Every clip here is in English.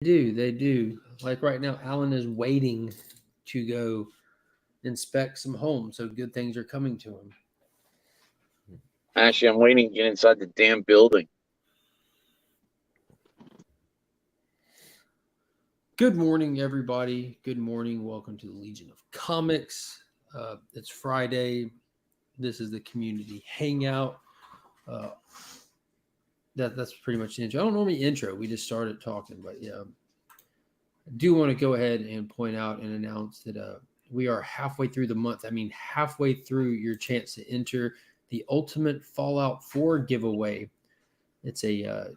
They do. Like right now, Alan is waiting to go inspect some homes, so good things are coming to him. Actually, I'm waiting to get inside the damn building. Good morning, everybody. Good morning. Welcome to the Legion of Comics. It's Friday. This is the community hangout. That's pretty much the intro. I don't normally intro. We just started talking, but yeah. I do want to go ahead and point out and announce that we are halfway through the month. I mean, halfway through your chance to enter the Ultimate Fallout 4 giveaway. It's a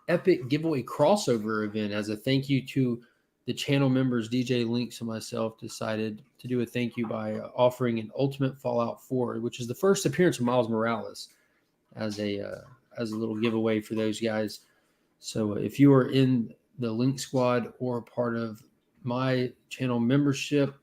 epic giveaway crossover event. As a thank you to the channel members, DJ Links and myself decided to do a thank you by offering an Ultimate Fallout 4, which is the first appearance of Miles Morales, as a little giveaway for those guys. So if you are in the Link Squad or part of my channel membership,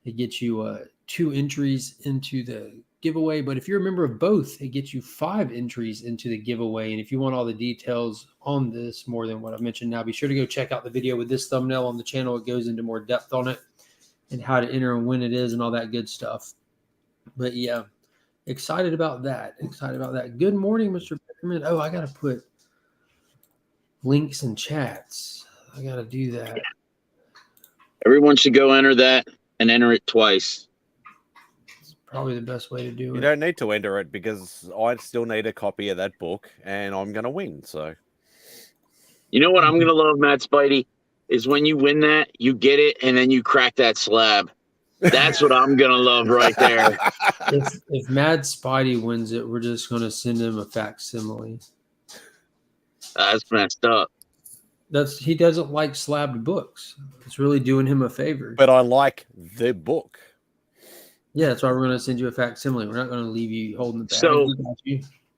it gets you 2 entries into the giveaway. But if you're a member of both, it gets you 5 entries into the giveaway. And if you want all the details on this more than what I mentioned now, be sure to go check out the video with this thumbnail on the channel. It goes into more depth on it and how to enter and when it is and all that good stuff. But yeah, excited about that. Good morning, Mr. Beckerman. Oh, I got to put links and chats. I got to do that. Everyone should go enter that and enter it twice. It's probably the best way to do it. You don't need to enter it because I still need a copy of that book and I'm going to win. So, you know what I'm going to love, Matt Spidey, is when you win that, you get it, and then you crack that slab. That's what I'm going to love right there. If Mad Spidey wins it, we're just going to send him a facsimile. That's messed up. He doesn't like slabbed books. It's really doing him a favor. But I like the book. Yeah, that's why we're going to send you a facsimile. We're not going to leave you holding the bag. So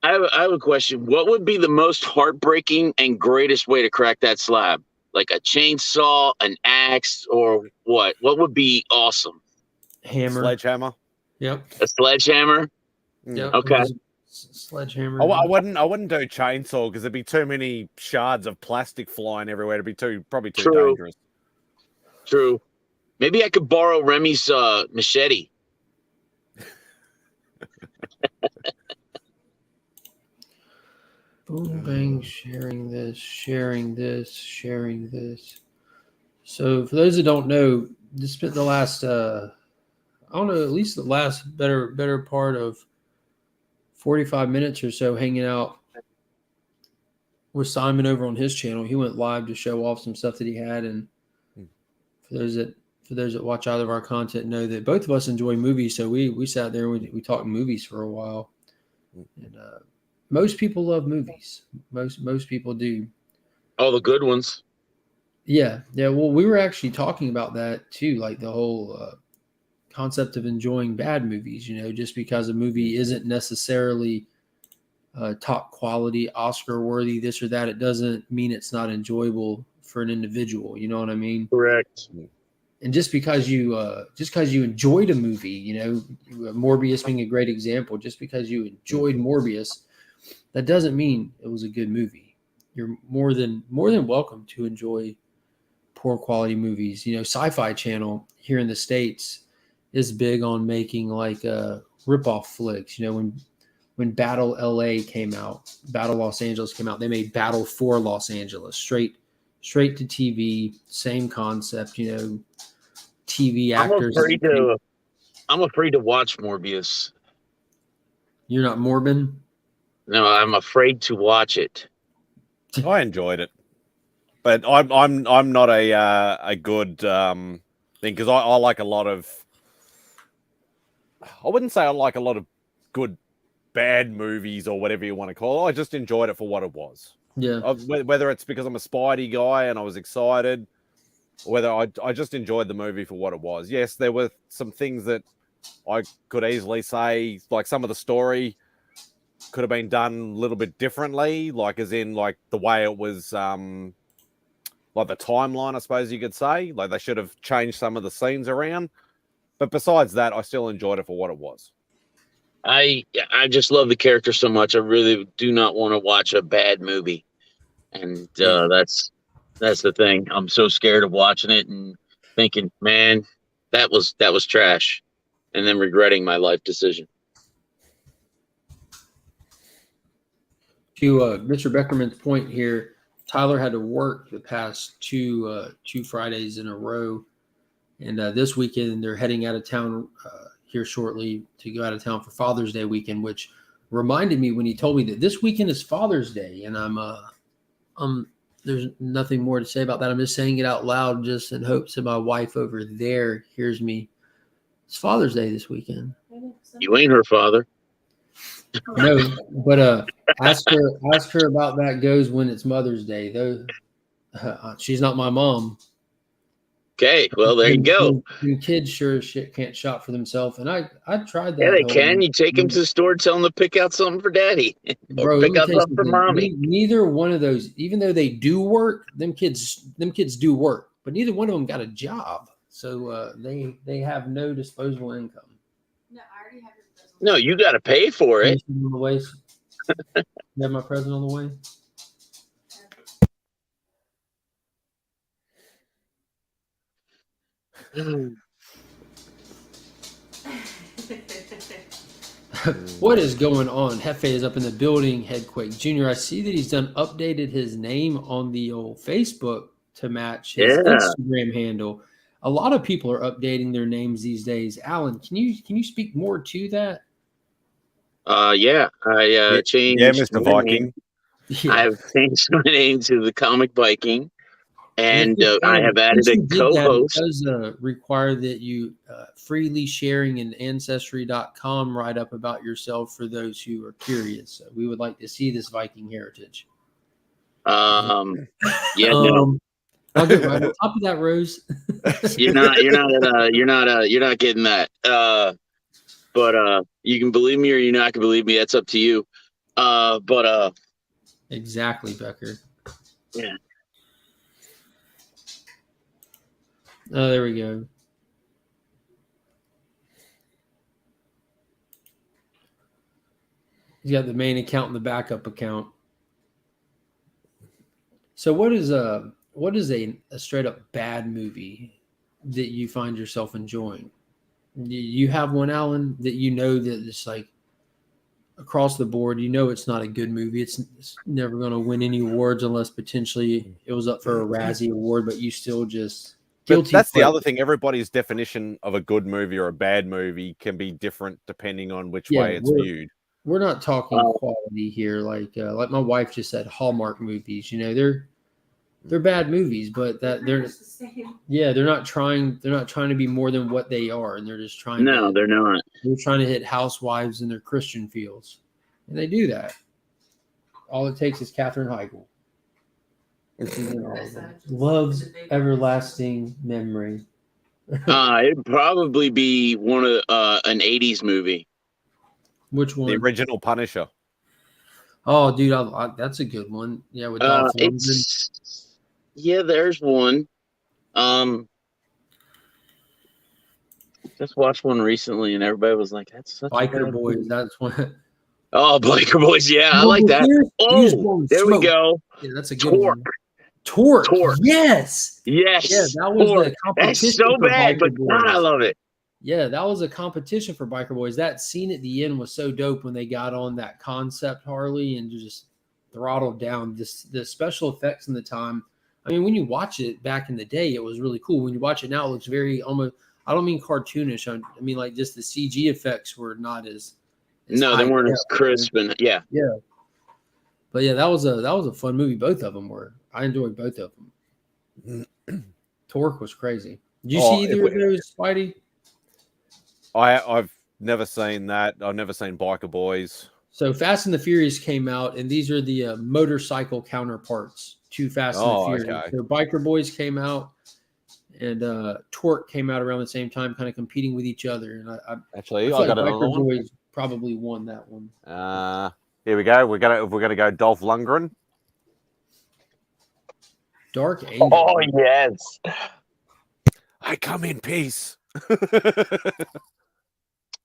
I have a question. What would be the most heartbreaking and greatest way to crack that slab? Like a chainsaw, an axe, or what? What would be awesome? Hammer. Sledgehammer. Yep. A sledgehammer? Yep. Okay. Sledgehammer. I wouldn't do chainsaw because there'd be too many shards of plastic flying everywhere. It'd be probably too dangerous. True. Maybe I could borrow Remy's machete. Boom, bang, sharing this. So for those that don't know, just spent the last, at least the last better part of 45 minutes or so hanging out with Simon over on his channel. He went live to show off some stuff that he had. And for those that watch either of our content know that both of us enjoy movies. So we sat there and we talked movies for a while. And most people love movies. Most people do. All the good ones. Yeah. Well, we were actually talking about that too, like the whole concept of enjoying bad movies. Just because a movie isn't necessarily top quality, Oscar worthy, this or that, it doesn't mean it's not enjoyable for an individual. You know what I mean? Correct. And just because you enjoyed a movie, Morbius being a great example, just because you enjoyed Morbius, that doesn't mean it was a good movie. You're more than welcome to enjoy poor quality movies. Sci-Fi Channel here in the States is big on making like rip-off flicks. When Battle LA came out, Battle Los Angeles came out, they made Battle for Los Angeles, straight to TV, same concept, TV actors. I'm afraid to watch Morbius. You're not Morbin? No, I'm afraid to watch it. I enjoyed it, but I'm not a good thing because I like a lot of. I wouldn't say I like a lot of good bad movies or whatever you want to call it. I just enjoyed it for what it was. Yeah. Whether it's because I'm a Spidey guy and I was excited, or whether I just enjoyed the movie for what it was. Yes, there were some things that I could easily say, like some of the story could have been done a little bit differently, like as in like the way it was, like the timeline, I suppose you could say. Like they should have changed some of the scenes around. But besides that, I still enjoyed it for what it was. I just love the character so much. I really do not want to watch a bad movie, and that's That's the thing. I'm so scared of watching it and thinking, man, that was trash, and then regretting my life decision. To Mr. Beckerman's point here, Tyler had to work the past two Fridays in a row, and this weekend they're heading out of town here shortly to go out of town for Father's Day weekend, which reminded me when he told me that this weekend is Father's Day, and there's nothing more to say about that. I'm just saying it out loud just in hopes that my wife over there hears me. It's Father's Day this weekend. You ain't her father. No, but ask her about that goes when it's Mother's Day. Though she's not my mom. Okay, well there you go. And kids sure as shit can't shop for themselves, and I tried that. Yeah, they can. You take them to the store, tell them to pick out something for daddy, or pick out something for mommy. Neither one of those, even though they do work, them kids do work, but neither one of them got a job, so they have no disposable income. No, I already have your present. No, you got to pay for it. On the way. You have my present on the way. What is going on? Hefe is up in the building. Headquake Jr. I see that he's updated his name on the old Facebook to match his Instagram handle. A lot of people are updating their names these days. Alan, can you speak more to that? Yeah, I changed. Yeah, Mr. Viking. Yeah. I've changed my name to the Comic Viking. And I have added a co-host. It does require that you freely sharing an Ancestry.com write up about yourself for those who are curious. So we would like to see this Viking heritage. Yeah, no. I'll get right on top of that, Rose. You're not getting that. But you can believe me or you're not gonna believe me. That's up to you. Exactly, Becker. Yeah. Oh, there we go. He's got the main account and the backup account. So what is a straight up bad movie that you find yourself enjoying? You have one, Alan, that you know that it's like across the board, you know it's not a good movie. It's never going to win any awards unless potentially it was up for a Razzie award, but you still just... But that's the other thing. Everybody's definition of a good movie or a bad movie can be different depending on which way it's viewed. We're not talking quality here. Like my wife just said, Hallmark movies. You know, they're bad movies, but they're not trying to be more than what they are, and they're just trying. No, they're not. They're trying to hit housewives in their Christian fields, and they do that. All it takes is Katherine Heigl. Love's everlasting memory. It'd probably be one of an 80s movie. Which one? The original Punisher. Oh, dude, that's a good one. Yeah, with Dolph Lundgren. Yeah, there's one. Just watched one recently, and everybody was like, "That's such Biker Boys." Movie. That's one. Oh, Biker Boys. Yeah, I like that. Oh, there we go. Yeah, that's a good one. Torque. Yes. Yeah, that was the competition. That's so bad, but God, I love it. Yeah, that was a competition for Biker Boys. That scene at the end was so dope when they got on that concept Harley and just throttled down the special effects in the time. I mean, when you watch it back in the day, it was really cool. When you watch it now, it looks very almost. I don't mean cartoonish. I mean like just the CG effects were not as no, they weren't as crisp and yeah. But yeah, that was a fun movie. Both of them were. I enjoyed both of them. Torque was crazy. Did you see either of those, Spidey? I've never seen that. I've never seen Biker Boys. So Fast and the Furious came out, and these are the motorcycle counterparts to Fast and the Furious. Okay. So Biker Boys came out, and Torque came out around the same time, kind of competing with each other. And I got it. Biker Boys probably won that one. Here we go. We're gonna go Dolph Lundgren. Dark Angel. Oh yes. I come in peace.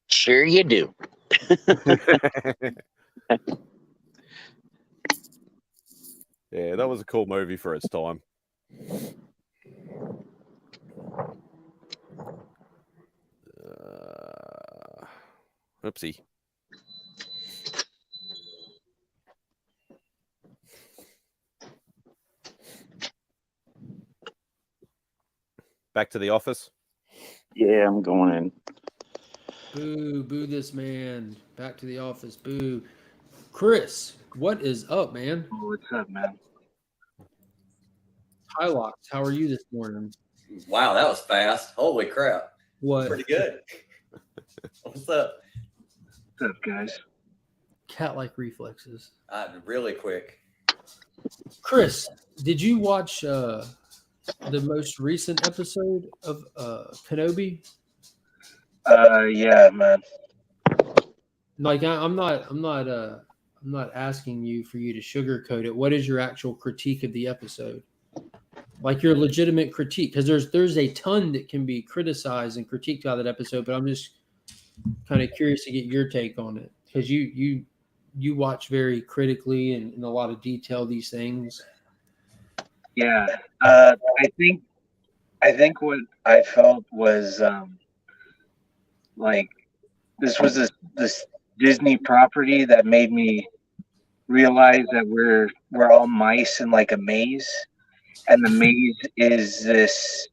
Sure you do. Yeah, that was a cool movie for its time. Oopsie. Back to the office. Yeah, I'm going in. Boo, boo this man. Back to the office. Boo. Chris, what is up, man? What's up, man? Hylox, how are you this morning? Wow, that was fast. Holy crap. What? Pretty good. What's up? What's up, guys? Cat-like reflexes. Really quick. Chris, did you watch the most recent episode of Kenobi? Yeah, man. Like, I'm not asking you for you to sugarcoat it. What is your actual critique of the episode? Like your legitimate critique, because there's a ton that can be criticized and critiqued about that episode, but I'm just kind of curious to get your take on it, because you watch very critically and in a lot of detail these things. Yeah. I think what I felt was like this was this Disney property that made me realize that we're all mice in like a maze, and the maze is this.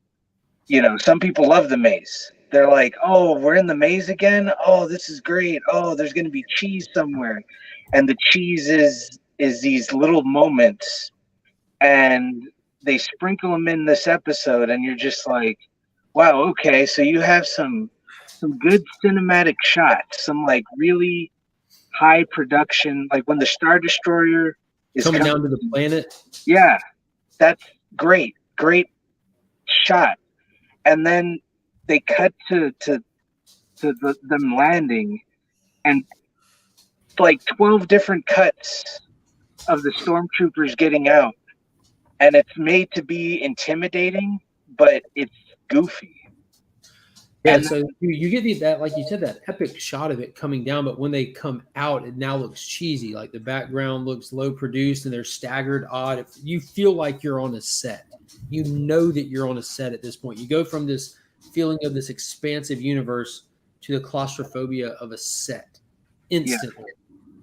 Some people love the maze. They're like, "Oh, we're in the maze again. Oh, this is great. Oh, there's going to be cheese somewhere," and the cheese is these little moments, and they sprinkle them in this episode, and you're just like, "Wow, okay, so you have some good cinematic shots, some like really high production, like when the Star Destroyer is Coming down to the planet. Yeah, that's great shot." And then they cut to them landing, and like 12 different cuts of the stormtroopers getting out, and it's made to be intimidating, but it's goofy. Yeah, And so you get that, like you said, that epic shot of it coming down, but when they come out, it now looks cheesy. Like the background looks low produced and they're staggered odd. You feel like you're on a set. You know that you're on a set at this point. You go from this feeling of this expansive universe to the claustrophobia of a set instantly. Yeah.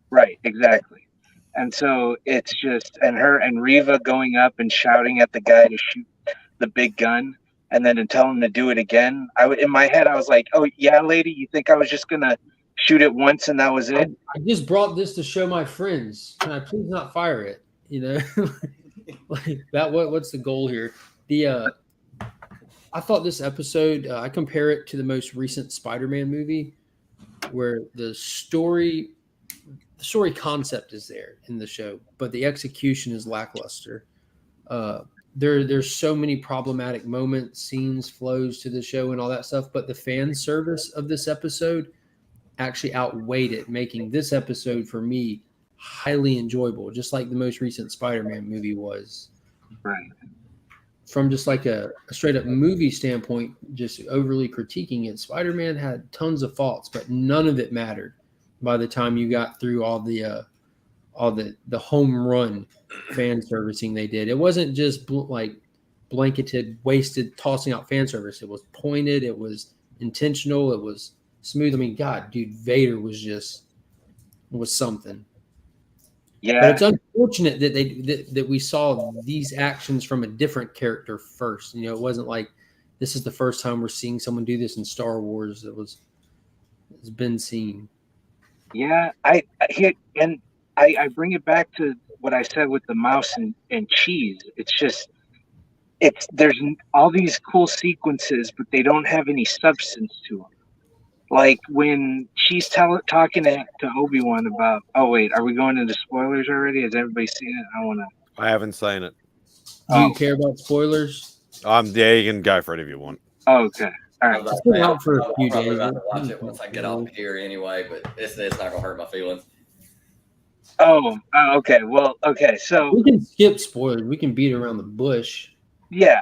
Right, exactly. And so it's just, and Reva going up and shouting at the guy to shoot the big gun, and then to tell him to do it again. In my head, I was like, "Oh yeah, lady, you think I was just gonna shoot it once and that was it?" I just brought this to show my friends. Can I please not fire it? Like that. What's the goal here? I thought this episode. I compare it to the most recent Spider-Man movie, where the story concept is there in the show, but the execution is lackluster. There's so many problematic moments, scenes, flows to the show and all that stuff, but the fan service of this episode actually outweighed it, making this episode for me highly enjoyable, just like the most recent Spider-Man movie was. Right. From just like a straight up movie standpoint, just overly critiquing it, Spider-Man had tons of faults, but none of it mattered by the time you got through all the home run fan servicing they did. It wasn't just like blanketed, wasted, tossing out fan service. It was pointed. It was intentional. It was smooth. I mean, God, dude, Vader was something. Yeah. But it's unfortunate that we saw these actions from a different character first. It wasn't like this is the first time we're seeing someone do this in Star Wars. It's been seen. Yeah, I bring it back to what I said with the mouse and cheese. It's just, there's all these cool sequences, but they don't have any substance to them. Like when she's talking to Obi-Wan about, oh wait, are we going into spoilers already? Has everybody seen it? I haven't seen it. Do you care about spoilers? Yeah, you can go for it if you want. Oh, okay. All right. It's been out for a few I'm probably days. about to watch it once I get off here anyway, but it's not gonna hurt my feelings. Oh, okay. Well, okay. So We can skip spoilers. We can beat around the bush. yeah,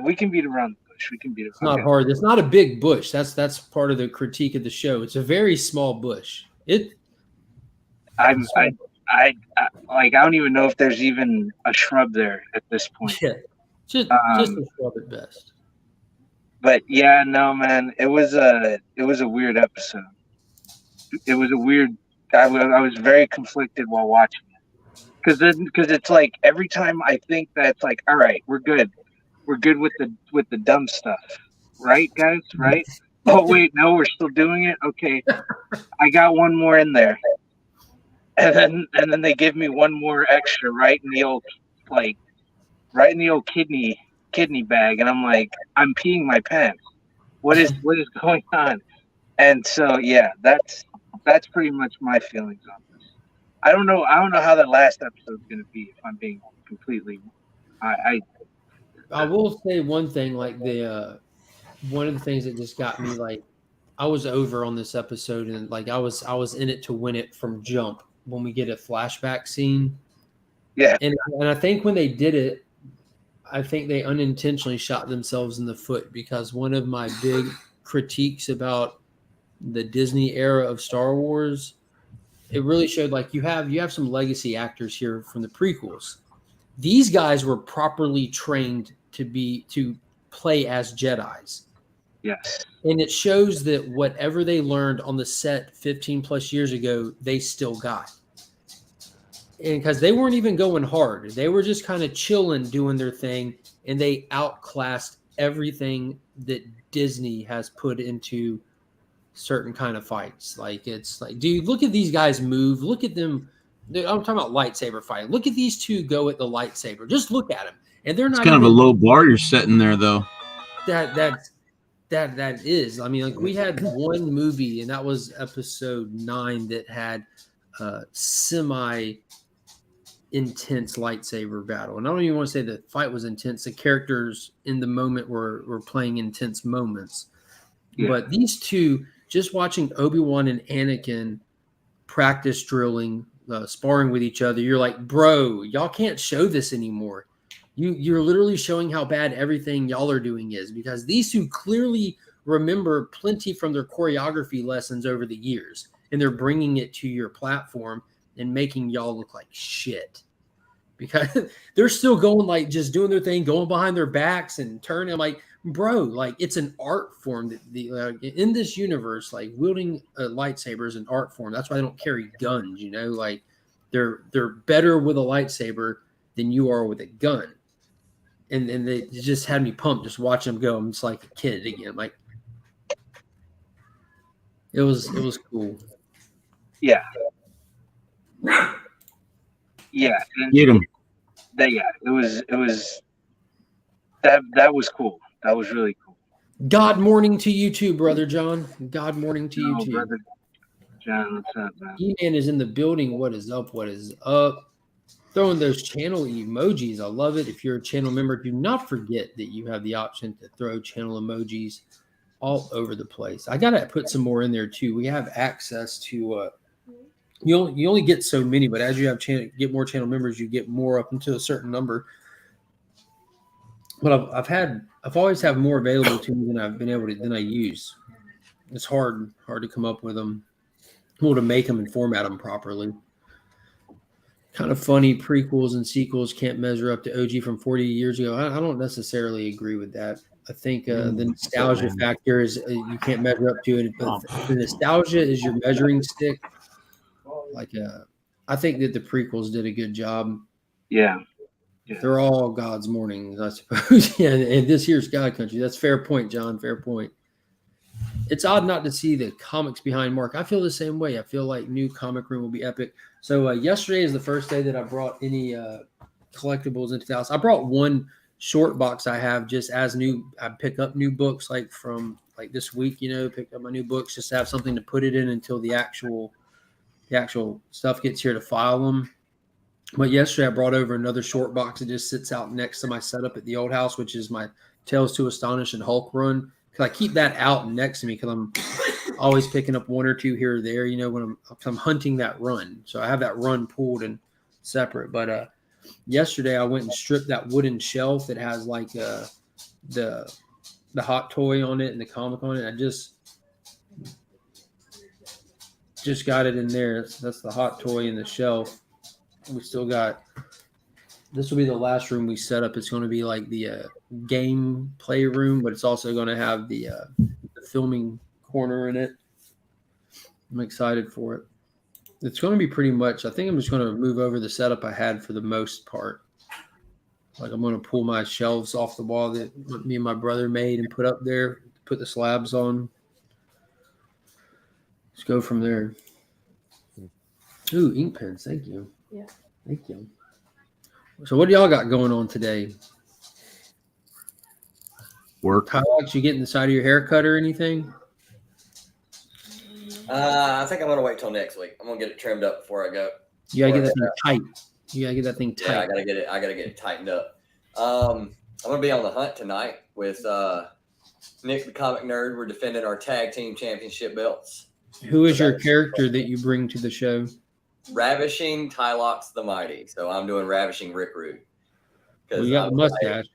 we can beat around the bush. We can beat it. It's not hard. It's not a big bush. That's part of the critique of the show. It's a very small bush. I'm I like I don't even know if there's even a shrub there at this point. Yeah, just a shrub at best. But yeah, no, man, it was a weird episode. It was a weird. I was very conflicted while watching it because it's like every time I think that it's like, all right, we're good with the dumb stuff, right, guys, right? Oh wait, no, we're still doing it. Okay, I got one more in there, and then they give me one more extra right in the old kidney bag, and I'm like, I'm peeing my pants. What is going on? And so yeah, that's pretty much my feelings on this. I don't know how the last episode's gonna be, if I'm being completely. I will say one thing, like the one of the things that just got me, like, I was over on this episode, and like I was in it to win it from jump when we get a flashback scene. Yeah. And I think when they did it, I think they unintentionally shot themselves in the foot, because one of my big critiques about the Disney era of Star Wars, it really showed like you have some legacy actors here from the prequels. These guys were properly trained to play as Jedis. Yes. And it shows that whatever they learned on the set 15 plus years ago, they still got. And because they weren't even going hard, they were just kind of chilling, doing their thing, and they outclassed everything that Disney has put into certain kind of fights. Like, it's like, dude, look at these guys move. Look at them. I'm talking about lightsaber fighting. Look at these two go at the lightsaber. Just look at them, and they're not. It's kind of a low bar you're setting there, though. That is. I mean, like, we had one movie, and that was episode 9, that had semi intense lightsaber battle. And I don't even want to say the fight was intense. The characters in the moment were playing intense moments. Yeah. But these two, just watching Obi-Wan and Anakin practice drilling, sparring with each other, you're like, bro, y'all can't show this anymore. You're literally showing how bad everything y'all are doing is, because these two clearly remember plenty from their choreography lessons over the years, and they're bringing it to your platform and making y'all look like shit, because they're still going, like, just doing their thing, going behind their backs and turning. I'm like, bro, like, it's an art form that in this universe, like, wielding a lightsaber is an art form. That's why they don't carry guns, you know, like they're better with a lightsaber than you are with a gun. And they just had me pumped just watching them go. I'm just like a kid again. Like, it was cool. Yeah. Yeah. Get him. It was that was cool. That was really cool. God morning to you too, brother John. God morning to you too. Brother John, what's up, man? E-Man is in the building. What is up? What is up? Throwing those channel emojis. I love it. If you're a channel member, do not forget that you have the option to throw channel emojis all over the place. I got to put some more in there too. We have access to you only get so many, but as you get more channel members, you get more up into a certain number. But I've always have more available to me than I use. It's hard to come up with them, to make them and format them properly. Kind of funny, prequels and sequels can't measure up to OG from 40 years ago. I don't necessarily agree with that. I think the nostalgia factor is you can't measure up to it. But the nostalgia is your measuring stick. Like, I think that the prequels did a good job. Yeah. They're all God's mornings, I suppose. Yeah, and this here's God Country. That's fair point, John. Fair point. It's odd not to see the comics behind Mark. I feel the same way. I feel like new comic room will be epic. So yesterday is the first day that I brought any collectibles into the house. I brought one short box I have just as new. I pick up new books like from like this week, pick up my new books just to have something to put it in until the actual stuff gets here to file them. But yesterday I brought over another short box that just sits out next to my setup at the old house, which is my Tales to Astonish and Hulk run. Because I keep that out next to me because I'm always picking up one or two here or there, when I'm hunting that run. So I have that run pulled and separate. But yesterday I went and stripped that wooden shelf that has like the hot toy on it and the comic on it. I just got it in there. That's the hot toy in the shelf. We still got. This will be the last room we set up. It's going to be like the game play room, but it's also going to have the filming corner in it. I'm excited for it. It's going to be pretty much. I think I'm just going to move over the setup I had for the most part. Like I'm going to pull my shelves off the wall that me and my brother made and put up there. Put the slabs on. Let's go from there. Ooh, ink pens. Thank you. Yeah. Thank you. So what do y'all got going on today? Work. Kylox, you getting the side of your haircut or anything? I think I'm gonna wait till next week. I'm gonna get it trimmed up before I go. You gotta get that thing tight. You gotta get that thing tight. Yeah, I gotta get it tightened up. I'm gonna be on the hunt tonight with Nick the Comic Nerd. We're defending our tag team championship belts. Who is your character that you bring to the show? Ravishing Tylox the Mighty. So I'm doing Ravishing Rick Rude. Well, you got the mustache.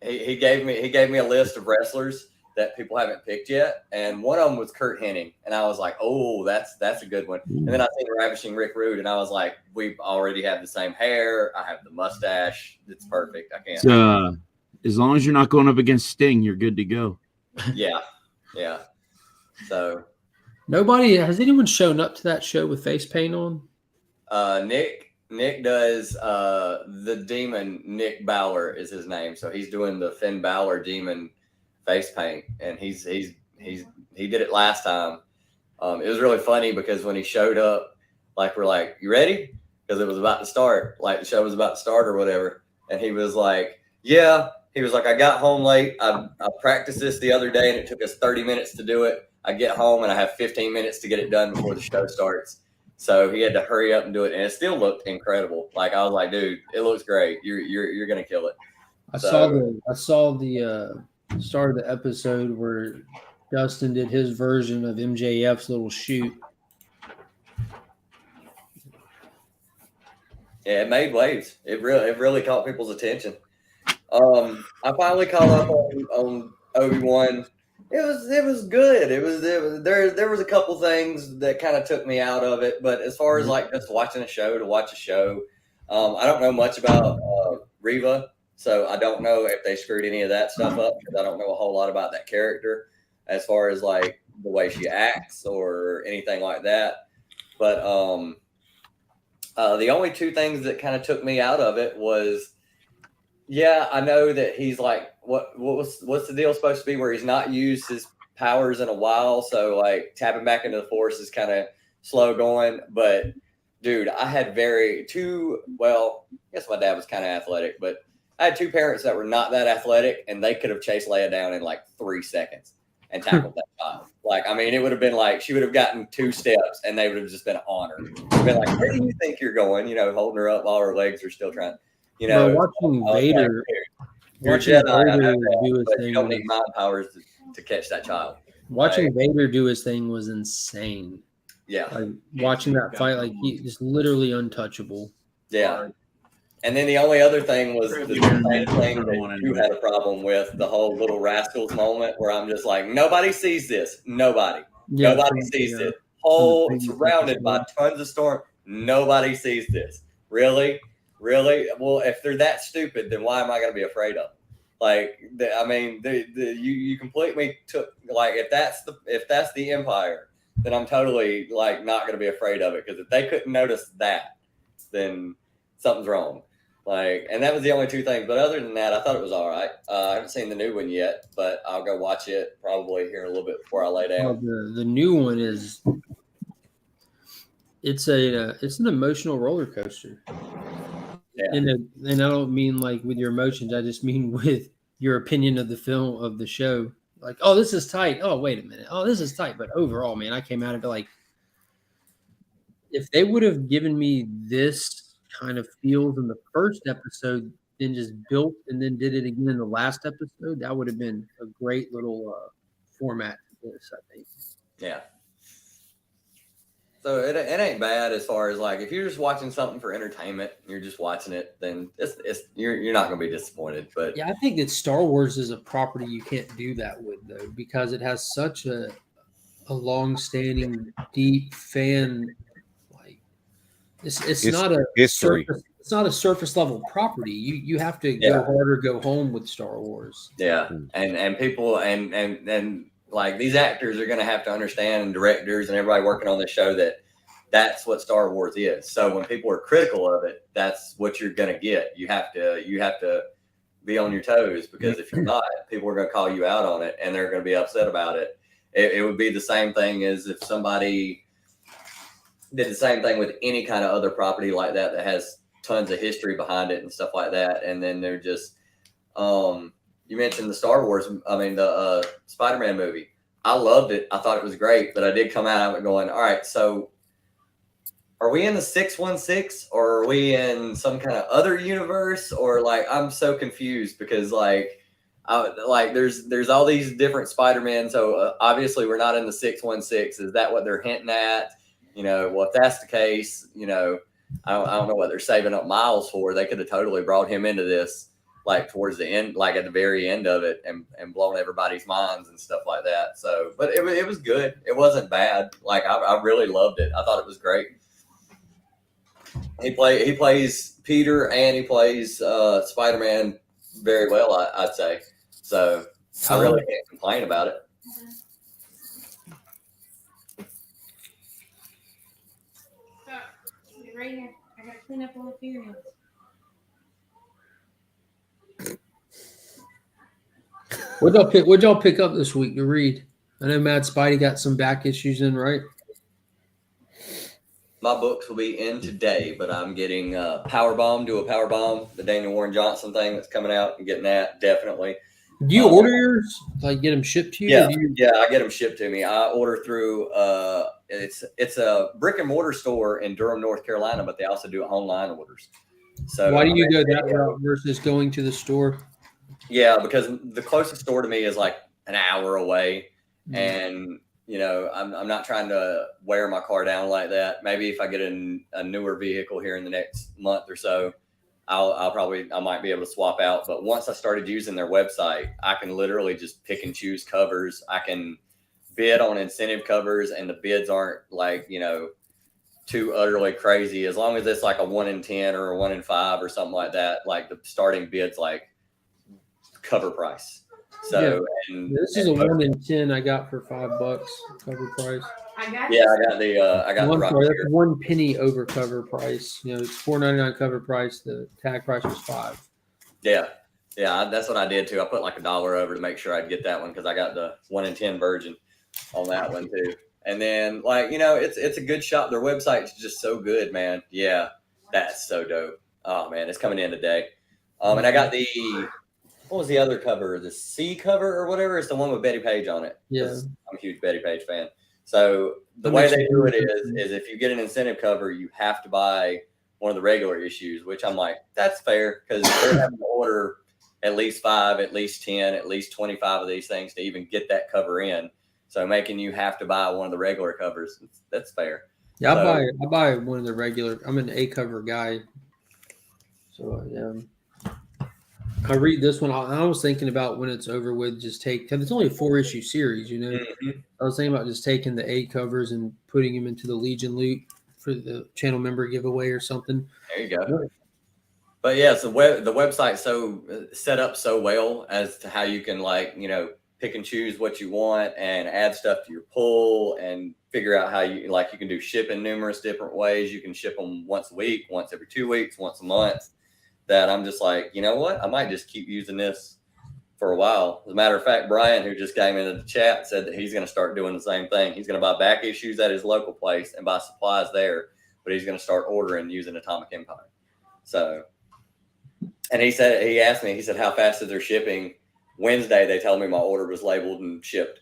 He gave me a list of wrestlers that people haven't picked yet, and one of them was Kurt Hennig, and I was like, oh, that's a good one. And then I seen Ravishing Rick Rude, and I was like, we already have the same hair. I have the mustache. It's perfect. I can't. As long as you're not going up against Sting, you're good to go. Yeah. So Has anyone shown up to that show with face paint on? Nick does the demon. Nick Balor is his name, so he's doing the Finn Balor demon face paint, and he did it last time. It was really funny because when he showed up, like we're like, you ready? Because it was about to start, like the show was about to start or whatever, and he was like, yeah. He was like, I got home late. I practiced this the other day, and it took us 30 minutes to do it. I get home and I have 15 minutes to get it done before the show starts. So he had to hurry up and do it, and it still looked incredible. Like I was like, dude, it looks great. You're gonna kill it. I saw the start of the episode where Dustin did his version of MJF's little shoot. Yeah, it made waves. It really caught people's attention. I finally caught up on Obi-Wan. It was good. There was a couple things that kind of took me out of it, but as far as like just watching a show to watch a show, I don't know much about Reva, so I don't know if they screwed any of that stuff up because I don't know a whole lot about that character as far as like the way she acts or anything like that. But the only two things that kind of took me out of it was, yeah, I know that he's like, what's the deal supposed to be where he's not used his powers in a while, so like tapping back into the force is kind of slow going. But dude, I had I guess my dad was kind of athletic, but I had two parents that were not that athletic, and they could have chased Leia down in like 3 seconds and tackled that child. Like, I mean, it would have been like she would have gotten 2 steps, and they would have just been on her. Been like, where do you think you're going? You know, holding her up while her legs are still trying. You know, watching Vader. You're a Jedi, you don't need mind powers to catch that child. Watching Vader do his thing was insane. Yeah. Like watching that fight, like he is literally untouchable. Yeah. And then the only other thing was the same thing that you had a problem with, the whole Little Rascals moment where I'm just like, nobody sees this. Nobody sees this. Whole surrounded by tons of storm. Nobody sees this. Really? Well, if they're that stupid, then why am I going to be afraid of them? Like, you completely took, like, if that's the Empire, then I'm totally like not going to be afraid of it, because if they couldn't notice that, then something's wrong. Like, and that was the only two things. But other than that, I thought it was all right. I haven't seen the new one yet, but I'll go watch it probably here in a little bit before I lay down. Well, the new one is it's an emotional roller coaster. Yeah. And I don't mean like with your emotions. I just mean with your opinion of the film, of the show. Like, oh, this is tight. Oh, wait a minute. Oh, this is tight. But overall, man, I came out of it like, if they would have given me this kind of feels in the first episode, then just built and then did it again in the last episode, that would have been a great little format for this, I think. Yeah. So it ain't bad as far as like, if you're just watching something for entertainment, you're just watching it, then you're not going to be disappointed. But yeah, I think that Star Wars is a property you can't do that with, though, because it has such a long-standing, deep fan. Like, It's not a history. It's not a surface level property. You have to go hard or go home with Star Wars. Yeah, and people and like these actors are going to have to understand, and directors and everybody working on this show, that that's what Star Wars is. So when people are critical of it, that's what you're going to get. You have to be on your toes, because if you're not, people are going to call you out on it, and they're going to be upset about it. It would be the same thing as if somebody did the same thing with any kind of other property like that has tons of history behind it and stuff like that, and then they're just you mentioned the Star Wars, the Spider-Man movie. I loved it. I thought it was great, but I did come out of it going, all right, so are we in the 616, or are we in some kind of other universe? Or like, I'm so confused, because there's all these different Spider-Men. So obviously we're not in the 616. Is that what they're hinting at? Well, if that's the case, I don't know what they're saving up Miles for. They could have totally brought him into this, like towards the end, like at the very end of it, and blown everybody's minds and stuff like that. So, but it was good. It wasn't bad. Like I really loved it. I thought it was great. He plays Peter, and he plays Spider-Man very well, I'd say. So I really can't complain about it. Right here. I gotta clean up all the fingernails. What'd y'all pick up this week to read? I know Mad Spidey got some back issues in, right? My books will be in today, but I'm getting Powerbomb, the Daniel Warren Johnson thing that's coming out, and getting that definitely. Do you order yours? Like get them shipped to you? Yeah, I get them shipped to me. I order through it's a brick and mortar store in Durham, North Carolina, but they also do online orders. So why do you go that route versus going to the store? Yeah, because the closest store to me is like an hour away, and I'm not trying to wear my car down like that. Maybe if I get a newer vehicle here in the next month or so, I might be able to swap out. But once I started using their website, I can literally just pick and choose covers. I can bid on incentive covers, and the bids aren't like, too utterly crazy. As long as it's like a 1 in 10 or a 1 in 5 or something like that, like the starting bid's like cover price. So this is a 1 in 10 I got for $5 cover price. I got the 1 penny over cover price. It's $4.99 cover price. The tag price was $5. Yeah, that's what I did too. I put like $1 over to make sure I'd get that one, because I got the 1 in 10 virgin on that one too. And then it's a good shop. Their website's just so good, man. Yeah, that's so dope. Oh man, it's coming in today. And I got what was the other cover? The C cover or whatever? It's the one with Betty Page on it. Yeah. I'm a huge Betty Page fan. So the way they do it is if you get an incentive cover, you have to buy one of the regular issues, which I'm like, that's fair, because they're having to order at least 5, at least 10, at least 25 of these things to even get that cover in. So making you have to buy one of the regular covers, that's fair. Yeah, I buy one of the regular. I'm an A cover guy. So I read this one. I was thinking about when it's over with, just because it's only a 4-issue series, Mm-hmm. I was thinking about just taking the A covers and putting them into the Legion loot for the channel member giveaway or something. There you go. But yeah, so the website's so set up so well as to how you can pick and choose what you want and add stuff to your pull and figure out how you can do shipping numerous different ways. You can ship them once a week, once every 2 weeks, once a month. That I'm just like, you know what? I might just keep using this for a while. As a matter of fact, Brian, who just came into the chat, said that he's going to start doing the same thing. He's going to buy back issues at his local place and buy supplies there, but he's going to start ordering using Atomic Empire. So, and he asked me, how fast is their shipping? Wednesday, they told me my order was labeled and shipped,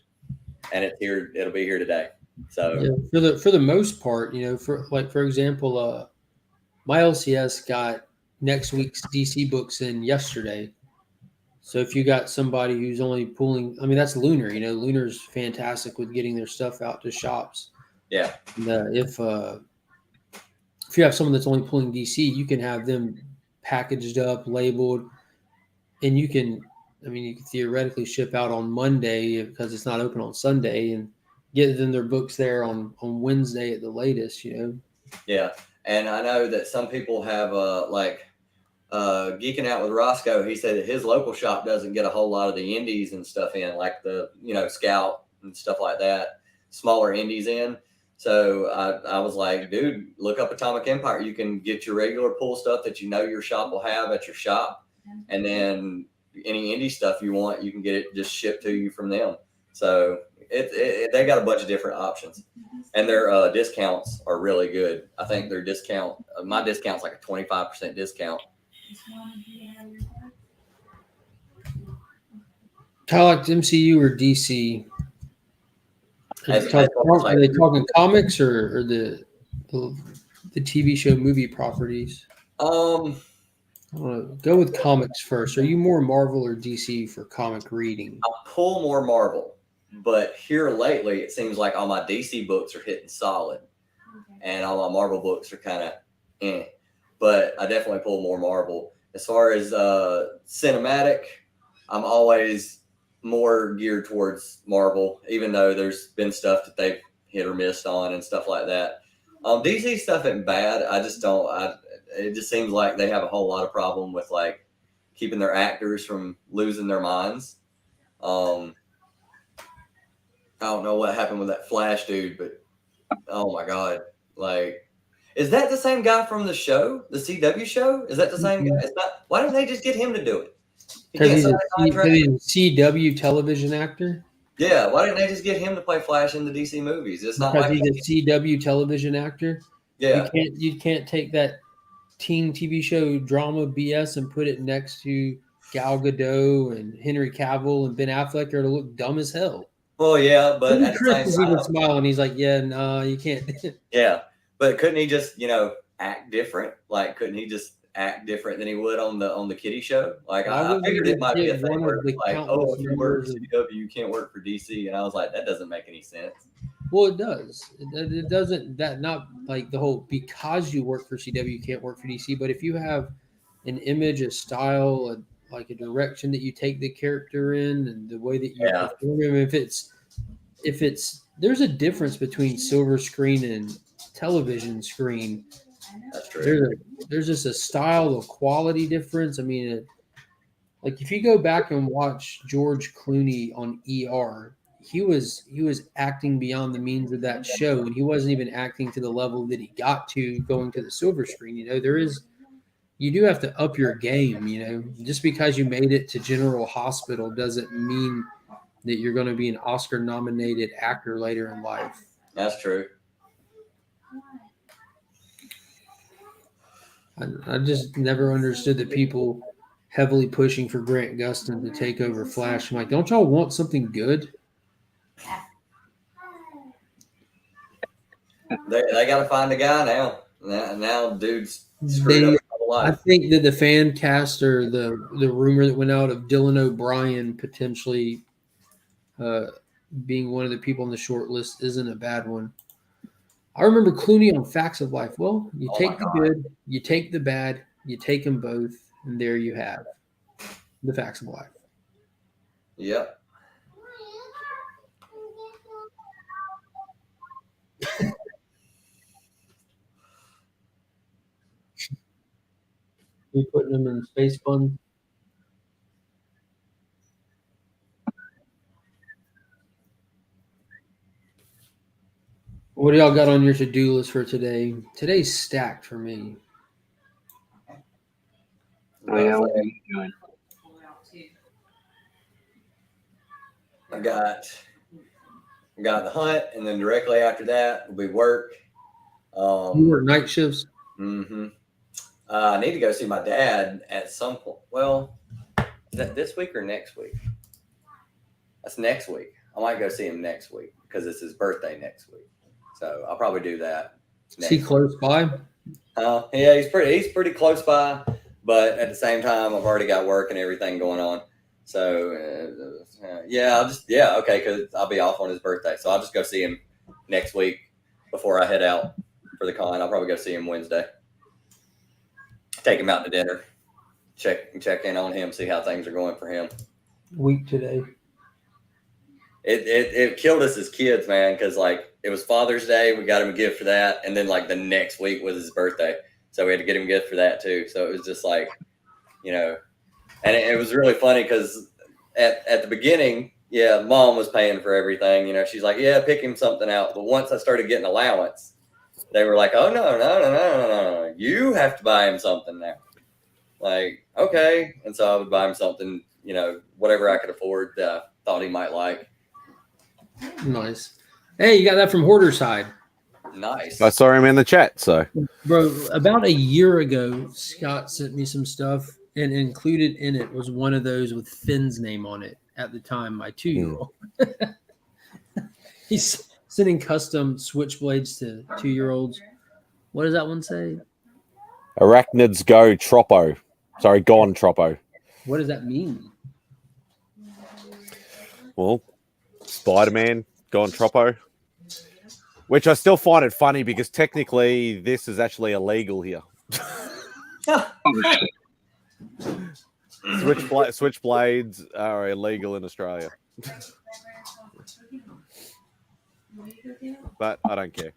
and it's here. It'll be here today. So for the most part, for example, my LCS got next week's DC books in yesterday. So if you got somebody who's only pulling, that's Lunar. Lunar's fantastic with getting their stuff out to shops. Yeah. And, if you have someone that's only pulling DC, you can have them packaged up, labeled, and you can theoretically ship out on Monday because it's not open on Sunday, and get them their books there on Wednesday at the latest. Yeah. And I know that some people have geeking out with Roscoe. He said that his local shop doesn't get a whole lot of the indies and stuff in, like the Scout and stuff like that, smaller indies in. So I was like, dude, look up Atomic Empire. You can get your regular pool stuff that your shop will have at your shop, and then any indie stuff you want, you can get it just shipped to you from them. So they got a bunch of different options, and their discounts are really good. I think their discount, my discount's like a 25% discount. Kind of like MCU or DC. Are they talking comics or the TV show movie properties? I don't know. Go with comics first. Are you more Marvel or DC for comic reading? I pull more Marvel, but here lately it seems like all my DC books are hitting solid, and all my Marvel books are kind of eh. But I definitely pull more Marvel. As far as cinematic, I'm always more geared towards Marvel, even though there's been stuff that they've hit or missed on and stuff like that. DC stuff isn't bad. I just don't. It just seems like they have a whole lot of problem with like keeping their actors from losing their minds. I don't know what happened with that Flash dude, but oh my god, like. Is that the same guy from the show, the CW show? Is that the same guy? It's not. Why don't they just get him to do it? Because he's a CW television actor. Yeah, why didn't they just get him to play Flash in the DC movies? It's not because like he's a CW television actor. Yeah, you can't take that teen TV show drama BS and put it next to Gal Gadot and Henry Cavill and Ben Affleck, or it'll look dumb as hell. Well, yeah, but at Chris is even smiling. He's like, "Yeah, no, you can't." Yeah. But couldn't he just, act different? Like, couldn't he just act different than he would on the kiddie show? Like, I figured it might be a thing where, like, if you work for CW, you can't work for DC. And I was like, that doesn't make any sense. Well, it does. It doesn't. That not like the whole because you work for CW, you can't work for DC. But if you have an image, a style, like a direction that you take the character in, and the way that you perform him, if it's there's a difference between silver screen and television screen. That's true. There's just a style of quality difference. I mean, like if you go back and watch George Clooney on ER, he was acting beyond the means of that show, and he wasn't even acting to the level that he got to going to the silver screen. You do have to up your game. Just because you made it to General Hospital doesn't mean that you're going to be an Oscar nominated actor later in life. That's true. I just never understood the people heavily pushing for Grant Gustin to take over Flash. I'm like, don't y'all want something good? They got to find a guy now. Now dude's screwed up his whole life. I think that the fan cast or the rumor that went out of Dylan O'Brien potentially being one of the people on the short list isn't a bad one. I remember Clooney on Facts of Life. Well, you take the good, you take the bad, you take them both, and there you have the Facts of Life. Yep. You putting them in Space Fun? What do y'all got on your to-do list for today? Today's stacked for me. Oh, yeah, what are you doing? I got the hunt, and then directly after that will be work. You work night shifts? Mm-hmm. I need to go see my dad at some point. Well, is that this week or next week? That's next week. I might go see him next week because it's his birthday next week. So I'll probably do that. Is he close by? Yeah, he's pretty close by, but at the same time, I've already got work and everything going on. So okay, because I'll be off on his birthday, so I'll just go see him next week before I head out for the con. I'll probably go see him Wednesday. Take him out to dinner, check in on him, see how things are going for him. Week today. It killed us as kids, man, because like it was Father's Day, we got him a gift for that, and then like the next week was his birthday, so we had to get him a gift for that too. So it was just like, and it was really funny because at the beginning, yeah, Mom was paying for everything. She's like, yeah, pick him something out. But once I started getting allowance, they were like, oh no, you have to buy him something now. Like, okay, and so I would buy him something, whatever I could afford. Thought he might like. Nice. Hey, you got that from Hoarder's Side. Nice. I saw him in the chat. So, bro, about a year ago, Scott sent me some stuff, and included in it was one of those with Finn's name on it. At the time, my 2-year-old. He's sending custom switchblades to 2-year-olds. What does that one say? Arachnids go Troppo. Sorry, gone Troppo. What does that mean? Well, Spider-Man gone Troppo. Which I still find it funny because technically this is actually illegal here. Switchblades are illegal in Australia. But I don't care.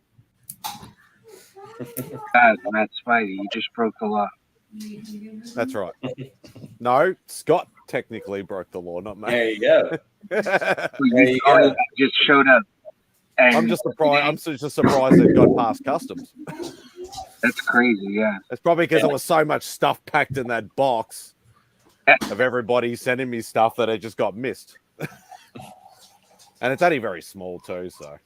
God, Matt Spidey, you just broke the law. That's right. No, Scott technically broke the law, not me. There you go. You just showed up. And I'm just surprised it got past customs. That's crazy, yeah. It's probably because there was so much stuff packed in that box of everybody sending me stuff that it just got missed. And it's only very small too, so.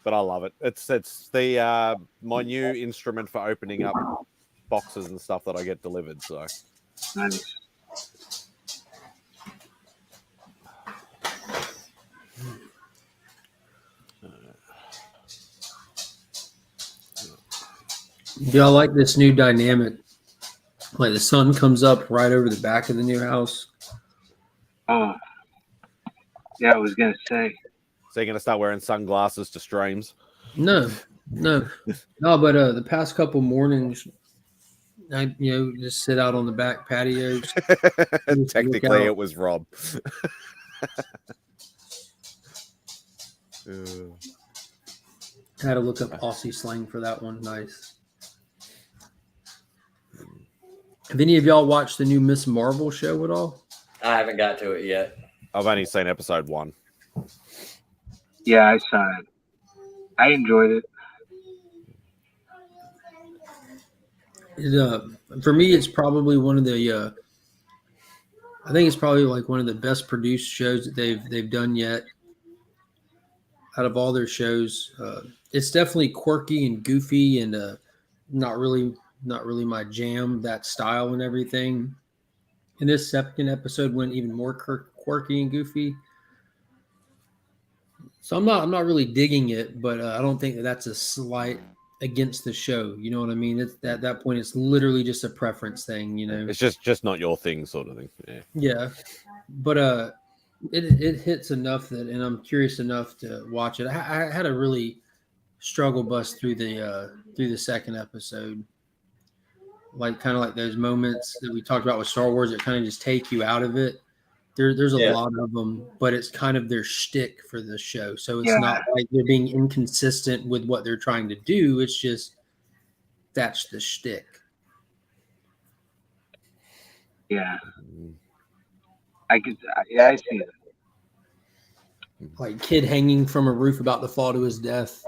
But I love it. It's the my new instrument for opening up boxes and stuff that I get delivered. So Nice. Do y'all like this new dynamic? Like the sun comes up right over the back of the new house. Oh, yeah, I was gonna say. So you're gonna start wearing sunglasses to streams? No. But the past couple mornings, I just sit out on the back patio. Technically, it was Rob. I had to look up Aussie slang for that one. Nice. Have any of y'all watched the new Miss Marvel show at all? I haven't got to it yet. I've only seen episode 1. Yeah, I saw it. I enjoyed it. For me, it's probably one of the. I think it's probably like one of the best produced shows that they've done yet. Out of all their shows, it's definitely quirky and goofy and not really my jam, that style and everything. And this second episode went even more quirky and goofy. So I'm not really digging it, but I don't think that's a slight against the show. You know what I mean? It's at that point, it's literally just a preference thing. It's just not your thing, sort of thing. Yeah. But it hits enough and I'm curious enough to watch it. I had a really struggle bus through the second episode. Like kind of like those moments that we talked about with Star Wars that kind of just take you out of it. There's a lot of them, but it's kind of their shtick for the show. So it's not like they're being inconsistent with what they're trying to do. It's just that's the shtick. Yeah. I see it. Like kid hanging from a roof about to fall to his death.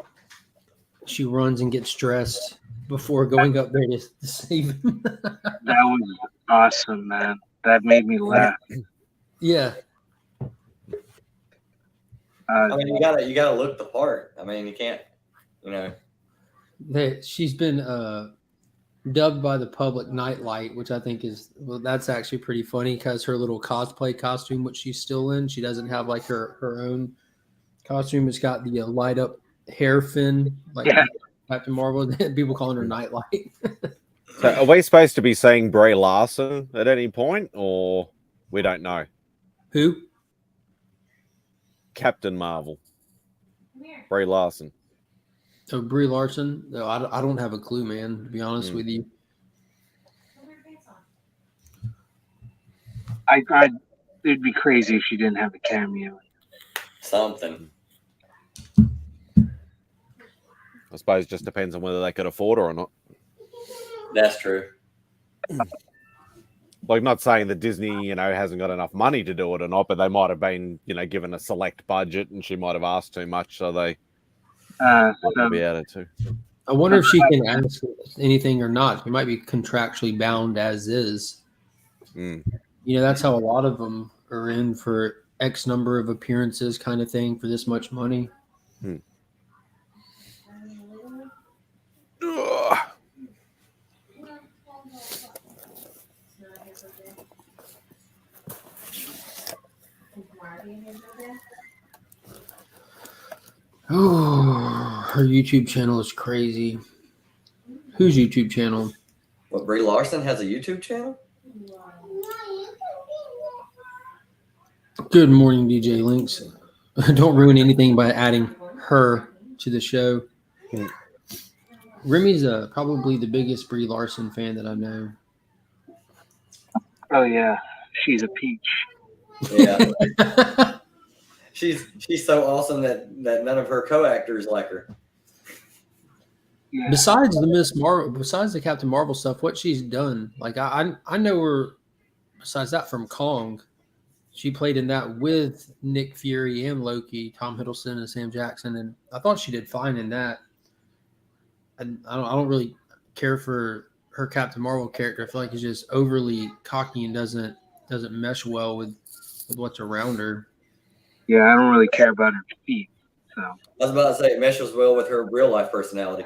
She runs and gets dressed before going up there to save him. That was awesome, man. That made me laugh. Yeah. I mean, you gotta look the part. I mean, you can't, She's been dubbed by the public Nightlight, which I think that's actually pretty funny because her little cosplay costume, which she's still in, she doesn't have like her own costume. It's got the light up hair fin, like Captain Marvel. People calling her Nightlight. So are we supposed to be saying Brie Larson at any point, or we don't know? Who? Captain Marvel. Brie Larson. Oh, Brie Larson? No, I don't have a clue, man, to be honest with you. It'd be crazy if she didn't have a cameo. Something. I suppose it just depends on whether they could afford her or not. That's true. Like, not saying that Disney, hasn't got enough money to do it or not, but they might have been, given a select budget and she might have asked too much, so they wouldn't be able to. I wonder if she can ask anything or not. She might be contractually bound as is. That's how a lot of them are in for X number of appearances kind of thing for this much money. Oh, her YouTube channel is crazy. Whose YouTube channel? What, Brie Larson has a YouTube channel? Good morning, DJ Links. Don't ruin anything by adding her to the show. Remy's probably the biggest Brie Larson fan that I know. Oh yeah, she's a peach. Yeah. She's so awesome that none of her co-actors like her. Yeah. Besides the Captain Marvel stuff, what she's done, like I know her. Besides that, from Kong, she played in that with Nick Fury and Loki, Tom Hiddleston and Sam Jackson, and I thought she did fine in that. I don't really care for her Captain Marvel character. I feel like it's just overly cocky and doesn't mesh well with what's around her. Yeah, I don't really care about her feet. So I was about to say it meshes well with her real life personality.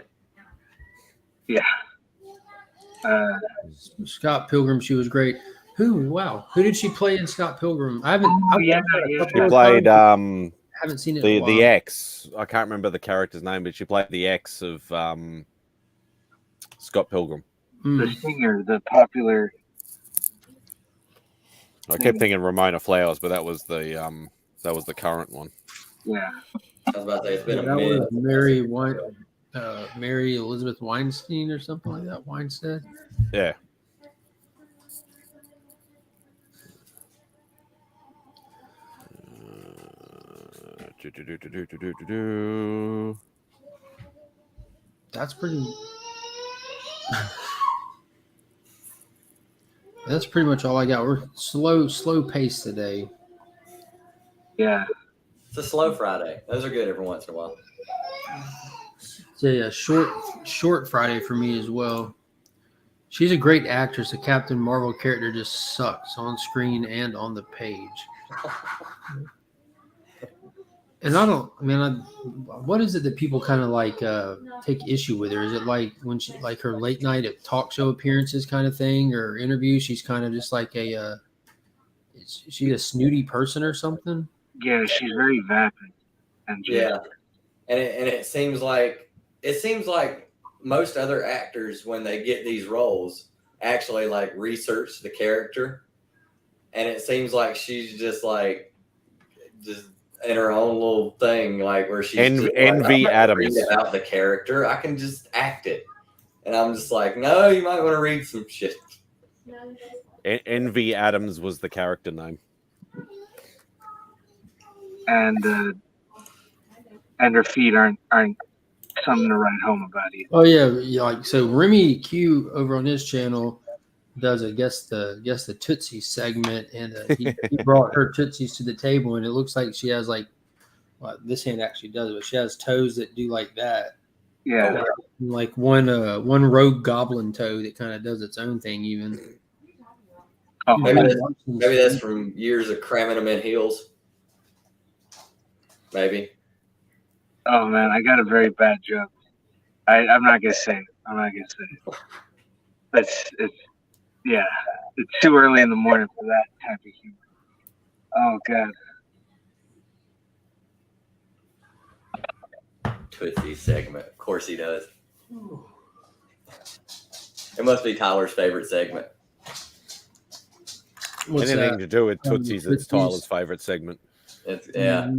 yeah. Scott Pilgrim, she was great. Who did she play in Scott Pilgrim? I haven't. She played haven't seen it. The ex. I can't remember the character's name, but she played the ex of Scott Pilgrim. The singer, the popular. I kept thinking Ramona Flowers, but that was the current one. Yeah. I was about to say it's been a that minute. was Mary Elizabeth Weinstein or something like that. Weinstein. Yeah. That's pretty. That's pretty much all I got. We're slow pace today. Yeah. It's a slow Friday. Those are good every once in a while. It's a short Friday for me as well. She's a great actress. The Captain Marvel character just sucks on screen and on the page. And what is it that people kind of like take issue with her? Is it like when she like her late night at talk show appearances kind of thing or interviews? She's kind of just like is she a snooty person or something? Yeah, she's very vapid. And yeah, and it seems like most other actors when they get these roles actually like research the character, and it seems like she's just in her own little thing, like where she's Envy Adams about the character. I can just act it, and I'm just like, no, you might want to read some shit. Envy Adams was the character name, and her feet aren't something to write home about either. Oh yeah, like so. Remy Q over on his channel does the Tootsie segment, and he brought her Tootsies to the table, and it looks like she has this hand actually does it, but she has toes that do like that. Yeah, like one rogue goblin toe that kind of does its own thing even. Oh, maybe that's from years of cramming them in heels. Maybe. Oh man, I got a very bad joke. I'm not gonna say it. It's too early in the morning for that type of humor. Oh god. Tootsie segment. Of course he does. It must be Tyler's favorite segment. What's anything that? to do with Tootsies, it's Tyler's favorite segment. Yeah.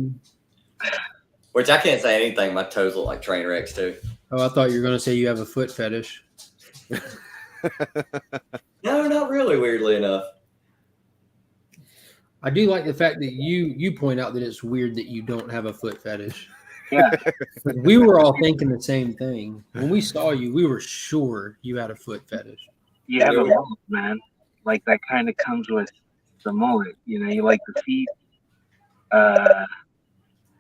Which I can't say anything. My toes look like train wrecks too. Oh, I thought you were going to say you have a foot fetish. No, not really, weirdly enough. I do like the fact that you point out that it's weird that you don't have a foot fetish. Yeah. We were all thinking the same thing. When we saw you, we were sure you had a foot fetish. You have a mullet, man. Like that kind of comes with the mullet. You know, you like the feet,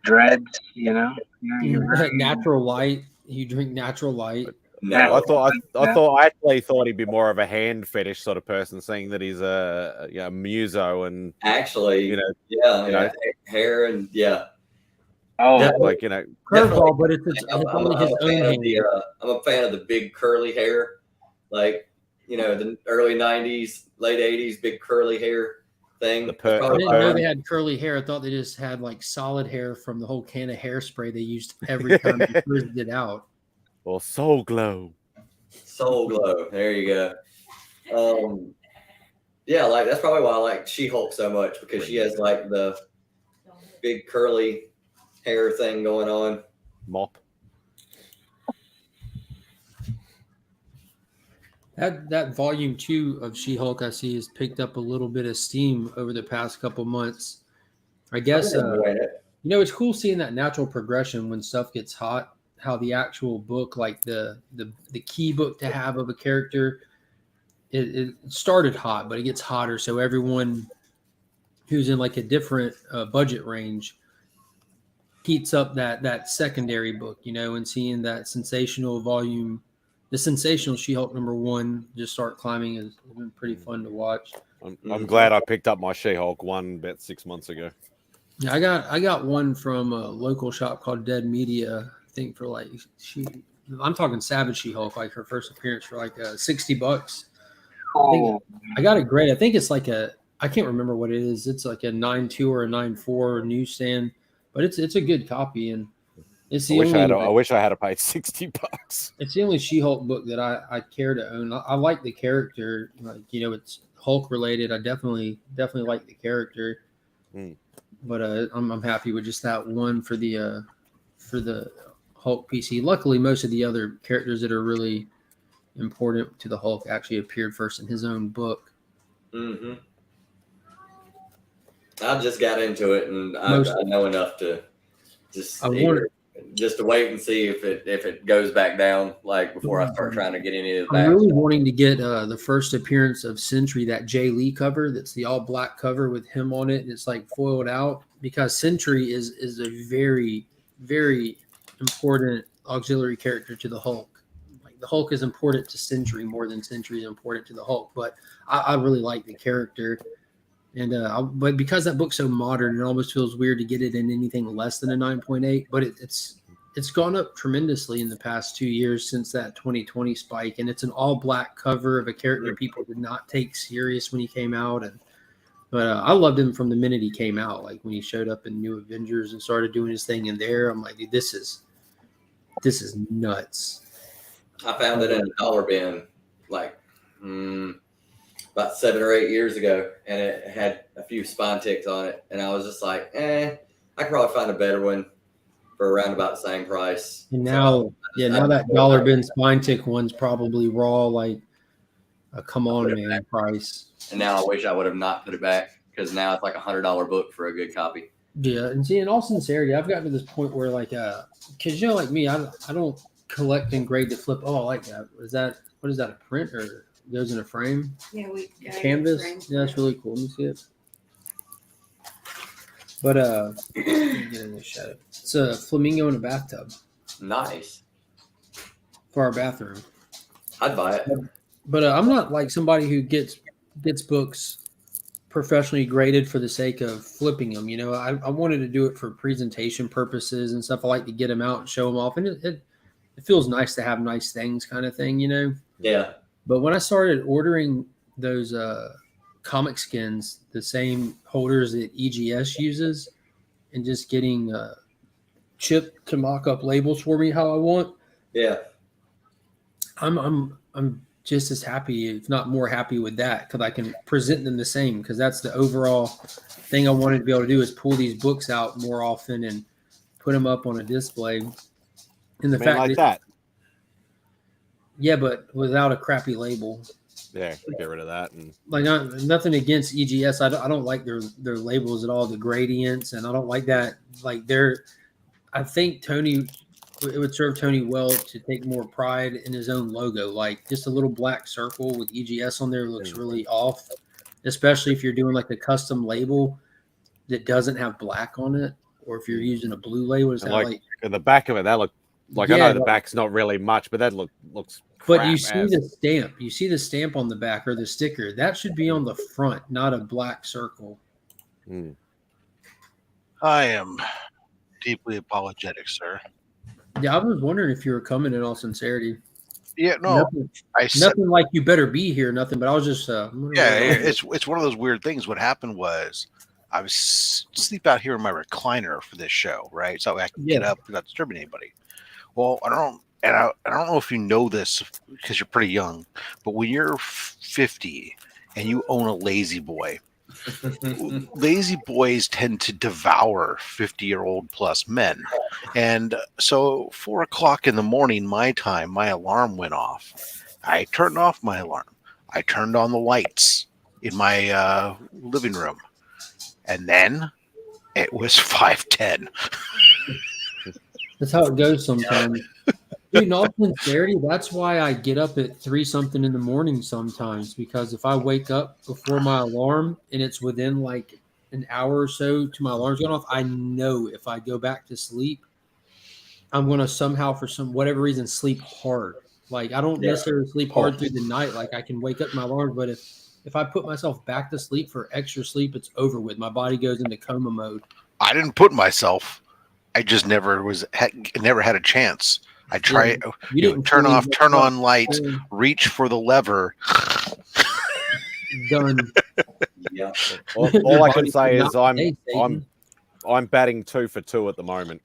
dreads. You know, Natural light. You drink natural light. No, I actually thought he'd be more of a hand fetish sort of person, saying that he's a muso and actually, hair and Oh, like Curveball, but it's I'm only his own hand. I'm a fan of the big curly hair, like the early '90s, late '80s, big curly hair thing. I didn't know they had curly hair. I thought they just had like solid hair from the whole can of hairspray they used every time they frizzed it out. Or Soul Glow. Soul Glow. There you go. Like that's probably why I like She-Hulk so much, because she has like the big curly hair thing going on. Mop. That volume 2 of She-Hulk I see has picked up a little bit of steam over the past couple months. I guess it's cool seeing that natural progression when stuff gets hot. How the actual book, like the key book to have of a character, it started hot, but it gets hotter. So everyone who's in like a different budget range heats up that secondary book, and seeing that sensational volume, the sensational She-Hulk #1 just start climbing has been pretty fun to watch. I'm glad I picked up my She-Hulk one about 6 months ago. Yeah, I got one from a local shop called Dead Media. I think for like I'm talking Savage She-Hulk, like her first appearance for like $60. I got it great. I think it's like I can't remember what it is. It's like a 9.2 or a 9.4 newsstand, but it's a good copy, and it's the I wish I had paid $60. It's the only She-Hulk book that I care to own. I like the character, like it's Hulk related. I definitely like the character, but I'm happy with just that one for the Hulk PC. Luckily, most of the other characters that are really important to the Hulk actually appeared first in his own book. Mm-hmm. I just got into it, and I know enough to just to wait and see if it goes back down, like before I start trying to get any of that. I'm really wanting to get the first appearance of Sentry, that Jay Lee cover. That's the all black cover with him on it, and it's like foiled out, because Sentry is a very, very important auxiliary character to the Hulk. Like the Hulk is important to Sentry more than Sentry is important to the Hulk, but I really like the character. And but because that book's so modern, it almost feels weird to get it in anything less than a 9.8. But it's gone up tremendously in the past 2 years since that 2020 spike, and it's an all black cover of a character people did not take serious when he came out. But I loved him from the minute he came out. Like when he showed up in New Avengers and started doing his thing in there, I'm like, dude, this is nuts. I found it in a dollar bin like about 7 or 8 years ago, and it had a few spine ticks on it, and I was just like, I could probably find a better one for around about the same price. And now, now that dollar bin spine tick one's probably raw, like a come on man price. And now I wish I would have not put it back, because now it's like $100 book for a good copy. Yeah, and see, in all sincerity, I've gotten to this point where, like, because like me, I don't collect and grade the flip. Oh, I like that. What is that? A print or goes in a frame? Yeah, canvas. Yeah, that's really cool. Let me see it. But it's a flamingo in a bathtub. Nice. For our bathroom. I'd buy it. But I'm not like somebody who gets books professionally graded for the sake of flipping them. I wanted to do it for presentation purposes and stuff. I like to get them out and show them off, and it feels nice to have nice things, kind of thing, Yeah. But when I started ordering those comic skins, the same holders that EGS uses, and just getting Chip to mock up labels for me how I want, I'm just as happy, if not more happy with that, because I can present them the same, because that's the overall thing I wanted to be able to do, is pull these books out more often and put them up on a display. And the fact like that. Yeah, but without a crappy label. Yeah, get rid of that. And like nothing against EGS. I don't like their labels at all, the gradients, and I don't like that. Like I think Tony, it would serve Tony well to take more pride in his own logo. Like just a little black circle with EGS on there looks really off, especially if you're doing like a custom label that doesn't have black on it, or if you're using a blue label. Is that like in the back of it? That look like, I know the back's not really much, but that looks. But you see the stamp. You see the stamp on the back or the sticker. That should be on the front, not a black circle. I am deeply apologetic, sir. Yeah, I was wondering if you were coming in all sincerity. Yeah, no, nothing like you better be here, nothing. But I was just it's one of those weird things. What happened was I was sleep out here in my recliner for this show, right? So I can get up without disturbing anybody. Well, I don't know if you know this because you're pretty young, but when you're 50 and you own a lazy boy, lazy boys tend to devour 50-year-old plus men. And so 4 o'clock in the morning, my time, my alarm went off. I turned off my alarm. I turned on the lights in my living room. And then it was 5:10. That's how it goes sometimes. Dude, in all sincerity, that's why I get up at 3-something in the morning sometimes, because if I wake up before my alarm and it's within like an hour or so to my alarm's going off, I know if I go back to sleep, I'm going to somehow, for some whatever reason, sleep hard. Like I don't necessarily sleep hard through the night. Like I can wake up my alarm, but if I put myself back to sleep for extra sleep, it's over with. My body goes into coma mode. I didn't put myself. I just never had a chance. I try turn on lights, reach for the lever. Done. Yeah. All I can say is I'm batting 2 for 2 at the moment.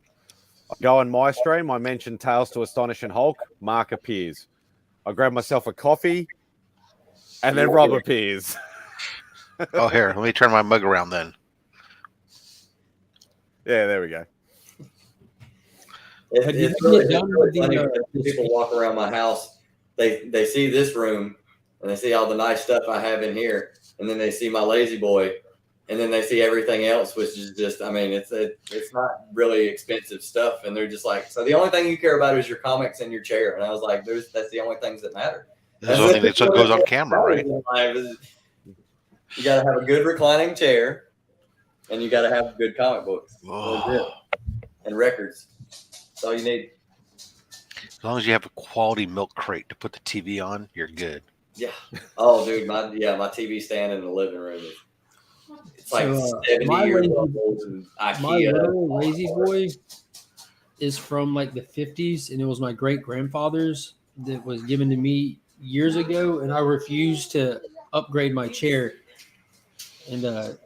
I go on my stream, I mention Tales to Astonish and Hulk, Mark appears. I grab myself a coffee, and then Rob appears. Oh, here, let me turn my mug around then. Yeah, there we go. It's really funny when people walk around my house. They see this room and they see all the nice stuff I have in here, and then they see my lazy boy, and then they see everything else, which is just, I mean, it's not really expensive stuff, and they're just like, so the only thing you care about is your comics and your chair. And I was like, that's the only things that matter. That's the only thing that goes on camera, right? You got to have a good reclining chair, and you got to have good comic books and records. That's all you need. As long as you have a quality milk crate to put the TV on, you're good. Yeah. Oh, dude, my TV stand in the living room is it's like 70 years old. And IKEA. My little lazy boy is from like the 50s, and it was my great grandfather's that was given to me years ago, and I refused to upgrade my chair. And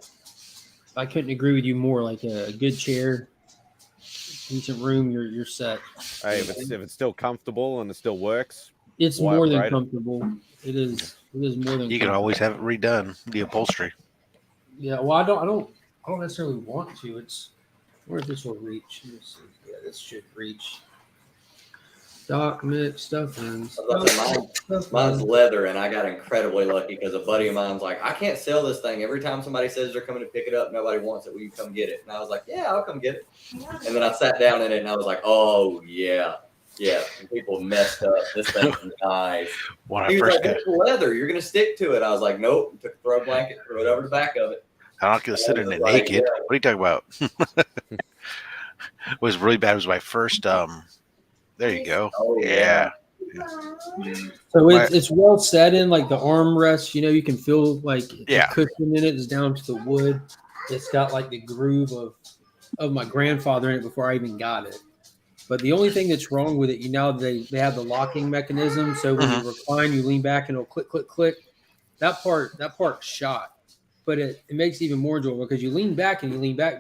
I couldn't agree with you more. Like a good chair, decent room, you're set. Hey, if it's still comfortable and it still works, it's more than comfortable. It is more than. You can always have it redone, the upholstery. Yeah, well, I don't necessarily want to. It's where this will reach. Yeah, this should reach. Stock mix stuff and mine's leather, and I got incredibly lucky because a buddy of mine's like, I can't sell this thing. Every time somebody says they're coming to pick it up, nobody wants it. Will you come get it? And I was like, yeah, I'll come get it. And then I sat down in it, and I was like, oh yeah. And people messed up. This thing's nice. He was like, it's leather. You're gonna stick to it. I was like, nope. Took a throw blanket, threw it over the back of it. I'm not gonna sit in it naked. Yeah. What are you talking about? It was really bad. It was my first. There you go. Oh, yeah. So it's well set in, like the armrest. You can feel like the cushion in it is down to the wood. It's got like the groove of my grandfather in it before I even got it. But the only thing that's wrong with it, they have the locking mechanism. So when you recline, you lean back and it'll click, click, click. That part's shot. But it makes it even more enjoyable because you lean back,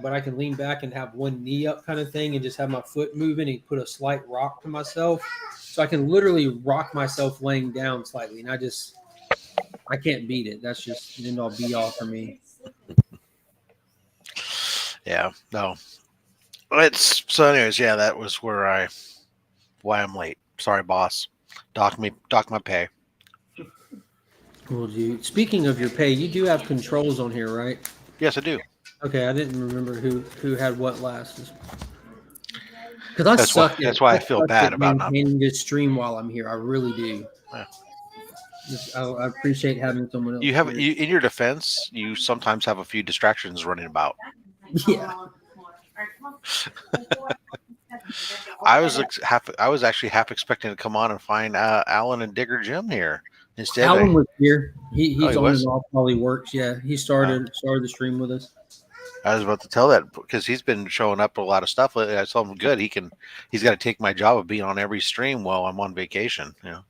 but I can lean back and have one knee up kind of thing and just have my foot moving and put a slight rock to myself. So I can literally rock myself laying down slightly. And I can't beat it. That's just end all be all for me. Yeah, no. So anyways, yeah, that was why I'm late. Sorry, boss. Dock my pay. Well, dude, speaking of your pay, you do have controls on here, right? Yes, I do. Okay, I didn't remember who had what last. Because I That's suck why I feel suck bad at about not. maintaining this stream while I'm here. I really do. Yeah. I appreciate having someone else. You have here. in your defense, you sometimes have a few distractions running about. Yeah. I was actually half expecting to come on and find Alan and Digger Jim here instead. Alan was here. He's on was? and off while he works. Yeah, he started the stream with us. I was about to tell that because he's been showing up a lot of stuff lately. I told him good. He's got to take my job of being on every stream while I'm on vacation. You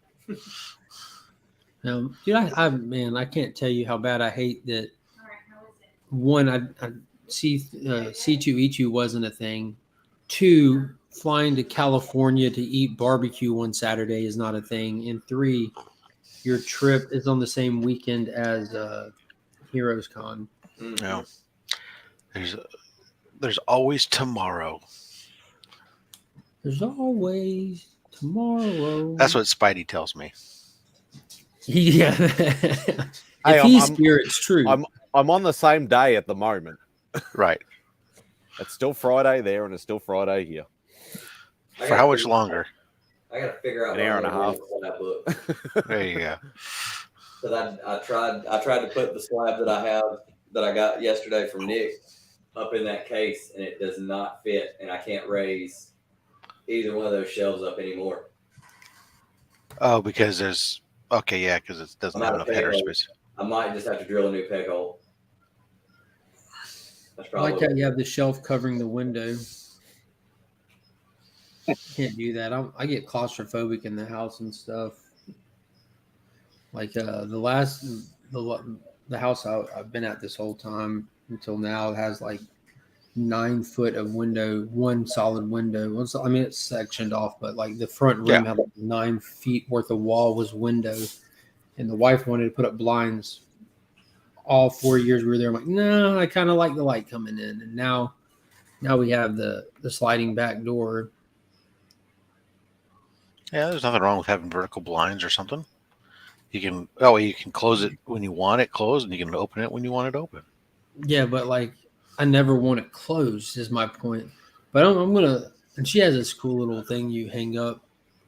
know. Dude, I can't tell you how bad I hate that. One, I C2E2 wasn't a thing. Two, flying to California to eat barbecue one Saturday is not a thing. And three, your trip is on the same weekend as Heroes Con. Yeah. There's always tomorrow. There's always tomorrow. That's what Spidey tells me. Yeah. If he's here, it's true. I'm on the same day at the moment. Right. It's still Friday there, and it's still Friday here. For how much longer? I got to figure out an hour and a half. Slab book. There you go. Because I tried to put the slab that I got yesterday from Nick up in that case, and it does not fit, and I can't raise either one of those shelves up anymore. Oh, because there's because it doesn't have enough header space. I might just have to drill a new peg hole. That's I like how you have the shelf covering the window. Can't do that. I get claustrophobic in the house and stuff. Like the house I've been at this whole time until now has like 9 foot of window, one solid window. I mean, it's sectioned off, but like the front room had like 9 feet worth of wall was window, and the wife wanted to put up blinds. All 4 years we were there, I'm like, no, I kind of like the light coming in, and now we have the sliding back door. Yeah, there's nothing wrong with having vertical blinds or something. You can close it when you want it closed, and you can open it when you want it open. Yeah, but like I never want it closed is my point. But I'm gonna, and she has this cool little thing you hang up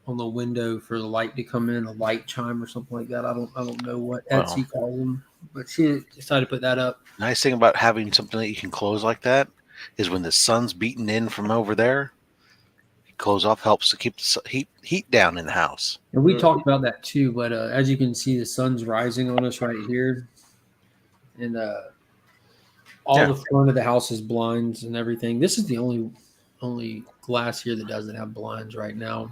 on the window for the light to come in, a light chime or something like that. I don't know what Etsy calls them, but she decided to put that up. Nice thing about having something that you can close like that is when the sun's beating in from over there, close off helps to keep the heat down in the house. And we talked about that too, but as you can see, the sun's rising on us right here, and all the front of the house is blinds and everything. This is the only glass here that doesn't have blinds right now.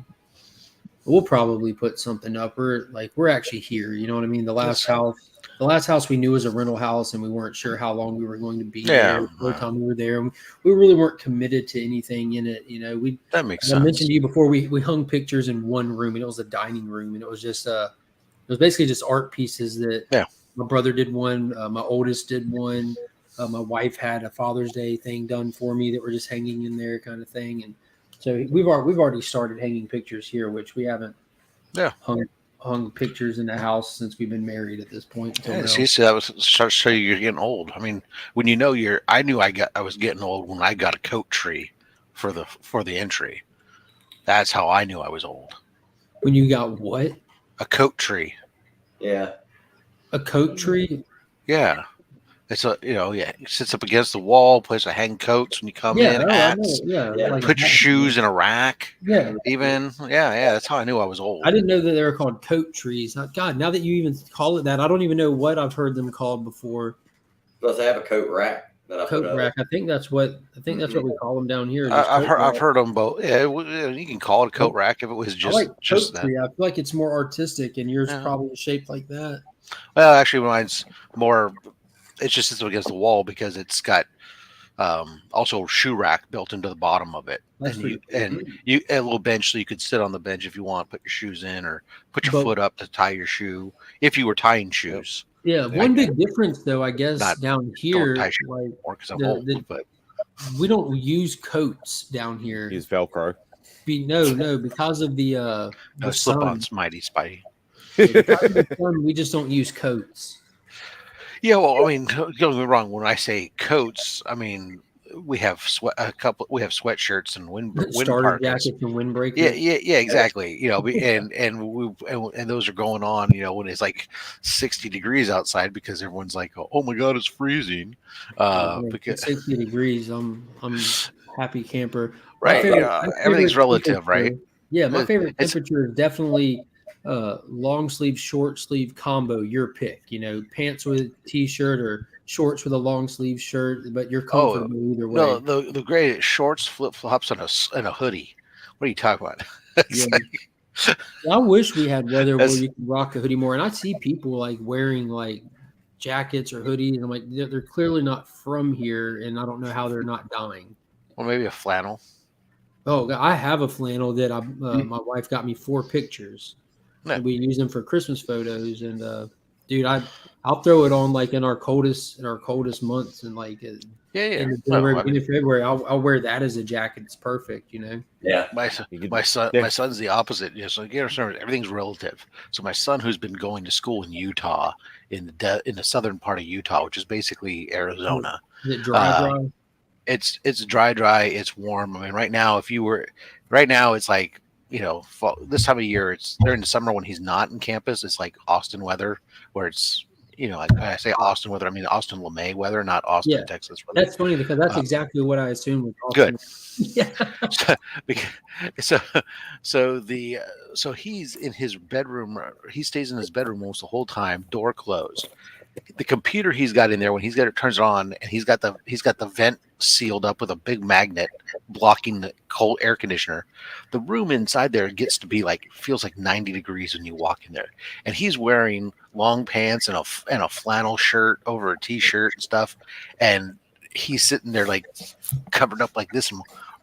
We'll probably put something up. We're actually here. You know what I mean? The last house we knew was a rental house, and we weren't sure how long we were going to be there. The time we were there, we really weren't committed to anything in it. You know, that makes sense. I mentioned to you before, we hung pictures in one room, and it was a dining room, and it was just it was basically just art pieces that my brother did one, my oldest did one, my wife had a Father's Day thing done for me that were just hanging in there, kind of thing, and so we've already started hanging pictures here, which we haven't hung pictures in the house since we've been married at this point. See, that was start to show you you're getting old. I mean, when you know I knew I was getting old when I got a coat tree for the entry. That's how I knew I was old. When you got what? A coat tree. Yeah. A coat tree? Yeah. It's it sits up against the wall, place to hang coats when you come in. Like put your shoes in a rack. Yeah. Even. Yeah. That's how I knew I was old. I didn't know that they were called coat trees. God, now that you even call it that, I don't even know what I've heard them called before. Plus, they have a coat rack. Coat rack. I think that's what we call them down here. I've heard them both. Yeah, you can call it a coat rack if it was just that. Tree. I feel like it's more artistic, and yours probably shaped like that. Well, actually, mine's more. It just sits up against the wall because it's got also a shoe rack built into the bottom of it, and you a little bench so you could sit on the bench if you want, put your shoes in, or put your foot up to tie your shoe if you were tying shoes. Yeah, one big difference though, I guess, down here, but we don't use coats down here. Use Velcro. No, because of the slip-ons, mighty Spidey. We just don't use coats. Yeah, well, I mean, don't get me wrong. When I say coats, I mean we have we have sweatshirts and wind Starter parkas. jackets and windbreakers. Yeah, exactly. You know, and those are going on. You know, when it's like 60 degrees outside because everyone's like, "Oh my God, it's freezing." Because 60 degrees, I'm happy camper. Right. Everything's relative, right? Yeah, my favorite temperature is definitely long sleeve, short sleeve combo. Your pick. You know, pants with t-shirt or shorts with a long sleeve shirt, but you're comfortable either way. No, the great shorts, flip flops, and a hoodie. What are you talking about? I wish we had weather where you can rock a hoodie more. And I see people like wearing like jackets or hoodies, and I'm like, they're clearly not from here, and I don't know how they're not dying. Or maybe a flannel. Oh, I have a flannel that my wife got me 4 pictures. Yeah. And we use them for Christmas photos, and dude, I'll throw it on like in our coldest months, and like in February, I'll wear that as a jacket. It's perfect, you know. Yeah, my son's the opposite. You know, so you understand, everything's relative. So my son, who's been going to school in Utah, in the southern part of Utah, which is basically Arizona. Is it dry? It's dry. It's warm. I mean, right now, it's like, you know, fall, this time of year, it's during the summer when he's not in campus. It's like Austin weather, where it's, you know, I say Austin weather, I mean Austin LeMay weather, not Austin, Texas weather. That's funny because that's exactly what I assumed with Austin. Good. So he's in his bedroom. He stays in his bedroom almost the whole time, door closed. The computer he's got in there, when it turns it on, and he's got the vent sealed up with a big magnet blocking the cold air conditioner. The room inside there feels like 90 degrees when you walk in there. And he's wearing long pants and a flannel shirt over a t-shirt and stuff. And he's sitting there like covered up like this.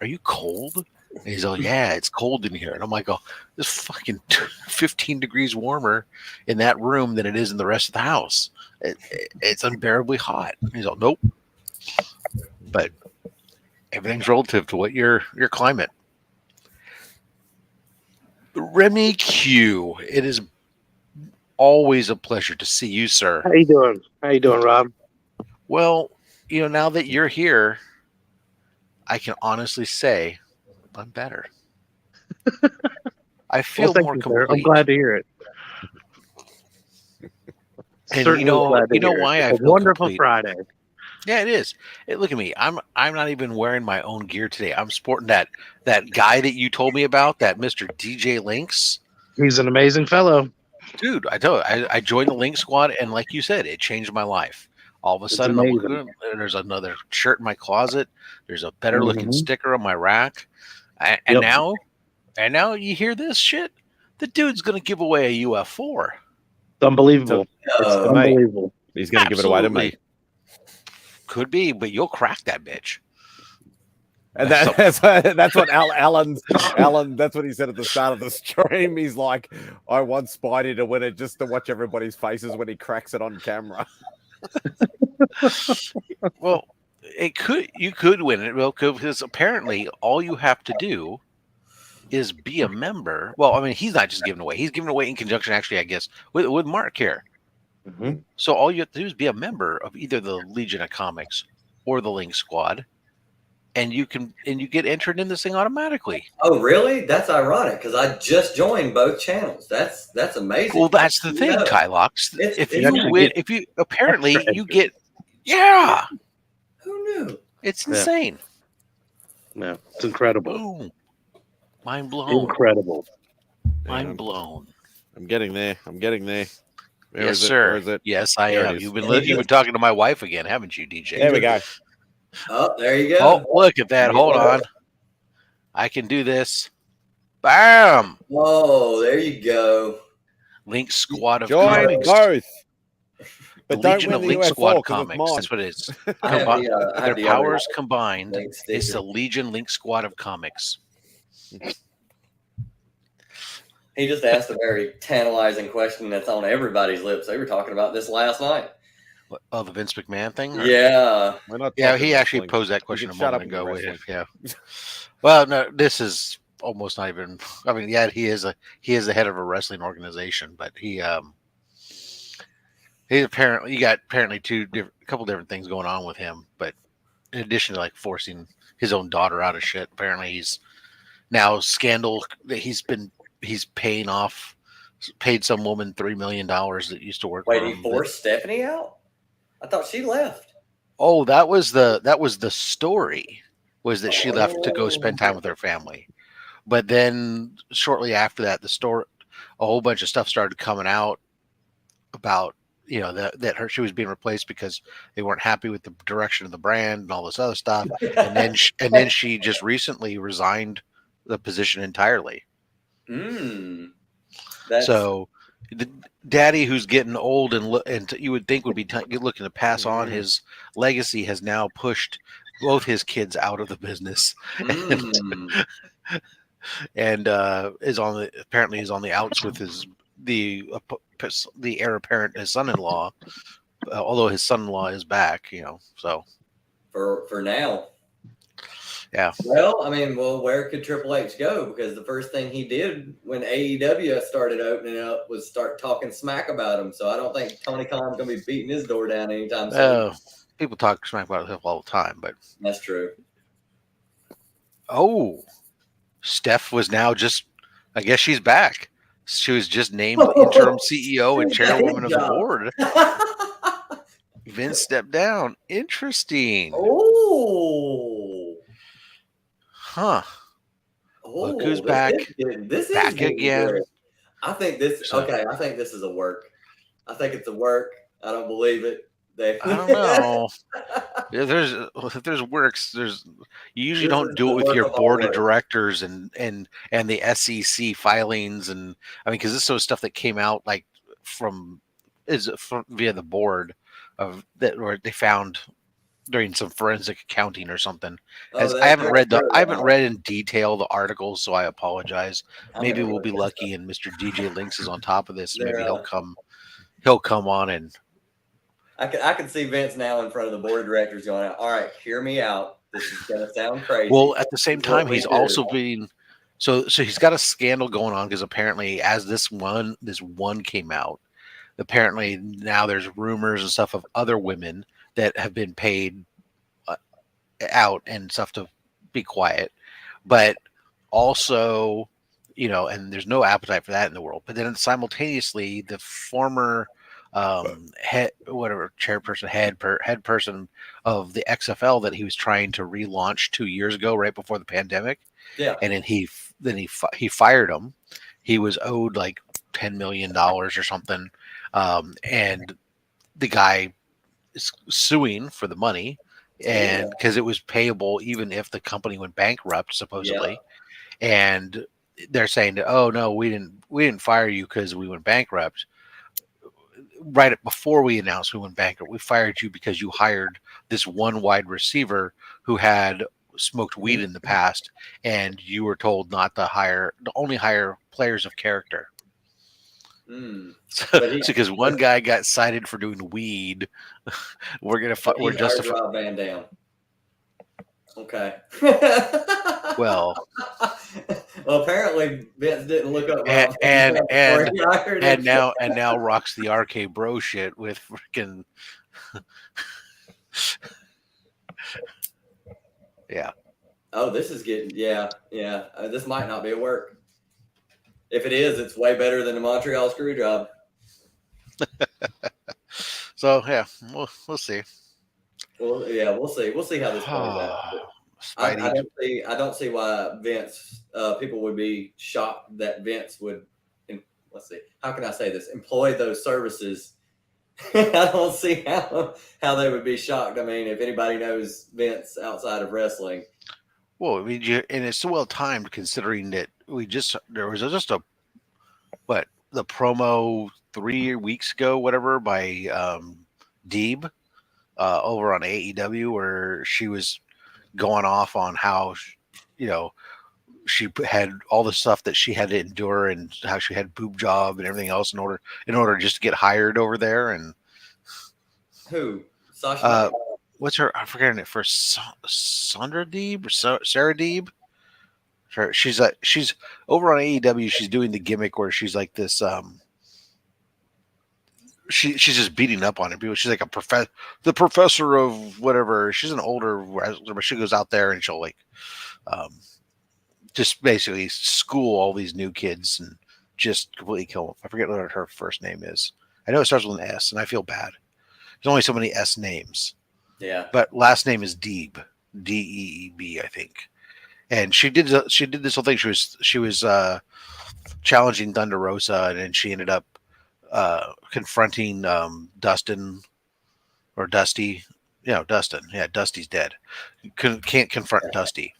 Are you cold? And he's like, yeah, it's cold in here. And I'm like, oh, this fucking 15 degrees warmer in that room than it is in the rest of the house. It's unbearably hot. And he's like, nope. But everything's relative to what your climate. Remy Q, it is always a pleasure to see you, sir. How you doing, Rob? Well, you know, now that you're here, I can honestly say I'm better. I feel more complete. I'm glad to hear it. And you know why I feel wonderful complete. Friday. Yeah, it is. Look at me. I'm not even wearing my own gear today. I'm sporting that guy that you told me about, that Mr. DJ Lynx. He's an amazing fellow. Dude, I told you, I joined the Lynx squad, and like you said, it changed my life. All of a sudden, there's another shirt in my closet. There's a better looking sticker on my rack. And now you hear this shit? The dude's going to give away a UF4. It's unbelievable. It's unbelievable. He's going to give it away to me. Could be, but you'll crack that bitch. And that's what Alan. That's what he said at the start of the stream. He's like, I want Spidey to win it just to watch everybody's faces when he cracks it on camera. Well, you could win it, because apparently all you have to do is be a member. Well, I mean, he's not just giving away; he's giving away in conjunction, actually, I guess, with Mark here. Mm-hmm. So all you have to do is be a member of either the Legion of Comics or the Link Squad, and you get entered in this thing automatically. Oh, really? That's ironic because I just joined both channels. That's amazing. Well, that's the thing, Kylox. If you apparently you get, yeah. Who knew? It's insane. Yeah, it's incredible. Boom. Mind blown. Incredible. Mind blown. I'm getting there. Yes, sir. Where is it? Yes, I am. You've been talking to my wife again, haven't you, DJ? There we go. Oh, there you go. Oh, look at that. Hold on. I can do this. Bam. Oh, there you go. Link Squad of Join Comics. both. But the Legion of Link Squad Comics. That's what it is. Their powers combined is the Legion Link Squad of Comics. He just asked a very tantalizing question that's on everybody's lips. They were talking about this last night. Oh, the Vince McMahon thing? Yeah. Yeah, he actually posed that question a moment ago. Yeah. Well, no, this is almost not even. I mean, yeah, he is the head of a wrestling organization, but he's apparently a couple different things going on with him. But in addition to like forcing his own daughter out of shit, apparently he's now scandal that he's paid some woman $3 million that used to work Wait, for he him. forced Stephanie out? I thought she left. Oh, that was the story, was that she left to go spend time with her family. But then shortly after that, a whole bunch of stuff started coming out about, that she was being replaced because they weren't happy with the direction of the brand and all this other stuff. And then she just recently resigned the position entirely. So the daddy, who's getting old and you would think would be looking to pass on his legacy, has now pushed both his kids out of the business. And apparently is on the outs with the heir apparent, his son-in-law, although his son-in-law is back, so for now. Yeah. Well, I mean, where could Triple H go? Because the first thing he did when AEW started opening up was start talking smack about him. So I don't think Tony Khan's going to be beating his door down anytime soon. People talk smack about him all the time, but that's true. Oh, Steph was now I guess she's back. She was just named interim CEO and chairwoman of the board. Vince stepped down. Interesting. Oh. Huh. Look who's back. This back is again. Great. I think this. Okay, I think this is a work. I think it's a work. I don't believe it. I don't know. If there's works, you usually don't do it with your board of directors and the SEC filings, and I mean, because this is stuff that came out like via the board of that, or they found during some forensic accounting or something. I haven't read in detail the articles, so I apologize. Maybe we'll be lucky and Mr. DJ Links is on top of this. Maybe he'll come on and. I can see Vince now in front of the board of directors going, all right, hear me out. This is going to sound crazy. Well, at the same time, he's also being so he's got a scandal going on because apparently, as this one came out, apparently now there's rumors and stuff of other women that have been paid out and stuff to be quiet, but also, and there's no appetite for that in the world. But then simultaneously, the former head person of the XFL that he was trying to relaunch 2 years ago, right before the pandemic. Yeah. And then he fired him. He was owed like $10 million or something. And the guy is suing for the money, and because it was payable even if the company went bankrupt, supposedly. Yeah. And they're saying that, oh no, we didn't fire you because we went bankrupt. Right before we announced we went bankrupt, we fired you because you hired this one wide receiver who had smoked weed in the past, and you were told not to only hire players of character. So, because one guy got cited for doing weed, we're justified. Rob Van Dam. Okay. Well, apparently Vince didn't look up. And now rocks the RK Bro shit with freaking. Yeah. Oh, this is getting this might not be a work. If it is, it's way better than the Montreal screw job. So yeah, we'll see. Well, yeah, we'll see. We'll see how this plays out. I don't see why Vince. People would be shocked that Vince would. Let's see. How can I say this? Employ those services. I don't see how they would be shocked. I mean, if anybody knows Vince outside of wrestling. Well, I mean, and it's so well timed considering that there was just the promo 3 weeks ago, whatever, by Deeb over on AEW, where she was going off on how she had all the stuff that she had to endure and how she had boob job and everything else in order just to get hired over there. And who? Sasha? What's her? I'm forgetting it. For Sandra Deeb or Sarah Deeb. She's over on AEW. She's doing the gimmick where she's like this. She's just beating up on people. She's like the professor of whatever. She's an older wrestler, but she goes out there and she'll like, just basically school all these new kids and just completely kill them. I forget what her first name is. I know it starts with an S, and I feel bad. There's only so many S names. Yeah. But last name is Deeb, Deeb, I think. And she did this whole thing. She was challenging Thunder Rosa, and then she ended up confronting Dustin or Dusty. Yeah, Dustin. Yeah, Dusty's dead. Can't confront Dusty.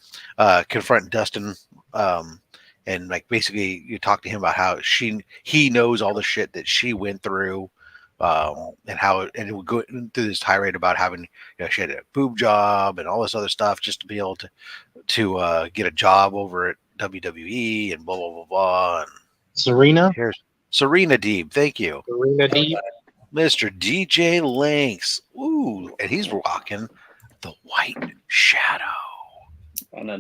Confront Dustin, and like basically you talk to him about how he knows all the shit that she went through, and how it would go through this tirade about having, she had a boob job and all this other stuff just to be able to get a job over at WWE and blah blah blah blah. And Serena. Here's Serena Deeb. Thank you, Serena Deeb. Mr. DJ Lynx. Ooh, and he's rocking the White Shadow. Oh, no,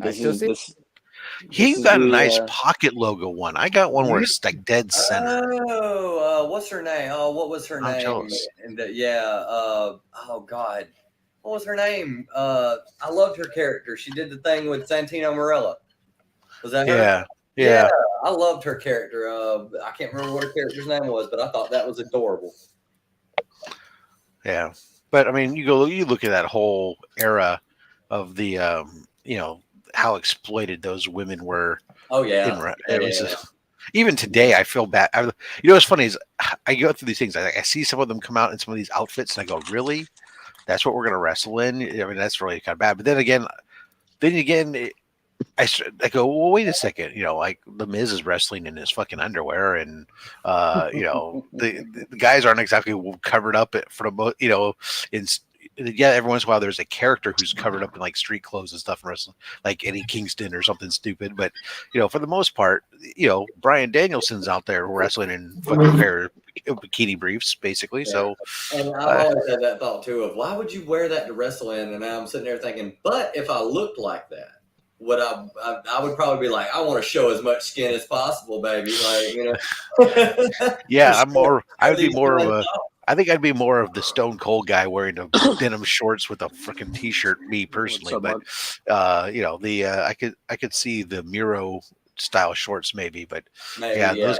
He got a nice pocket logo one. I got one where it's like dead center. Oh, what's her name? Oh, what was her I'm name? jealous. And oh God, what was her name? I loved her character. She did the thing with Santino Marella. Was that her? Yeah. I loved her character. I can't remember what her character's name was, but I thought that was adorable. Yeah, but I mean, you look at that whole era of the, how exploited those women were. Oh yeah, even today, I feel bad. What's funny is I go through these things. I see some of them come out in some of these outfits, and I go, "Really? That's what we're gonna wrestle in?" I mean, that's really kind of bad. But then again, I go, well, wait a second. Like the Miz is wrestling in his fucking underwear, and the guys aren't exactly covered up for the most. Every once in a while there's a character who's covered up in like street clothes and stuff and wrestling, like Eddie Kingston or something stupid. But for the most part, Bryan Danielson's out there wrestling in fucking pair of bikini briefs, basically. Yeah. So, and I always had that thought too of why would you wear that to wrestle in? And I'm sitting there thinking, but if I looked like that, would I would probably be like, I want to show as much skin as possible, baby. Like, yeah, I think I'd be more of the Stone Cold guy wearing the denim shorts with a freaking t-shirt, me personally. But I could see the Miro style shorts maybe. But those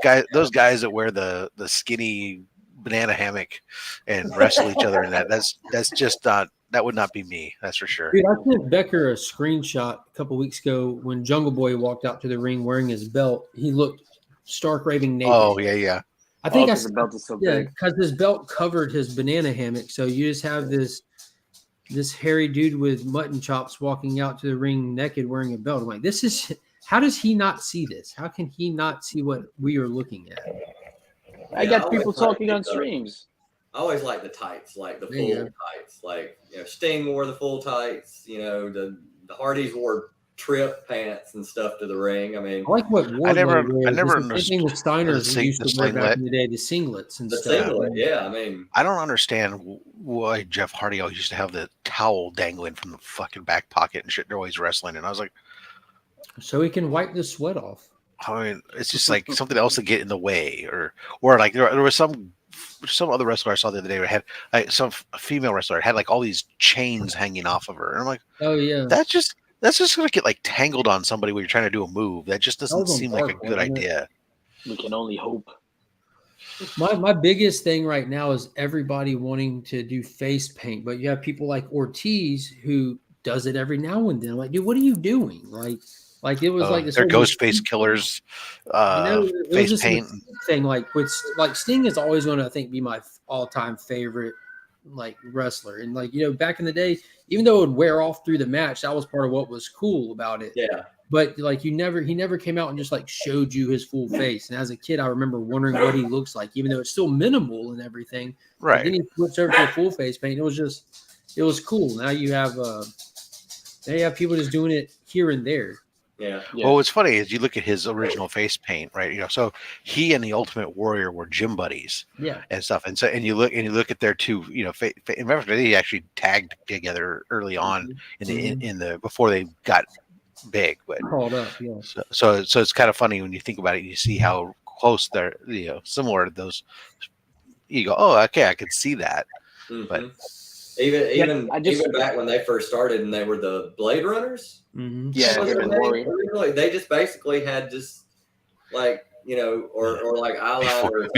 guys that wear the skinny banana hammock and wrestle each other in that's just not. That would not be me. That's for sure. Dude, I sent Becker a screenshot a couple weeks ago when Jungle Boy walked out to the ring wearing his belt. He looked stark raving naked. Oh yeah. I think the belt is so big. because his belt covered his banana hammock. So you just have this hairy dude with mutton chops walking out to the ring naked wearing a belt. I'm like, how does he not see this? How can he not see what we are looking at? I got people talking on streams. I always like the tights, like the full tights. Like, Sting wore the full tights. The Hardys wore trip pants and stuff to the ring. I mean, I like what Wardlow I never wears. understood the Steiners used to wear back in the day, the singlets and stuff. Singlet, yeah. I mean, I don't understand why Jeff Hardy always used to have the towel dangling from the fucking back pocket and shit. They're always wrestling, and I was like, so he can wipe the sweat off. I mean, it's just like something else to get in the way, or like there was some other wrestler I saw the other day who had some female wrestler had like all these chains hanging off of her, and I'm like, oh yeah, that's just gonna get like tangled on somebody when you're trying to do a move. That just doesn't seem like a good idea. We can only hope. My biggest thing right now is everybody wanting to do face paint, but you have people like Ortiz who does it every now and then. I'm like, dude, what are you doing? Like it was like this they're ghost face killers, face paint thing. Like Sting is always going to, I think, be my all-time favorite like wrestler. And like back in the day, even though it would wear off through the match, that was part of what was cool about it. Yeah. But like he never came out and just like showed you his full face. And as a kid, I remember wondering what he looks like, even though it's still minimal and everything. Right. Then he flips over to a full face paint. It was cool. Now you have people just doing it here and there. Yeah. Well, what's funny is you look at his original face paint, right? So he and the Ultimate Warrior were gym buddies, and stuff. And so, and you look at their two, remember they actually tagged together early on in the before they got big, but Called up, yeah. so it's kind of funny when you think about it. You see how close they're, similar to those. You go, oh, okay, I could see that, but even back when they first started and they were the Blade Runners. Mm-hmm. Yeah, they just basically had just like or like eyeliner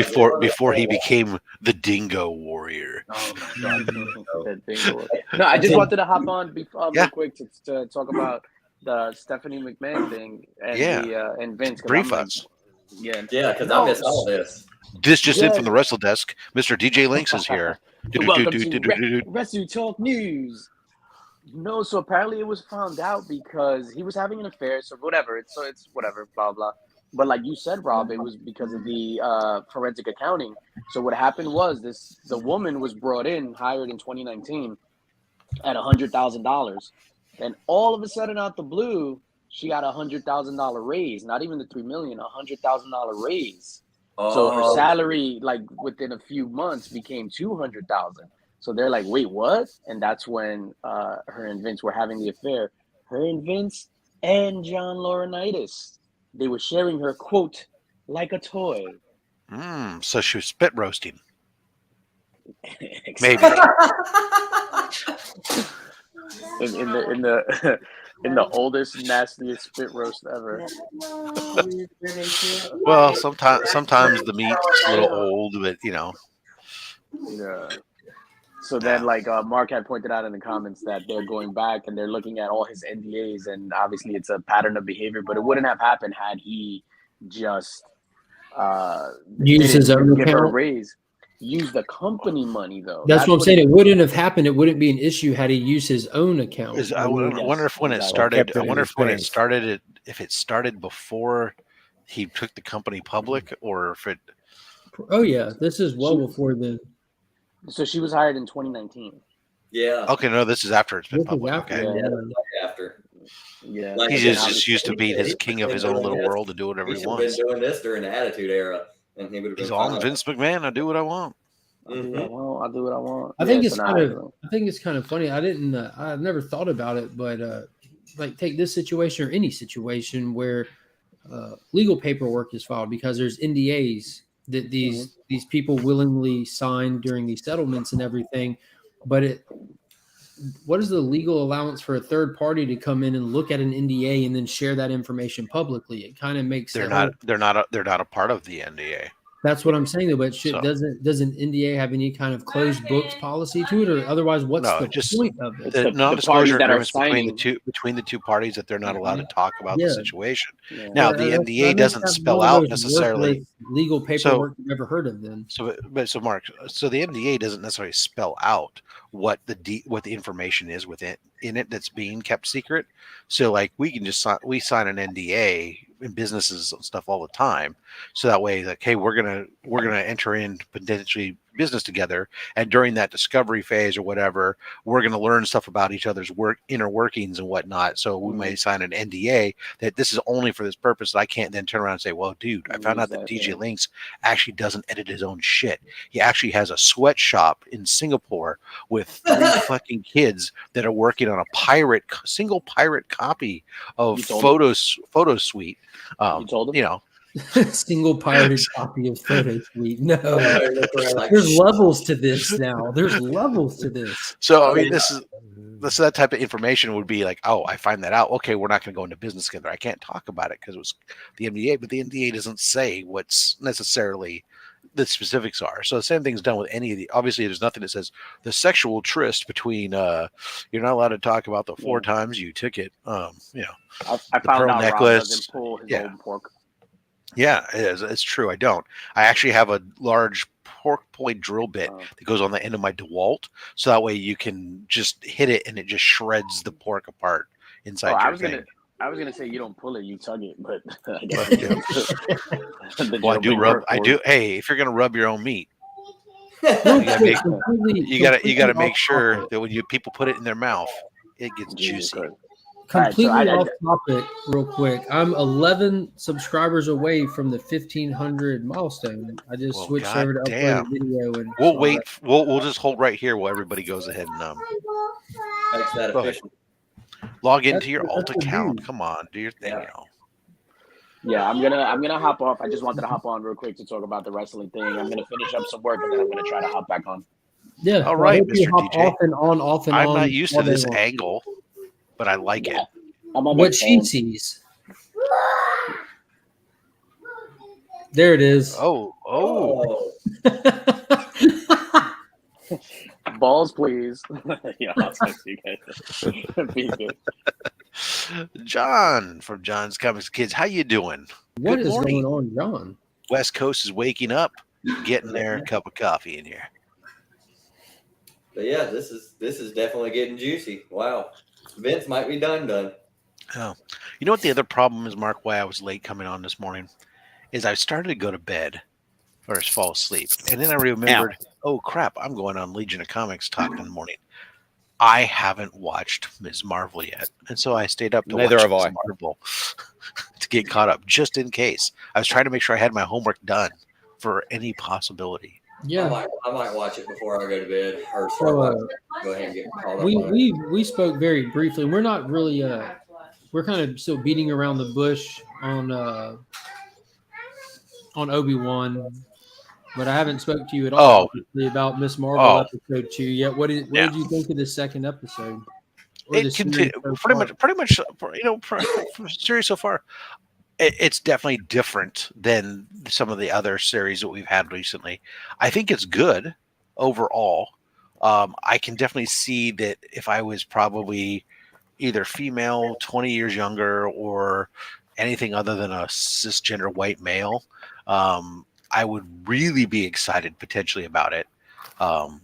before he became the Dingo Warrior. Oh my god, the Dingo. No, I just wanted to hop on real quick to talk about the Stephanie McMahon thing and and Vince. Brief us. Yeah, because I missed all this. This just in from the Wrestle Desk. Mr. DJ Links is here. Welcome to Wrestle Talk News. No, so apparently it was found out because he was having an affair. So whatever, it's whatever, blah blah. But like you said, Rob, it was because of the forensic accounting. So what happened was the woman was brought in, hired in 2019 at $100,000. And all of a sudden out the blue, she got $100,000 raise, not even the $3 million, $100,000 raise. So her salary, like within a few months, became $200,000. So they're like, wait, what? And that's when her and Vince were having the affair. Her and Vince and John Laurinaitis. They were sharing her, quote, like a toy. So she was spit roasting. Maybe. in the oldest, nastiest spit roast ever. Well, sometimes the meat's a little old, but Yeah. So then, Mark had pointed out in the comments that they're going back and they're looking at all his NDAs, and obviously it's a pattern of behavior, but it wouldn't have happened had he just use his own give her a account. Raise. Use the company money though. That's what I'm saying. It wouldn't have happened. It wouldn't be an issue had he used his own account. I wonder if when it started. I wonder if when it started, if it started before he took the company public, or if it. Oh yeah, this is well before then. So she was hired in 2019. Yeah. Okay, no, this is after it's been public. After, Okay. Yeah, after. Yeah. He's just used to being his king of his own little world and do whatever he wants. Been doing this during the Attitude Era, and he would have been. He's all Vince McMahon. I do what I want. I'll do what I want. I think it's kind of funny. I've never thought about it, but like take this situation or any situation where legal paperwork is filed because there's NDAs that these people willingly signed during these settlements and everything. But what is the legal allowance for a third party to come in and look at an NDA and then share that information publicly? It kind of makes they're not a part of the NDA. That's what I'm saying, though. But doesn't NDA have any kind of closed books policy to it, or otherwise, what's the point of it? The non-disclosure agreements between the two parties that they're not allowed to talk about the situation. Yeah. Now, the NDA doesn't spell out necessarily legal paperwork you've never heard of. Then, so Mark, so the NDA doesn't necessarily spell out what the information is within it that's being kept secret. So, like, we can just sign an NDA in businesses and stuff all the time, so that way, like, hey, we're gonna enter into potentially business together, and during that discovery phase or whatever, we're gonna learn stuff about each other's inner workings and whatnot. So we may sign an NDA that this is only for this purpose. That I can't then turn around and say, well, dude, I found out that DJ Links actually doesn't edit his own shit. He actually has a sweatshop in Singapore with 3 fucking kids that are working on a single pirate copy of Photo Suite. You told him? Single pirated copy of Photo Suite. No, there's levels to this now. There's levels to this. So I mean, this is that type of information would be like, oh, I find that out. Okay, we're not going to go into business together. I can't talk about it because it was the NDA, but the NDA doesn't say what's necessarily the specifics are. So the same thing's done with any of the. Obviously, there's nothing that says the sexual tryst between. You're not allowed to talk about the 4 times you took it. I found out necklace. Rob doesn't pull his own pork. Yeah, it is. It's true. I don't. I actually have a large pork point drill bit that goes on the end of my DeWalt, so that way you can just hit it and it just shreds the pork apart inside your thing. I was gonna say you don't pull it, you tug it, but well, I do. Hey, if you're gonna rub your own meat, you gotta make sure that when people put it in their mouth, it gets juicy. Completely off topic, real quick. I'm 11 subscribers away from the 1,500 milestone. I just switched over to upload a video, and we'll wait. We'll just hold right here while everybody goes ahead and makes that efficient. Log into your alt account. Come on, do your thing, yo. Yeah, I'm gonna hop off. I just wanted to hop on real quick to talk about the wrestling thing. I'm gonna finish up some work and then I'm gonna try to hop back on. Yeah. All right, Mr. Hop DJ. off and on, off and I'm on. not used to all day this long. angle, but I like it. I'm on my What she phone. sees. There it is. Oh. Balls, please. Yeah, I'll talk to you guys. Be good. John from John's Comics Kids, how you doing? What Good is morning. going on, John? West Coast is waking up, getting their cup of coffee in here. But yeah, this is definitely getting juicy. Wow, Vince might be done. Oh, you know what the other problem is, Mark? Why I was late coming on this morning is I started to go to bed or just fall asleep, and then I remembered, oh crap, I'm going on Legion of Comics talk in the morning. I haven't watched Ms. Marvel yet, and so I stayed up to Neither watch have Ms. I. Marvel to get caught up, just in case. I was trying to make sure I had my homework done for any possibility. Yeah. I might watch it before I go to bed or start So, watching. Go ahead and get caught up on it. we spoke very briefly. We're not really we're kind of still beating around the bush on Obi-Wan, but I haven't spoke to you at all about Miss Marvel episode 2 yet. What did you think of the second episode? It continued pretty much. You know, from the series so far, it's definitely different than some of the other series that we've had recently. I think it's good overall. I can definitely see that if I was probably either female, 20 years younger, or anything other than a cisgender white male, I would really be excited potentially about it. And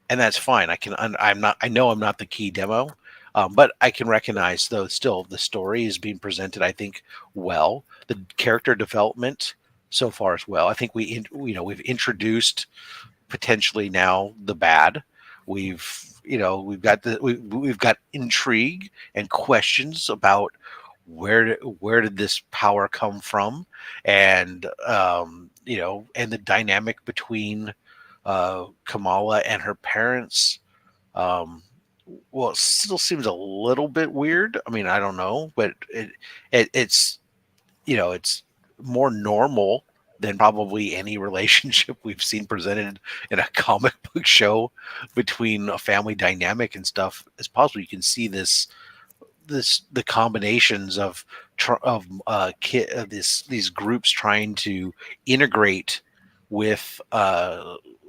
that's fine. I know I'm not the key demo, but I can recognize, though, still the story is being presented, I think, well. The character development so far as well. I think we've introduced potentially now the bad. We've got intrigue and questions about where did this power come from, and and the dynamic between Kamala and her parents. Well, it still seems a little bit weird. I mean, I don't know, but it's more normal than probably any relationship we've seen presented in a comic book show between a family dynamic and stuff. As possible, you can see the combinations of these groups trying to integrate with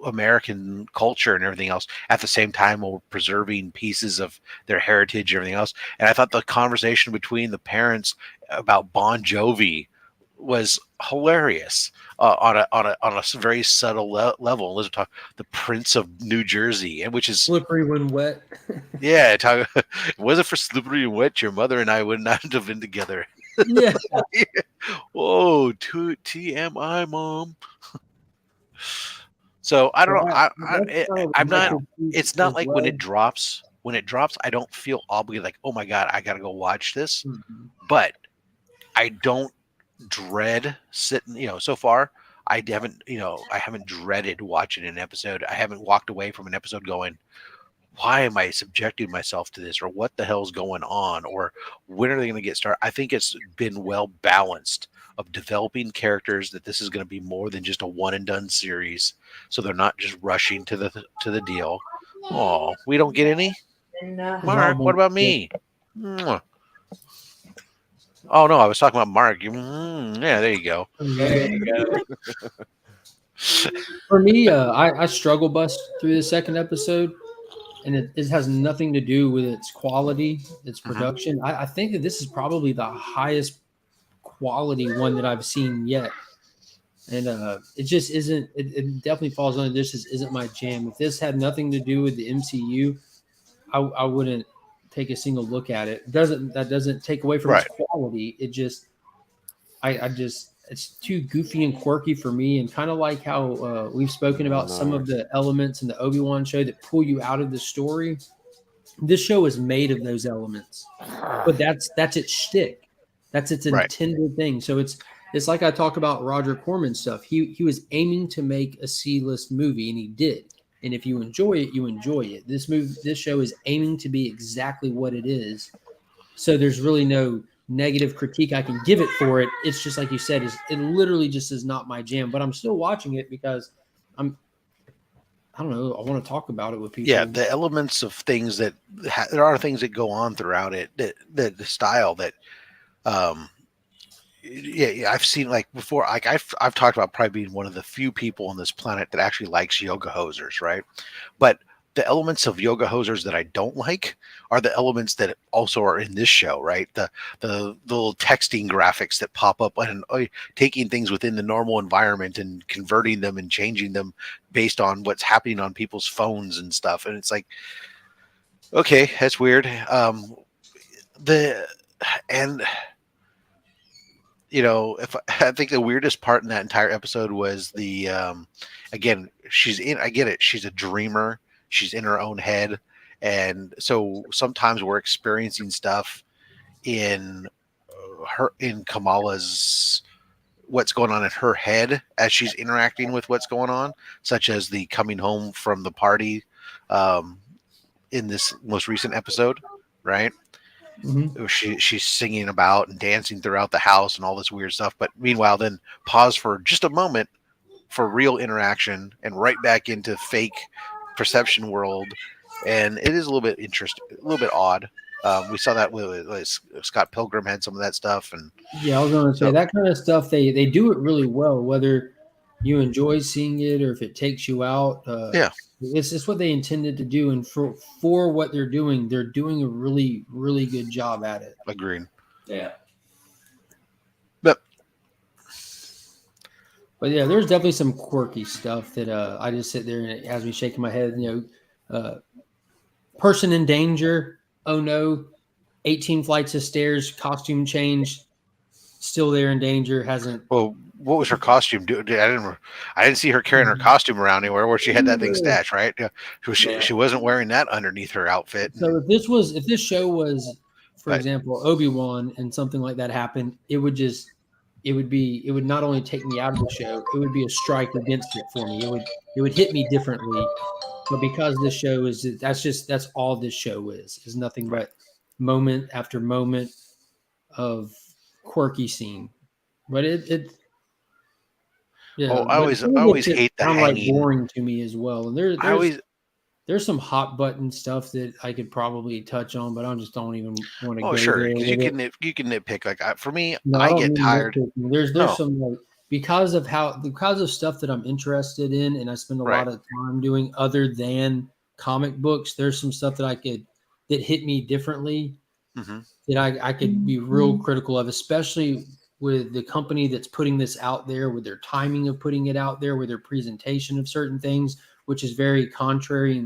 American culture and everything else at the same time while preserving pieces of their heritage and everything else. And I thought the conversation between the parents about Bon Jovi was hilarious on a very subtle level. Let's talk the Prince of New Jersey, and which is slippery when wet. Yeah, was it for slippery and wet, your mother and I would not have been together. Yeah. Whoa, TMI, mom. So I don't know. I'm not. It's not like when it drops. When it drops, I don't feel obligated. Like, oh my god, I got to go watch this. Mm-hmm. But I don't dread sitting. So far, I haven't dreaded watching an episode. I haven't walked away from an episode going, why am I subjecting myself to this, or what the hell's going on, or when are they going to get started? I think it's been well balanced of developing characters, that this is going to be more than just a one and done series, so they're not just rushing to the deal. Oh, we don't get any. Mark, what about me? Oh no, I was talking about Mark. Yeah, there you go. There you go. For me, I struggle bust through the second episode, and it has nothing to do with its quality, its production. I think that this is probably the highest quality one that I've seen yet, and it just isn't. It definitely falls under this. Isn't my jam. If this had nothing to do with the MCU, I wouldn't take a single look at it. That doesn't take away from its quality. It just, it's too goofy and quirky for me, and kind of like how we've spoken about some of the elements in the Obi-Wan show that pull you out of the story. This show is made of those elements, but that's its shtick. That's its intended thing. So it's like I talk about Roger Corman stuff. He was aiming to make a C-list movie, and he did. And if you enjoy it, you enjoy it. This show is aiming to be exactly what it is, So there's really no negative critique I can give it for it. It's just like you said, it literally just is not my jam. But I'm still watching it because I don't know. I want to talk about it with people. Yeah, the elements of things that there are things that go on throughout it. The style that, yeah, I've seen like before. Like I've talked about probably being one of the few people on this planet that actually likes yoga hosers, right? But the elements of yoga hosers that I don't like are the elements that also are in this show, right? The little texting graphics that pop up and taking things within the normal environment and converting them and changing them based on what's happening on people's phones and stuff. And it's like, okay, that's weird. If I think the weirdest part in that entire episode was the again, I get it, she's a dreamer, she's in her own head, and so sometimes we're experiencing stuff in Kamala's what's going on in her head as she's interacting with what's going on, such as the coming home from the party in this most recent episode, right? Mm-hmm. She's singing about and dancing throughout the house and all this weird stuff. But meanwhile, then pause for just a moment for real interaction and right back into fake perception world. And it is a little bit interesting, a little bit odd. We saw that with Scott Pilgrim had some of that stuff. And yeah, I was going to say that kind of stuff. They do it really well, whether you enjoy seeing it or if it takes you out. Yeah. It's what they intended to do, and for what they're doing a really, really good job at it. Agreed. Yeah. But yeah, there's definitely some quirky stuff that I just sit there and it has me shaking my head. Person in danger. Oh no, 18 flights of stairs, costume change, still there in danger. Hasn't. Well, what was her costume? I didn't see her carrying her costume around anywhere where she had that thing stashed, right? She wasn't wearing that underneath her outfit. So if this show was, for example, Obi-Wan and something like that happened, it would not only take me out of the show, it would be a strike against it for me. It would hit me differently. But because this show that's all this show is nothing but moment after moment of quirky scene. But yeah. Oh, I always hate the hanging. Boring to me as well. And there's some hot button stuff that I could probably touch on, but I just don't even want to go sure, there. Because you can nitpick. Like for me, No, I get tired. There's some because of stuff that I'm interested in, and I spend a lot of time doing other than comic books. There's some stuff that that hit me differently that I could be real critical of, especially with the company that's putting this out there, with their timing of putting it out there, with their presentation of certain things, which is very contrary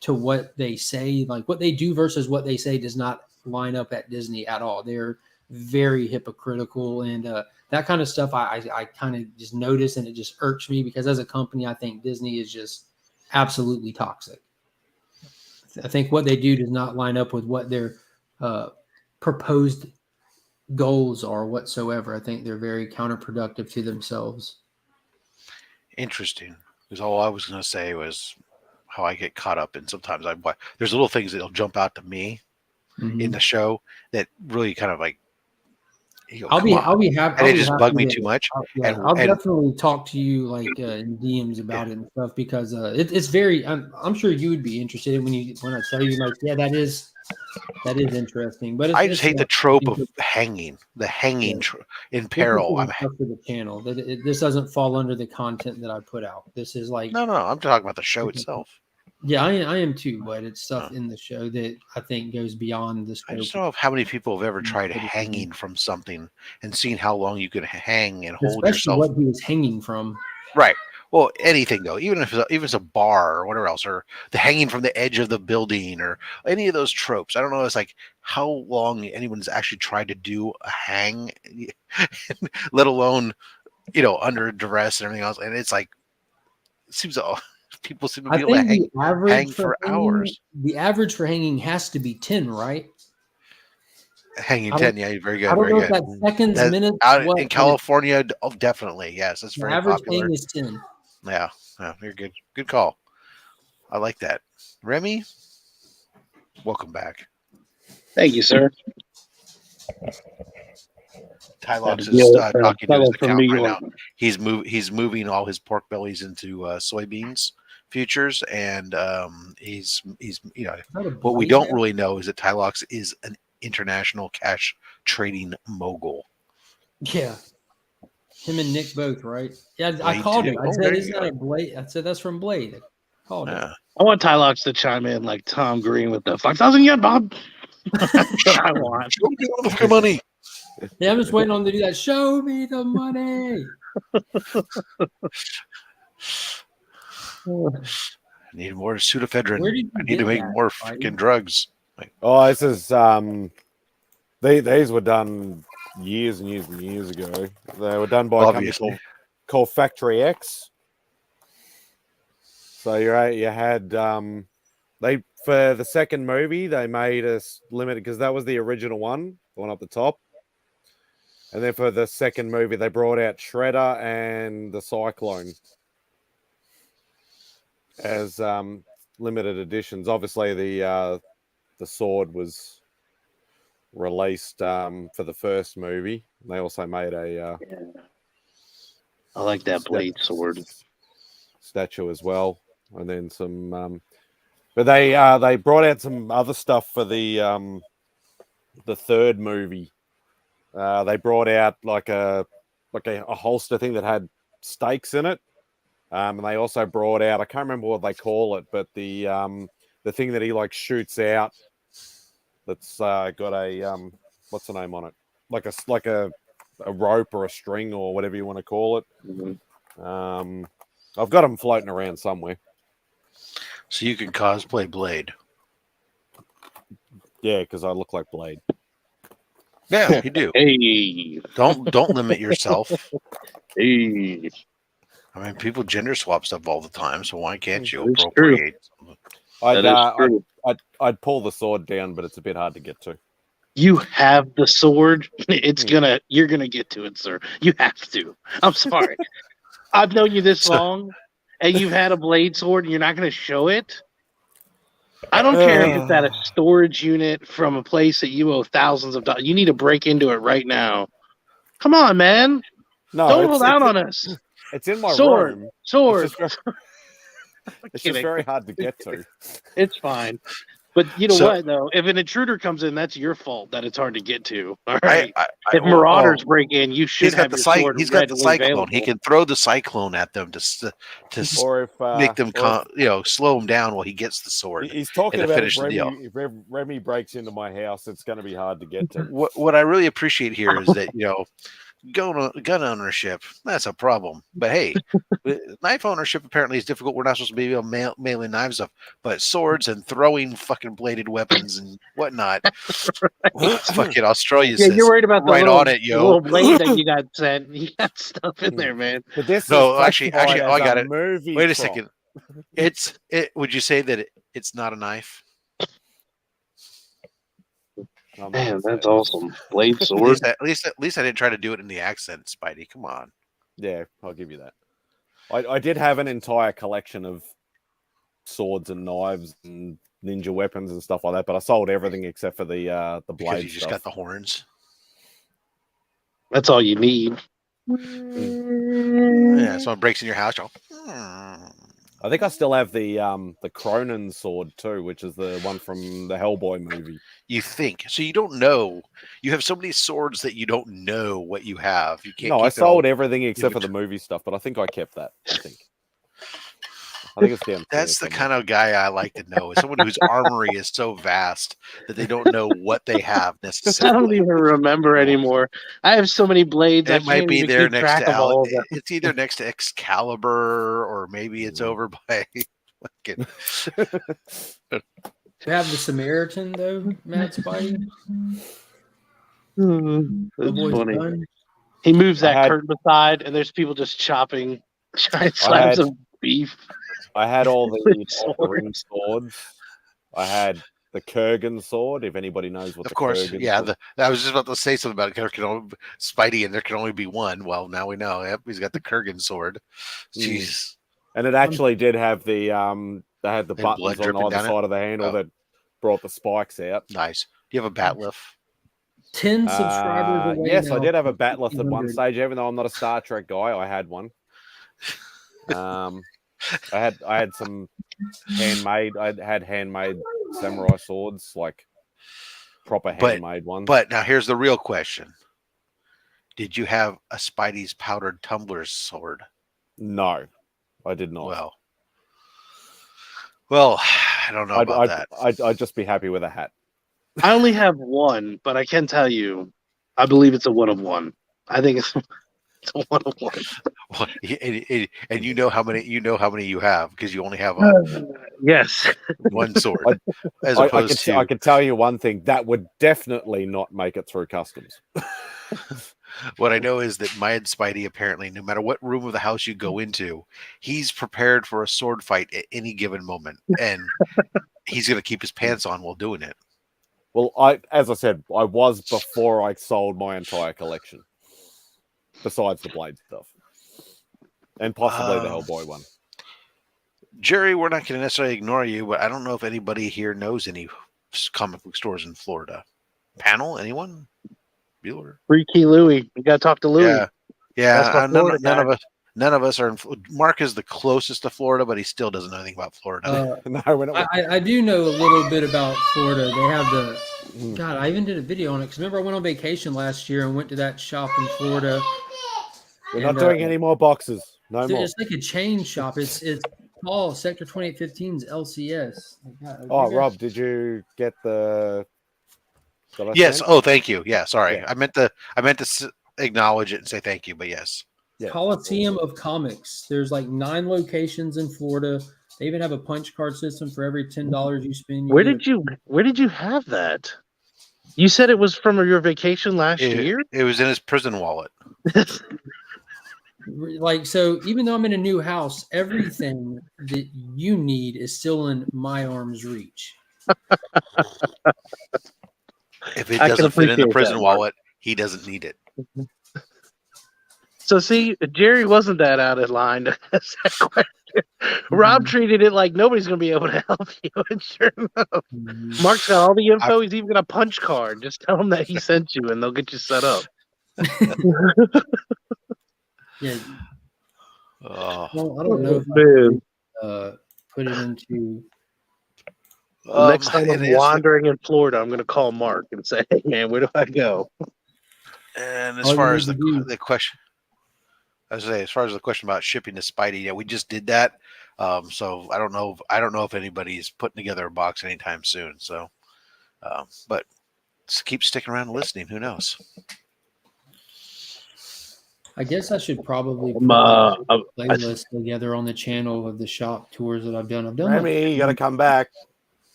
to what they say. Like what they do versus what they say does not line up at Disney at all. They're very hypocritical, and that kind of stuff I kind of just notice, and it just irks me because as a company, I think Disney is just absolutely toxic. I think what they do does not line up with what their proposed goals are whatsoever. I think they're very counterproductive to themselves. Interesting. Because all I was going to say was how I get caught up in sometimes there's little things that'll jump out to me in the show that really kind of like I'll be happy. And it just bugged me too much. I'll definitely talk to you like in DMs about it and stuff because it's very. I'm sure you would be interested when I tell you like that is interesting. But I just hate the trope of hanging, in peril. I'm for the channel that this doesn't fall under the content that I put out. This is like no. I'm talking about the show itself. Yeah, I am too, but it's stuff in the show that I think goes beyond the scope. I just don't know how many people have ever tried hanging from something and seen how long you can hang and hold yourself. What he was hanging from. Right. Well, anything though, even if it's a bar or whatever else, or the hanging from the edge of the building, or any of those tropes. I don't know. It's like how long anyone's actually tried to do a hang, let alone under duress and everything else. And it's like it seems people seem to be able to hang for hours. The average for hanging has to be 10, right? Hanging 10, yeah, very good. I don't very know good. if that's seconds, minutes. Out in California, definitely. Yes, that's very average popular. hang is 10. Yeah, you're good. Good call. I like that. Remy, welcome back. Thank you, sir. Tylox Yeah, is talking to his fellow from account New right York. now. He's moving all his pork bellies into soybeans futures, and he's you know what we don't really know is that Tylox is an international cash trading mogul. Yeah. Him and Nick both, right? Yeah, I Blade called too. him. I Oh, said, there "Isn't you that go. a Blade?" I said, "That's from Blade." I called him. Yeah. I want Tylox to chime in like Tom Green with the 5,000 yen, Bob. That's what I want. Show me all the money. Yeah, I'm just waiting on him to do that. Show me the money. I need more pseudoephedrine. Where did you I need to get make that, more Spidey? freaking drugs. Oh, this is these were done years and years and years ago. They were done by a company called Factory X. So you had they for the second movie they made us limited because that was the original one, the one up the top. And then for the second movie they brought out Shredder and the Cyclone as limited editions. Obviously the sword was released for the first movie. They also made a I like that blade sword statue as well, and then some. But they brought out some other stuff for the third movie. They brought out like a holster thing that had stakes in it, and they also brought out, I can't remember what they call it, but the thing that he like shoots out. That's got a what's the name on it? Like a rope or a string or whatever you want to call it. Mm-hmm. I've got them floating around somewhere. So you can cosplay Blade. Yeah, because I look like Blade. Yeah, you do. Hey, Don't limit yourself. hey, I mean, people gender swap stuff all the time, so why can't you That's appropriate? I'd pull the sword down, but it's a bit hard to get to. you have the sword. You're gonna get to it, sir. You have to. I'm sorry. I've known you this long, and you've had a blade sword, and you're not gonna show it. I don't care if it's at a storage unit from a place that you owe thousands of dollars. You need to break into it right now. Come on, man. No, Don't hold out on us. It's in my Sword. room. Sword. It's just very hard to get to. It's fine. But you know what, though? If an intruder comes in, that's your fault that it's hard to get to. All right. If marauders break in, you should have your sword He's got the readily cyclone. available. He can throw the cyclone at them to Or if make them slow him down while he gets the sword. He's talking and about finish the deal. if Remy breaks into my house, it's going to be hard to get to. What I really appreciate here is that gun ownership, that's a problem. But hey, knife ownership apparently is difficult. We're not supposed to be able to mailing knives up, but swords and throwing fucking bladed weapons and whatnot. Fucking Australia says, you're worried about the right little, on it, yo. little blade that you got sent. You got stuff in there, man. But this actually, I got it. Movie Wait a prop. second. Would you say that it's not a knife? Man, that's awesome. Blade sword. At least I didn't try to do it in the accent, Spidey. Come on. Yeah, I'll give you that. I did have an entire collection of swords and knives and ninja weapons and stuff like that, but I sold everything except for the blade. Because you just got the horns. That's all you need. Yeah, someone breaks in your house. I think I still have the Cronin sword too, which is the one from the Hellboy movie. You think so? You don't know. You have so many swords that you don't know what you have. You can't. No, I sold everything except for the movie stuff, but I think I kept that. I think it's down. That's the kind of guy I like to know. Is someone whose armory is so vast that they don't know what they have necessarily. I don't even remember anymore. I have so many blades. It might be there next to all of them. It's either next to Excalibur or maybe it's over by. To have the Samaritan though, Matt Spidey. That's funny. He moves that curtain aside, and there's people just chopping giant slabs of beef. I had all the ring swords. I had the Kurgan sword. If anybody knows what, of course, Kurgan yeah. sword. I was just about to say something about it. Spidey, and there can only be one. Well, now we know. Yep, he's got the Kurgan sword. Jeez. And it actually did have the they had the buttons on either side of the handle that brought the spikes out. Nice. Do you have a bat lift? 10 subscribers away. Yes, now I did have a from bat list at one 1,500. stage, even though I'm not a Star Trek guy. I had one. I had some handmade. I had handmade samurai swords, like proper handmade ones. But now here's the real question: did you have a Spidey's powdered tumbler sword? No, I did not. Well, I don't know about that. I'd just be happy with a hat. I only have one, but I can tell you, I believe it's a one of one. I think it's a one of one. Well, and you know how many you have because you only have yes, one sword. I could tell you one thing, that would definitely not make it through customs. What I know is that my Spidey, apparently, no matter what room of the house you go into, he's prepared for a sword fight at any given moment, and he's going to keep his pants on while doing it. Well, as I said, I was before I sold my entire collection, besides the blade stuff, and possibly the Hellboy one. Jerry, we're not going to necessarily ignore you, but I don't know if anybody here knows any comic book stores in Florida. Panel, anyone? Bueller? Freaky Louie. You got to talk to Louie. Yeah. None of us are in. Mark is the closest to Florida, but he still doesn't know anything about Florida. I do know a little bit about Florida. They have the God. I even did a video on it because remember I went on vacation last year and went to that shop in Florida. We're not doing any more boxes. No more. It's like a chain shop. It's called Sector 2815's LCS. Rob, did you get the? Yes. Oh, thank you. Yeah. Sorry, yeah. I meant to acknowledge it and say thank you, but yes. Coliseum of Comics. There's like 9 locations in Florida. They even have a punch card system for every $10 you spend. Where did you have that? You said it was from your vacation last year? It was in his prison wallet. Like, so even though I'm in a new house, everything that you need is still in my arm's reach. If it doesn't fit in the prison wallet, he doesn't need it. So see, Jerry wasn't that out of line to ask that question. Rob treated it like nobody's going to be able to help you, and sure enough, Mark's got all the info. He's even got a punch card. Just tell him that he sent you, and they'll get you set up. Yeah. Oh. Well, I don't know if I put it into. Next time I'm wandering in Florida, I'm going to call Mark and say, "Hey, man, where do I go?" And as far as the question, as far as the question about shipping to Spidey, yeah, we just did that. So I don't know if anybody's putting together a box anytime soon. So, but just keep sticking around and listening. Who knows? I guess I should probably put a playlist together on the channel of the shop tours that I've done. Remy, you got to come back.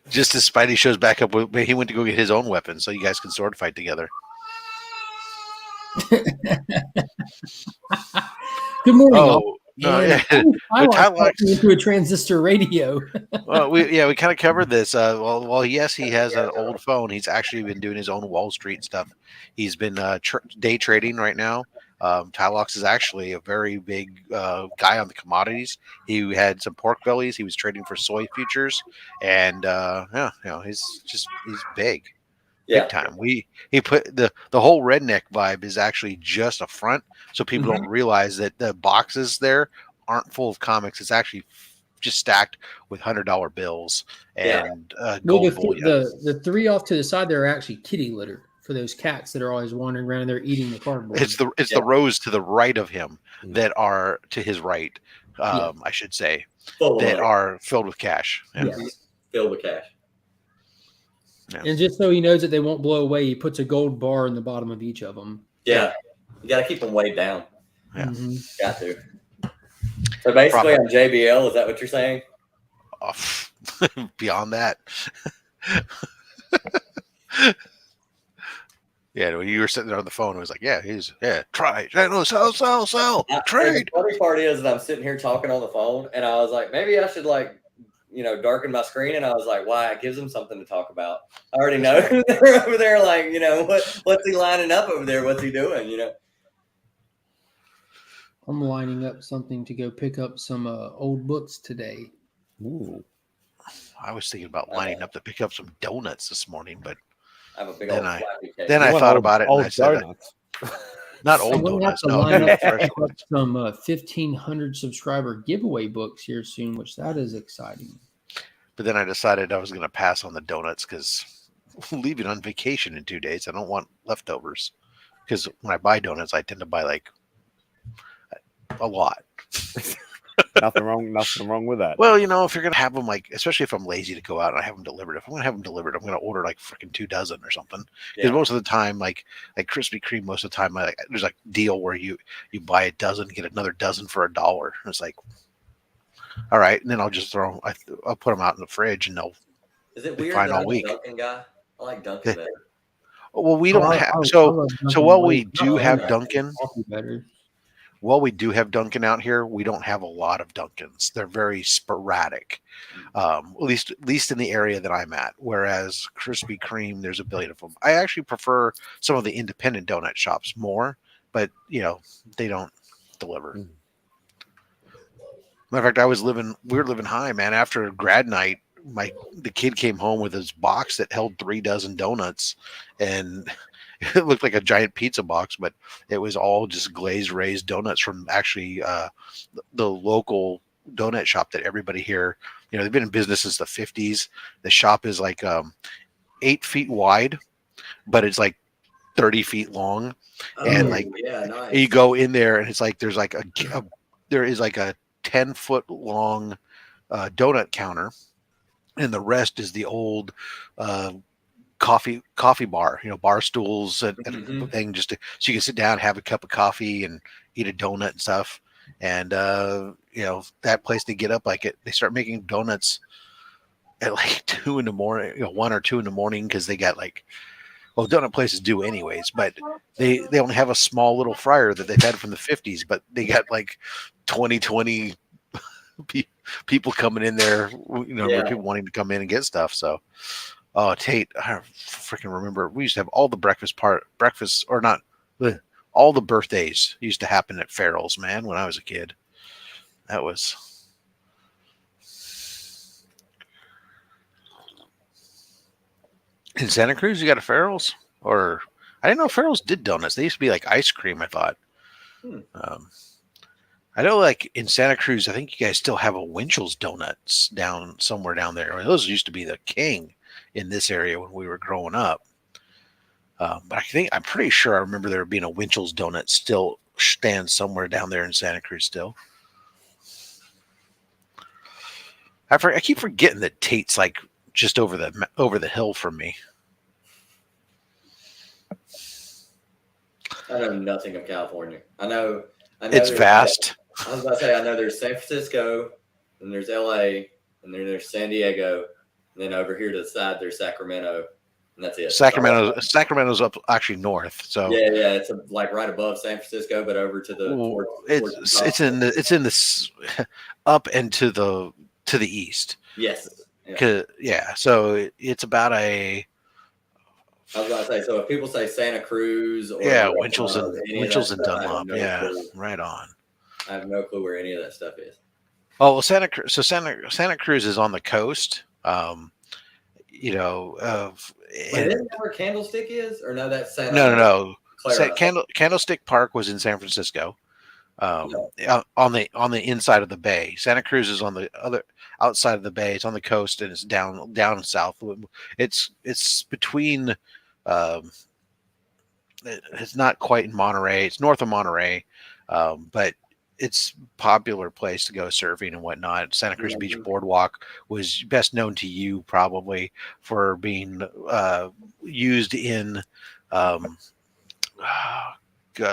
Just as Spidey shows back up, he went to go get his own weapon, so you guys can sword fight together. Good morning. I into a transistor radio. Well, we kind of covered this. Well, yes, he has an old phone. He's actually been doing his own Wall Street stuff. He's been day trading right now. Tylox is actually a very big guy on the commodities. He had some pork bellies. He was trading for soy futures, and he's big. Big time. He put the whole redneck vibe is actually just a front, so people don't realize that the boxes there aren't full of comics. It's actually just stacked with $100 bills and gold bullion. The 3 off to the side there are actually kitty litter for those cats that are always wandering around and they're eating the cardboard. It's the rows to the right of him that are to his right, I should say, are filled with cash. Yeah. Filled with cash. Yeah. And just so he knows that they won't blow away, he puts a gold bar in the bottom of each of them. Yeah. You got to keep them weighed down. Yeah. Mm-hmm. Got to. So basically, I'm JBL. Is that what you're saying? Beyond that. Yeah, when you were sitting there on the phone, it was like, try. No, sell, trade. The funny part is that I'm sitting here talking on the phone, and I was like, maybe I should darken my screen, and I was like, why? It gives them something to talk about. I already know they're over there, like, what's he lining up over there? What's he doing? I'm lining up something to go pick up some old books today. Ooh. I was thinking about lining up to pick up some donuts this morning, but I have a big then old I flappy cake. then You I want thought old- about it and old I said, donuts. not I'm old gonna have donuts, to no, line up to fresh pick up ones. some 1,500 subscriber giveaway books here soon, which that is exciting. But then I decided I was going to pass on the donuts because leaving on vacation in 2 days, I don't want leftovers. Because when I buy donuts, I tend to buy like a lot. Nothing wrong with that. Well, if you're going to have them, like, especially if I'm lazy to go out and I have them delivered, if I'm going to have them delivered, I'm going to order like freaking 2 dozen or something. Because most of the time, like Krispy Kreme, most of the time, there's like a deal where you buy a dozen, get another dozen for $1. And it's like, all right. And then I'll just I'll put them out in the fridge and they'll Is it be weird fine that all I'm a week. Dunkin' guy? I like Dunkin' better. Well, we Oh, don't I have love so Dunkin' while way we do better. have okay. Dunkin', Coffee better. while we do have Dunkin' out here, we don't have a lot of Dunkins. They're very sporadic, at least in the area that I'm at. Whereas Krispy Kreme, there's a billion of them. I actually prefer some of the independent donut shops more, but they don't deliver. Mm. Matter of fact, we were living high, man. After grad night, the kid came home with his box that held 3 dozen donuts, and it looked like a giant pizza box, but it was all just glazed raised donuts from actually the local donut shop that everybody here, they've been in business since the 50s. The shop is like 8 feet wide, but it's like 30 feet long, and like yeah, nice. you go in there and it's like there is like a 10-foot long donut counter, and the rest is the old coffee bar, bar stools and thing, so you can sit down, have a cup of coffee and eat a donut and stuff. And that place, they get up they start making donuts at like 2 in the morning, 1 or 2 in the morning, because they got donut places do anyways, but they only have a small little fryer that they've had from the 50s, but they got like 20 people coming in there, people wanting to come in and get stuff. So Tate, I freaking remember we used to have all the all the birthdays used to happen at Farrell's, man, when I was a kid. That was in Santa Cruz. You got a Farrell's? Or I didn't know Farrell's did donuts. They used to be like ice cream, I thought. I know, like in Santa Cruz, I think you guys still have a Winchell's Donuts somewhere down there. I mean, those used to be the king in this area when we were growing up. But I'm pretty sure I remember there being a Winchell's Donut still stands somewhere down there in Santa Cruz still. I keep forgetting that Tate's like just over the hill from me. I know nothing of California. I know It's vast. I was about to say, I know there's San Francisco, and there's LA, and then there's San Diego, and then over here to the side there's Sacramento, and that's it. Sacramento's up actually north. So yeah, it's like right above San Francisco, but over to the it's in the up and to the east. Yes. Yeah. So it's about a. I was about to say, so if people say Santa Cruz or Winchell's and Dunlop, right on. I have no clue where any of that stuff is. Oh well, Santa Cruz is on the coast. Isn't that where Candlestick is, or no? That's Santa. No. Candlestick Park was in San Francisco, on the inside of the bay. Santa Cruz is on the other outside of the bay. It's on the coast and it's down south. It's between. It's not quite in Monterey. It's north of Monterey, but it's a popular place to go surfing and whatnot. Santa Cruz Beach Boardwalk was best known to you probably for being used in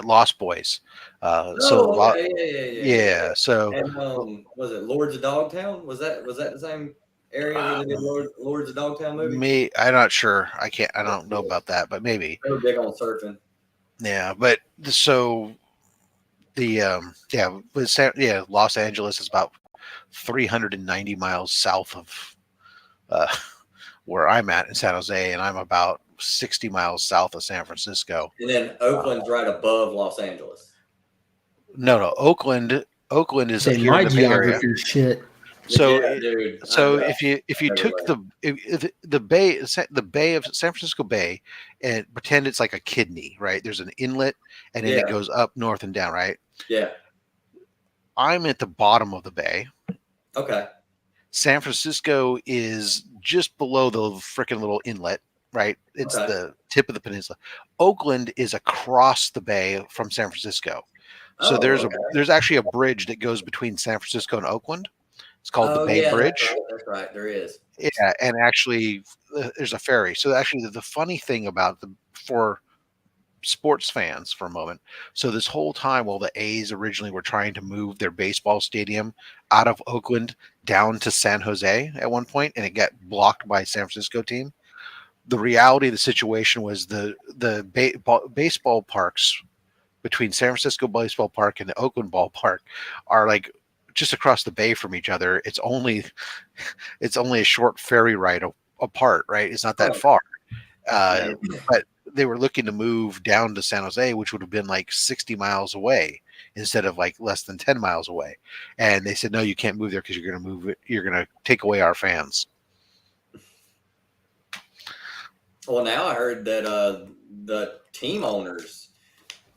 Lost Boys. So yeah. So and, was it Lords of Dogtown? Was that the same area where they did Lords of Dogtown movie? I'm not sure. I don't know about that, but maybe. They were big on surfing. Yeah, but so Los Angeles is about 390 miles south of where I'm at in San Jose, and I'm about 60 miles south of San Francisco. And then Oakland's right above Los Angeles. No, Oakland is Say here my in the Bay Area. geography shit. So, Yeah, dude. if you took if the bay of San Francisco Bay and pretend it's like a kidney, right? There's an inlet and then it Yeah. goes up, north, and down, right? Yeah. I'm at the bottom of the bay. Okay. San Francisco is just below the freaking little inlet, right? It's Okay. the tip of the peninsula. Oakland is across the bay from San Francisco. So Oh, there's actually a bridge that goes between San Francisco and Oakland. It's called the Bay Bridge. That's right. There is. Yeah, and actually there's a ferry. So actually the funny thing about for sports fans for a moment. So this whole time while the A's originally were trying to move their baseball stadium out of Oakland down to San Jose at one point, and it got blocked by a San Francisco team. The reality of the situation was the baseball parks between San Francisco Baseball Park and the Oakland Ballpark are like just across the bay from each other. It's only a short ferry ride apart, right? It's not that far. But they were looking to move down to San Jose, which would have been like 60 miles away instead of like less than 10 miles away. And they said, no, you can't move there because you're going to move it. You're going to take away our fans. Well, now I heard that the team owners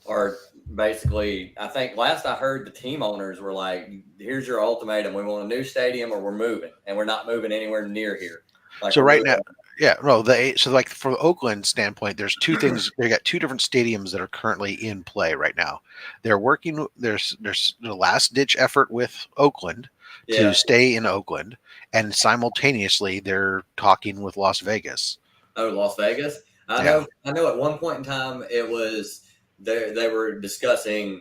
are basically, I think last I heard the team owners were like, here's your ultimatum. We want a new stadium or we're moving, and we're not moving anywhere near here. Like, so right now, yeah, no, so like for the Oakland standpoint, there's two things. They got two different stadiums that are currently in play right now. They're working. There's the last ditch effort with Oakland to stay in Oakland, and simultaneously they're talking with Las Vegas. Oh, Las Vegas. I know at one point in time it was they were discussing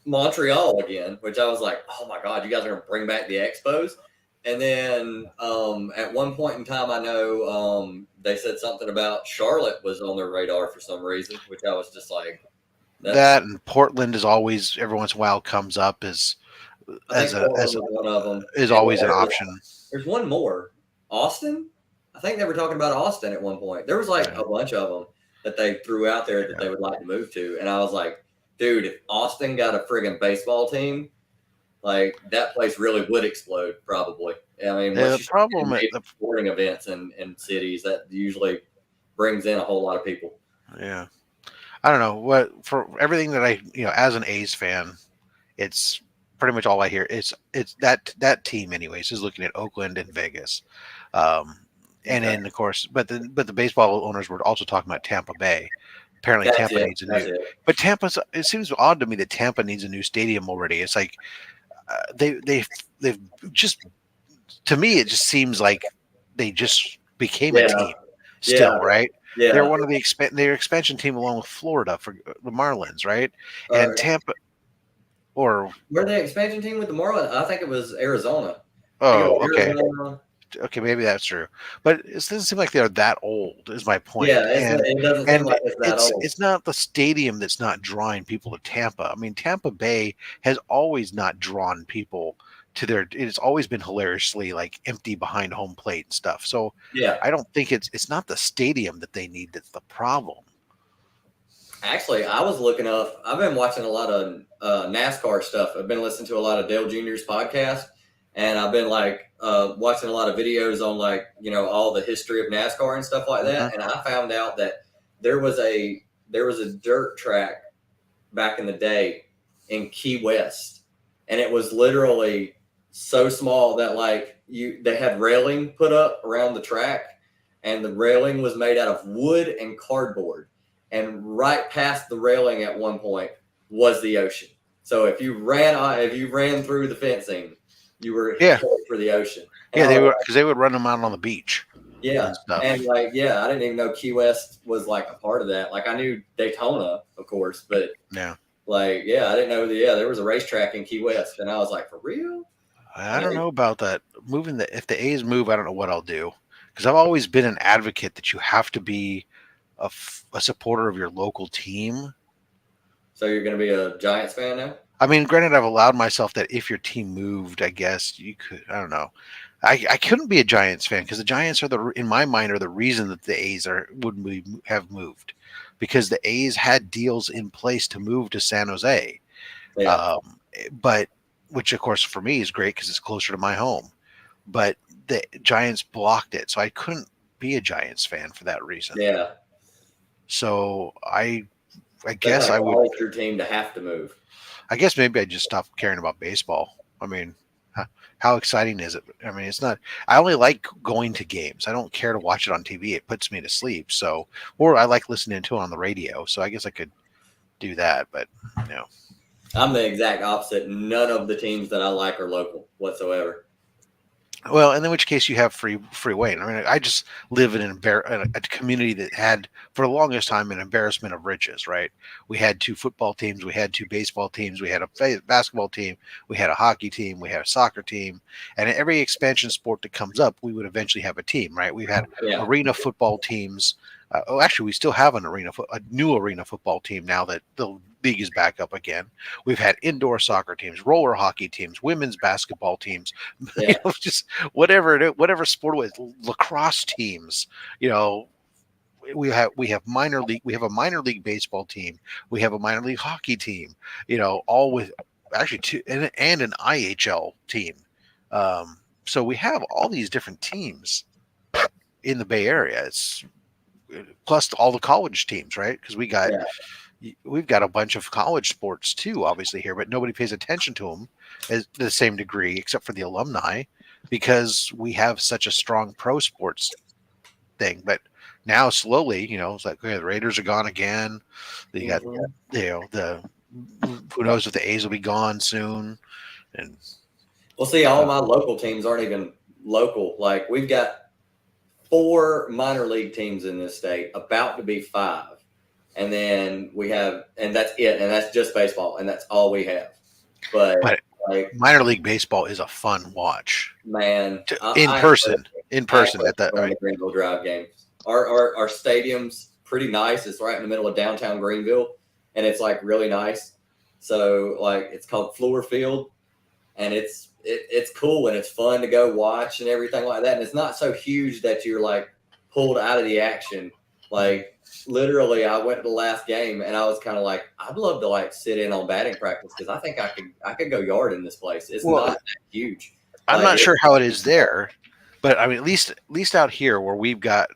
Montreal again, which I was like, oh my God, you guys are going to bring back the Expos. And then at one point in time, I know they said something about Charlotte was on their radar for some reason, which I was just like, that and Portland is always every once in a while comes up as one of them is always an option. There's one more, Austin. I think they were talking about Austin at one point. There was like a bunch of them that they threw out there that they would like to move to, and I was like, dude, if Austin got a friggin' baseball team, like that place really would explode, probably. I mean, the problem at the sporting events in cities that usually brings in a whole lot of people. Yeah, I don't know what for everything that I as an A's fan, it's pretty much all I hear. It's that team anyways is looking at Oakland and Vegas, and then of course, but the baseball owners were also talking about Tampa Bay. Apparently, Tampa needs a new. But it seems odd to me that Tampa needs a new stadium already. It's like. They've just, to me, it just seems like they just became a team still, right? Yeah. They're one of their expansion team along with Florida for the Marlins, right? And Tampa, or were they expansion team with the Marlins? I think it was Arizona. Oh, okay. Okay, maybe that's true, but it doesn't seem like they're that old. Is my point? Yeah, it doesn't seem like it's that old. It's not the stadium that's not drawing people to Tampa. I mean, Tampa Bay has always not drawn people to their. It's always been hilariously like empty behind home plate and stuff. So I don't think it's not the stadium that they need that's the problem. Actually, I was looking up. I've been watching a lot of NASCAR stuff. I've been listening to a lot of Dale Jr.'s podcast. And I've been like watching a lot of videos on like, all the history of NASCAR and stuff like that. And I found out that there was a dirt track back in the day in Key West. And it was literally so small that like they had railing put up around the track, and the railing was made out of wood and cardboard. And right past the railing at one point was the ocean. So if you ran through the fencing, you were for the ocean. And they would run them out on the beach. Yeah, and like I didn't even know Key West was like a part of that. Like I knew Daytona, of course, but I didn't know there was a racetrack in Key West, and I was like, for real? I don't know about that. If the A's move, I don't know what I'll do, because I've always been an advocate that you have to be a supporter of your local team. So you're going to be a Giants fan now? I mean, granted, I've allowed myself that if your team moved, I guess you could. I don't know. I couldn't be a Giants fan because the Giants in my mind, are the reason that the A's have moved, because the A's had deals in place to move to San Jose. Yeah. But which of course for me is great because it's closer to my home. But the Giants blocked it, so I couldn't be a Giants fan for that reason. Yeah. So I That's guess like I would. always your team to have to move. I guess maybe I just stopped caring about baseball. I mean, how exciting is it? I mean, it's not. I only like going to games. I don't care to watch it on TV. It puts me to sleep. So, or I like listening to it on the radio. So I guess I could do that. But no. I'm the exact opposite. None of the teams that I like are local whatsoever. Well, in which case you have free reign. I mean, I just live in a community that had, for the longest time, an embarrassment of riches, right? We had 2 football teams, we had 2 baseball teams, we had a basketball team, we had a hockey team, we had a soccer team, and in every expansion sport that comes up, we would eventually have a team, right? We've had arena football teams. Actually, we still have a new arena football team now that the league is back up again. We've had indoor soccer teams, roller hockey teams, women's basketball teams, just whatever sport it was, lacrosse teams. We have minor league. We have a minor league baseball team. We have a minor league hockey team. All with actually 2 and an IHL team. So we have all these different teams in the Bay Area. It's plus all the college teams, right? Because we've got a bunch of college sports too, obviously here, but nobody pays attention to them at the same degree, except for the alumni, because we have such a strong pro sports thing. But now slowly, it's like, okay, the Raiders are gone again. You got, the who knows if the A's will be gone soon. And well, see, all my local teams aren't even local. Like we've got 4 minor league teams in this state, about to be 5. And then we have, and that's it. And that's just baseball. And that's all we have. But like minor league baseball is a fun watch, man. In person at the Greenville Drive games. Our stadium's pretty nice. It's right in the middle of downtown Greenville, and it's like really nice. So like it's called Floor Field, and it's cool and it's fun to go watch and everything like that. And it's not so huge that you're like pulled out of the action. Like literally, I went to the last game and I was kind of like, I'd love to like sit in on batting practice because I think I could go yard in this place. It's not that huge. I'm not sure how it is there, but I mean, at least out here where we've got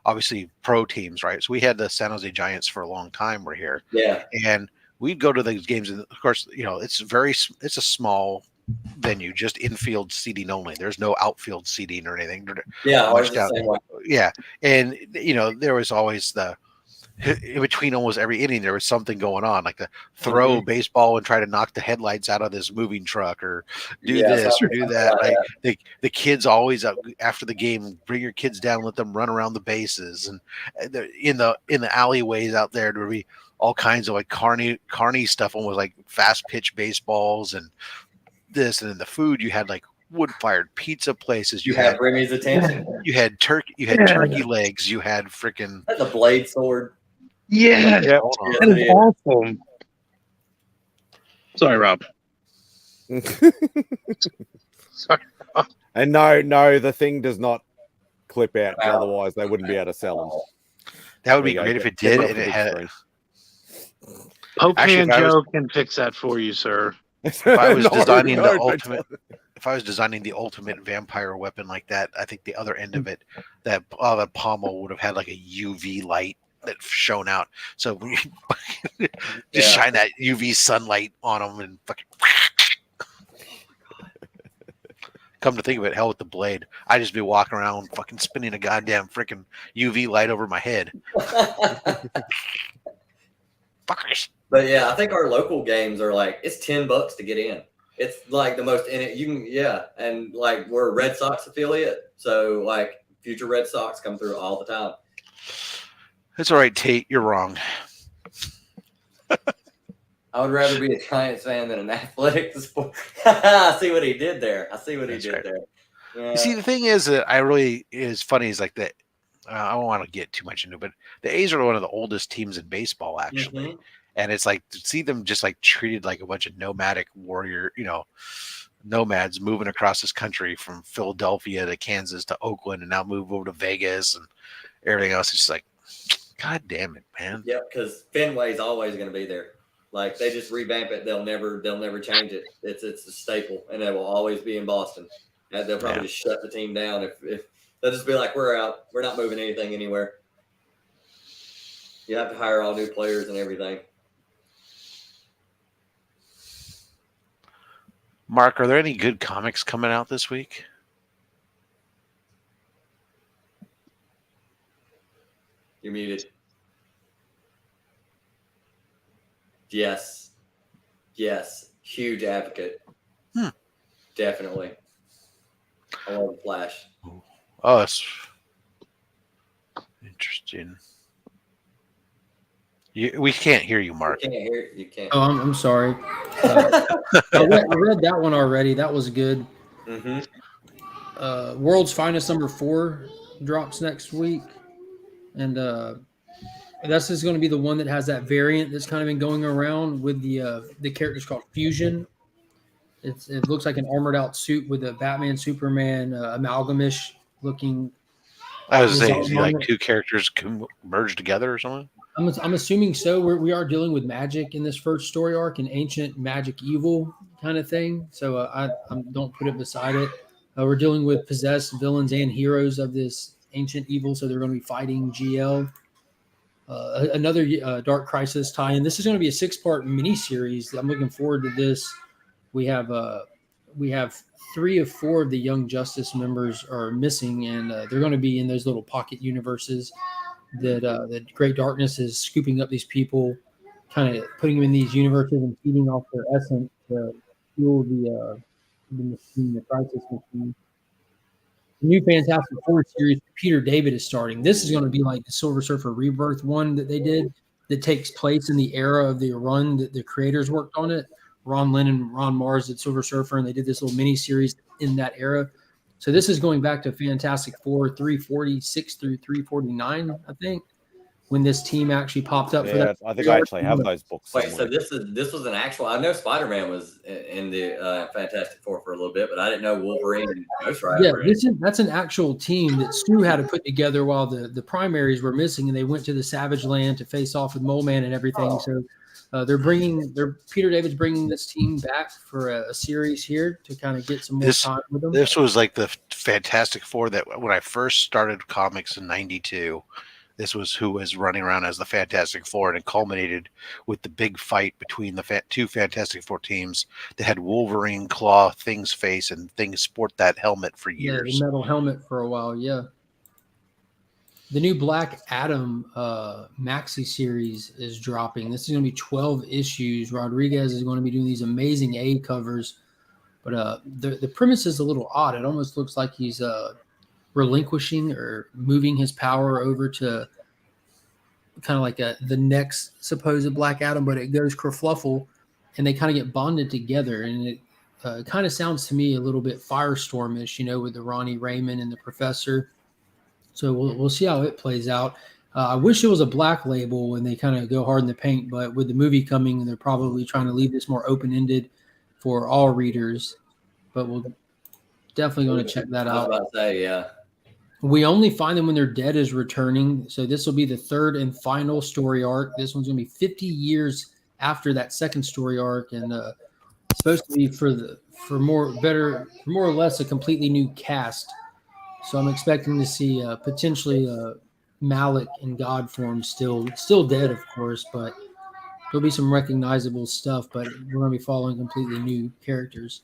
obviously pro teams, right? So we had the San Jose Giants for a long time. We're here, and we'd go to those games, and of course, it's a small venue, just infield seating only. There's no outfield seating or anything. And there was always in between almost every inning there was something going on, like the throw baseball and try to knock the headlights out of this moving truck or do this or do that. The kids always after the game bring your kids down, let them run around the bases, and in the alleyways out there there would be all kinds of like carny stuff, almost like fast pitch baseballs and this. And then the food, you had like wood-fired pizza places. You had Remy's attention. You had turkey legs. You had freaking the blade sword. Yeah, that is awesome. Sorry, Rob. Sorry. And no, the thing does not clip out. Otherwise, they wouldn't be able to sell them. That would be great if it did. And it had. Pokeman Joe can fix that for you, sir. If I was designing if I was designing the ultimate vampire weapon like that, I think the other end of it, that pommel would have had like a UV light that shone out. So just shine that UV sunlight on them and fucking. Come to think of it, hell with the blade. I'd just be walking around fucking spinning a goddamn freaking UV light over my head. Fuckers. But yeah, I think our local games are like, it's $10 to get in. It's like the most in it. You can, and like we're a Red Sox affiliate, so like future Red Sox come through all the time. It's all right, Tate. You're wrong. I would rather be a Giants fan than an athletic sport. I see what he did there. Yeah. You see, the thing is that is funny is like that. I don't want to get too much into it, but the A's are one of the oldest teams in baseball, actually. Mm-hmm. And it's like to see them just like treated like a bunch of nomadic warrior, nomads moving across this country from Philadelphia to Kansas to Oakland and now move over to Vegas and everything else. It's just like, God damn it, man. Yeah, because Fenway's always going to be there. Like they just revamp it. They'll never change it. It's a staple, and it will always be in Boston. And they'll probably just shut the team down if they'll just be like, we're out. We're not moving anything anywhere. You have to hire all new players and everything. Mark, are there any good comics coming out this week? You're muted. Yes. Huge advocate. Definitely. I love the Flash. Oh, that's interesting. We can't hear you, Mark. You can't hear. You can't. Oh, I'm sorry. I read that one already. That was good. Mm-hmm. World's Finest #4 drops next week, and this is going to be the one that has that variant that's kind of been going around with the characters called Fusion. It looks like an armored out suit with a Batman Superman amalgamish looking. I was saying, is he like two characters merged together or something? I'm assuming so. We are dealing with magic in this first story arc, an ancient magic evil kind of thing. So I don't put it beside it. We're dealing with possessed villains and heroes of this ancient evil, so they're going to be fighting GL. Another Dark Crisis tie-in. This is going to be a 6-part miniseries. I'm looking forward to this. We have 3 of 4 of the Young Justice members are missing, and they're going to be in those little pocket universes that Great Darkness is scooping up these people, kind of putting them in these universes and feeding off their essence to fuel the machine, the crisis machine. The new Fantastic Four series, Peter David is starting. This is going to be like the Silver Surfer Rebirth one that they did that takes place in the era of the run that the creators worked on it. Ron Lynn and Ron Mars did Silver Surfer, and they did this little mini series in that era. So this is going back to Fantastic Four 346 through 349, I think, when this team actually popped up for that. I think I actually have those books. Wait, so this was an actual. I know Spider-Man was in the Fantastic Four for a little bit, but I didn't know Wolverine and Ghost Rider. Yeah, that's an actual team that Stu had to put together while the primaries were missing, and they went to the Savage Land to face off with Mole Man and everything. Oh. So Peter David's bringing this team back for a series here to kind of get some more time with them. This was like the Fantastic Four that when I first started comics in '92, this was who was running around as the Fantastic Four, and it culminated with the big fight between the two Fantastic Four teams that had Wolverine claw Thing's face, and Things sport that helmet for years. Yeah, the metal helmet for a while, yeah. The new Black Adam maxi series is dropping. This is going to be 12 issues. Rodriguez is going to be doing these amazing A covers, but the premise is a little odd. It almost looks like he's relinquishing or moving his power over to kind of like the next supposed Black Adam, but it goes kerfluffle, and they kind of get bonded together, and it kind of sounds to me a little bit Firestorm-ish, with the Ronnie Raymond and the Professor. So we'll see how it plays out. I wish it was a Black Label and they kind of go hard in the paint, but with the movie coming, they're probably trying to leave this more open-ended for all readers. But we'll definitely going to check that out. I was about to say, yeah. We Only Find Them When They're Dead is returning. So this will be the third and final story arc. This one's going to be 50 years after that second story arc, and supposed to be for more or less a completely new cast. So I'm expecting to see potentially Malik in God form still dead, of course, but there'll be some recognizable stuff, but we're going to be following completely new characters.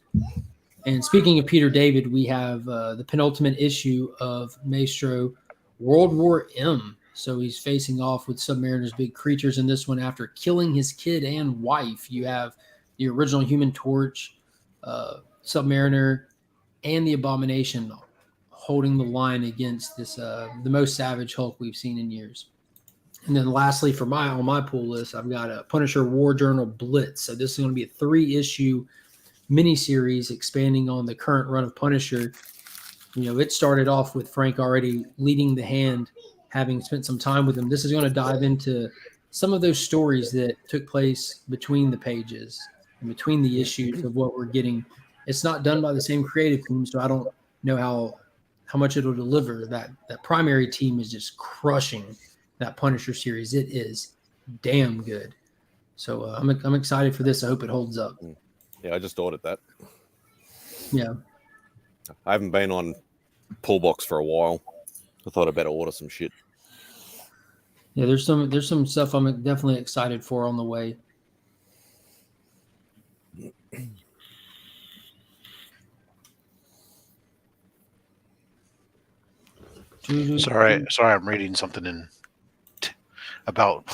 And speaking of Peter David, we have the penultimate issue of Maestro World War M. So he's facing off with Submariner's big creatures in this one after killing his kid and wife. You have the original Human Torch, Submariner, and the Abomination holding the line against this the most savage Hulk we've seen in years. And then lastly, on my pull list, I've got a Punisher War Journal Blitz. So this is going to be a 3-issue miniseries expanding on the current run of Punisher. It started off with Frank already leading the hand, having spent some time with him. This is going to dive into some of those stories that took place between the pages and between the issues of what we're getting. It's not done by the same creative team, so I don't know how much it'll deliver. That primary team is just crushing that Punisher series. It is damn good. So I'm excited for this. I hope it holds up. Yeah, I just ordered that. Yeah. I haven't been on Pullbox for a while. I thought I'd better order some shit. Yeah, there's some stuff I'm definitely excited for on the way. Sorry, I'm reading something about.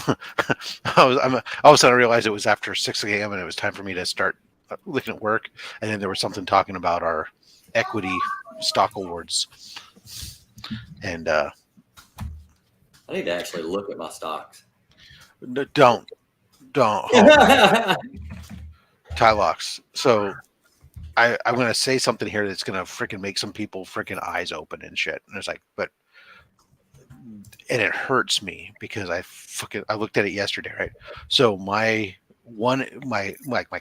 All of a sudden I realized it was after 6 a.m. and it was time for me to start looking at work, and then there was something talking about our equity stock awards, and I need to actually look at my stocks. don't Tylocks. So I'm going to say something here that's going to freaking make some people freaking eyes open and shit. And it's like, and it hurts me because I looked at it yesterday, right? So my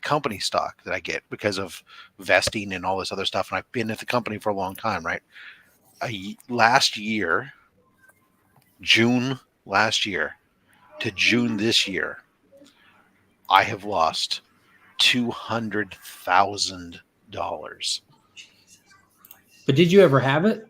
company stock that I get because of vesting and all this other stuff, and I've been at the company for a long time, right? Last year, June last year to June this year, I have lost $200,000. But did you ever have it?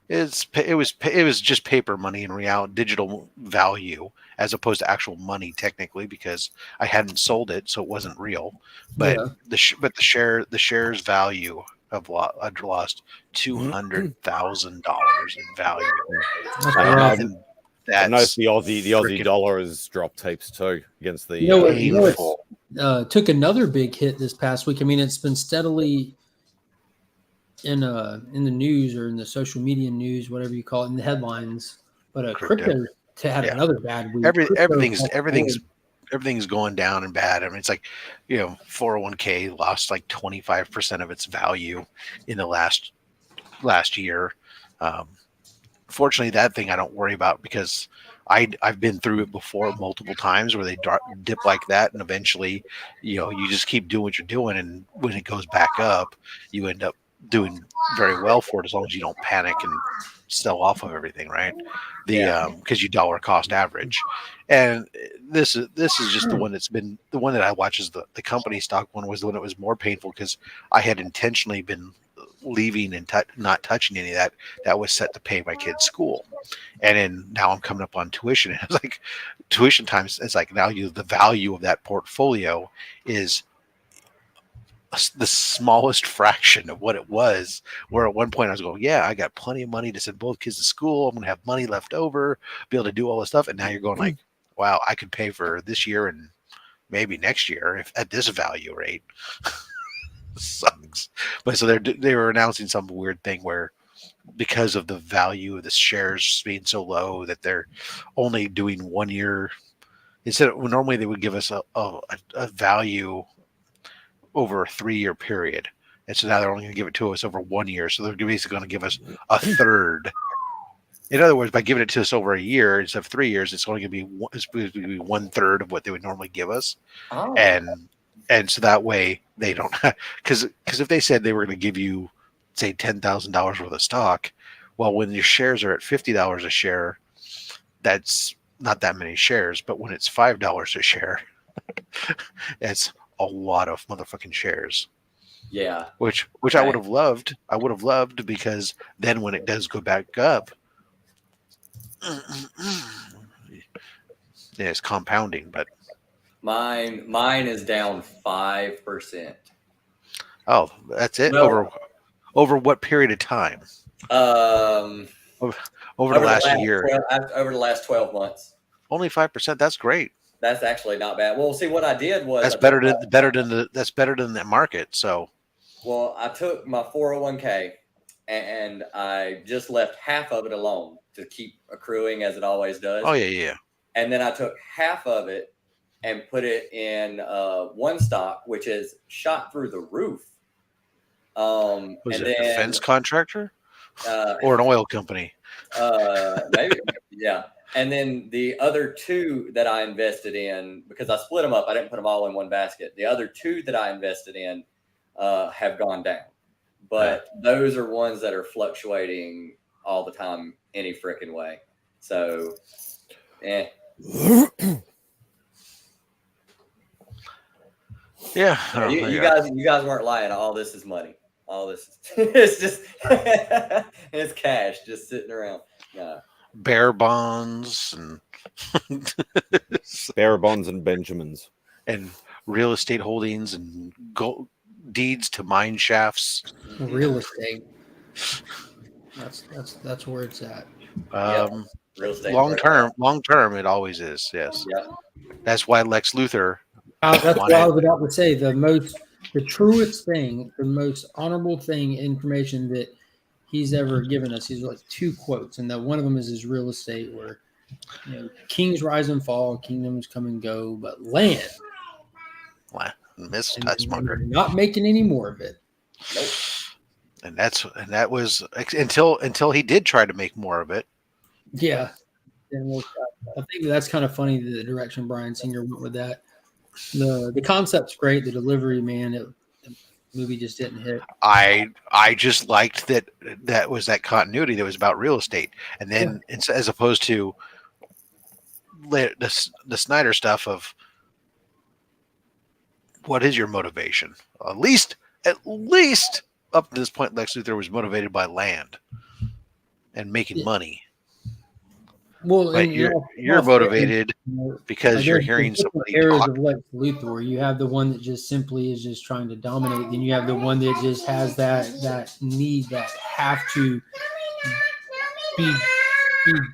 It was just paper money in digital value as opposed to actual money technically, because I hadn't sold it, so it wasn't real. But the shares value I'd lost $200,000 in value. I noticed the Aussie dollar has dropped heaps too against the took another big hit this past week. I mean, it's been steadily in the news or in the social media news, whatever you call it, in the headlines. But crypto had another bad week. Everything's going down and bad. I mean, it's like, 401k lost like 25% of its value in the last year. Fortunately, that thing I don't worry about because I've been through it before multiple times where they dip like that, and eventually, you just keep doing what you're doing, and when it goes back up, you end up doing very well for it as long as you don't panic and sell off of everything, right? Because you dollar cost average, and this is just the one that's been the one that I watch is the company stock one was the one that was more painful because I had intentionally been leaving and not touching any of that was set to pay my kids' school, and then now I'm coming up on tuition, and it's like tuition times. It's like now the value of that portfolio is the smallest fraction of what it was, where at one point I was going, I got plenty of money to send both kids to school. I'm going to have money left over, be able to do all this stuff. And now you're going like, wow, I could pay for this year and maybe next year if at this value rate. Sucks. But so they were announcing some weird thing where because of the value of the shares being so low that they're only doing 1 year instead of normally they would give us a value over a 3-year period. And so now they're only going to give it to us over 1 year. So they're basically going to give us a third. In other words, by giving it to us over a year instead of 3 years, it's only going to be 1/3 of what they would normally give us. Oh. And so that way they don't, because if they said they were going to give you, say, $10,000 worth of stock, well, when your shares are at $50 a share, that's not that many shares. But when it's $5 a share, it's a lot of motherfucking shares. Yeah. Which right. I would have loved. I would have loved because then when it does go back up, it's compounding. But mine is down 5%. Oh, that's it. Well, over what period of time? Over the last year. Over the last 12 months. Only 5%. That's great. That's actually not bad. Well, see, what I did was that's better than the market. So, well, I took my 401k and I just left half of it alone to keep accruing as it always does. Oh yeah. And then I took half of it and put it in one stock, which is shot through the roof. Was it a defense contractor or an oil company? Maybe, yeah. And then the other two that I invested in, because I split them up, I didn't put them all in one basket. The other two that I invested in have gone down. But those are ones that are fluctuating all the time any freaking way. So, Yeah, You guys weren't lying. All this is money. All this it's just it's cash just sitting around. No. Bear bonds and Bear bonds and Benjamins and real estate holdings and gold deeds to mine shafts. Real estate. That's where it's at. Real estate. Long term, it always is. Yes. Yeah. That's why Lex Luthor. That's what I was about to say. The truest thing, the most honorable thing, information that he's ever given us. He's like 2 quotes, and that one of them is his real estate, where kings rise and fall, kingdoms come and go, but land. Miss And Tutsmunger. we're not making any more of it. Nope. And that was until he did try to make more of it. Yeah. And I think that's kind of funny, the direction Bryan Singer went with that. The concept's great. The delivery, man, the movie just didn't hit. I just liked that was that continuity that was about real estate, and then as opposed to the Snyder stuff of what is your motivation? At least up to this point, Lex Luthor was motivated by land and making money. Well, but you're motivated because you're hearing somebody talk. Of Lex Luthor, you have the one that just simply is just trying to dominate. Then you have the one that just has that need, that have to be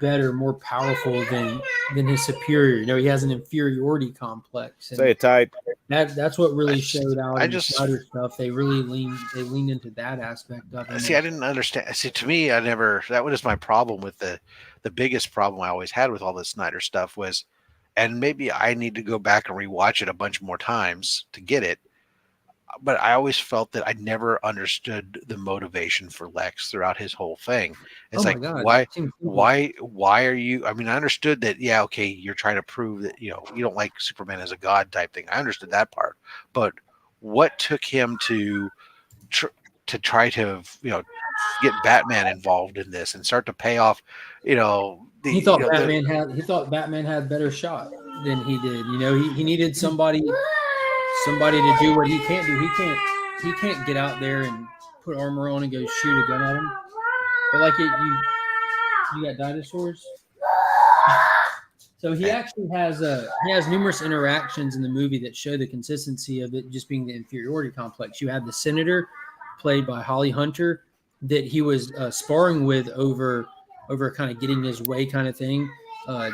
better, more powerful than his superior. He has an inferiority complex. And say it tight. That's what really showed out in the Snyder stuff. They really leaned into that aspect of it. See, I didn't understand. See, to me, that was my problem with the biggest problem I always had with all this Snyder stuff was, and maybe I need to go back and rewatch it a bunch more times to get it. But I always felt that I never understood the motivation for Lex throughout his whole thing. It's why are you? I mean, I understood that. Yeah, okay, you're trying to prove that you don't like Superman as a god type thing. I understood that part, but what took him to try to get Batman involved in this and start to pay off? He thought Batman had better shot than he did. He needed somebody to do what he can't do. He can't get out there and put armor on and go shoot a gun at him. But like you got dinosaurs. So he actually has numerous interactions in the movie that show the consistency of it just being the inferiority complex. You have the senator, played by Holly Hunter, that he was sparring with over kind of getting his way kind of thing.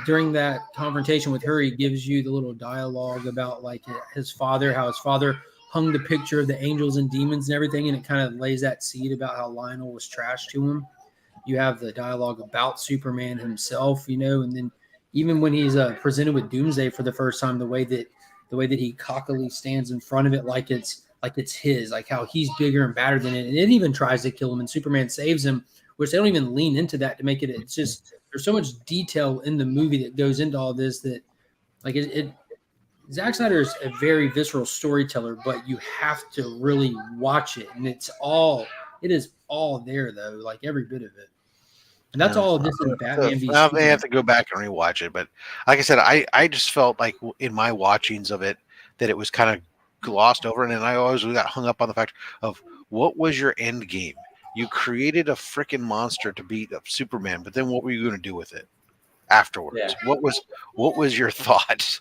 During that confrontation with her, he gives you the little dialogue about like how his father hung the picture of the angels and demons and everything, and it kind of lays that seed about how Lionel was trash to him. You have the dialogue about Superman himself, and then even when he's presented with Doomsday for the first time, the way that he cockily stands in front of it like it's his, like how he's bigger and badder than it, and it even tries to kill him, and Superman saves him, which they don't even lean into that to make it. It's just there's so much detail in the movie that goes into all this that like Zack Snyder is a very visceral storyteller, but you have to really watch it, and it is all there though, like every bit of it. And that's all this in Batman v I may have to go back and rewatch it, but like I said, I just felt like in my watchings of it that it was kind of glossed over, and then I always got hung up on the fact of what was your end game. You created a freaking monster to beat up Superman, but then what were you going to do with it afterwards? Yeah. What was your thoughts?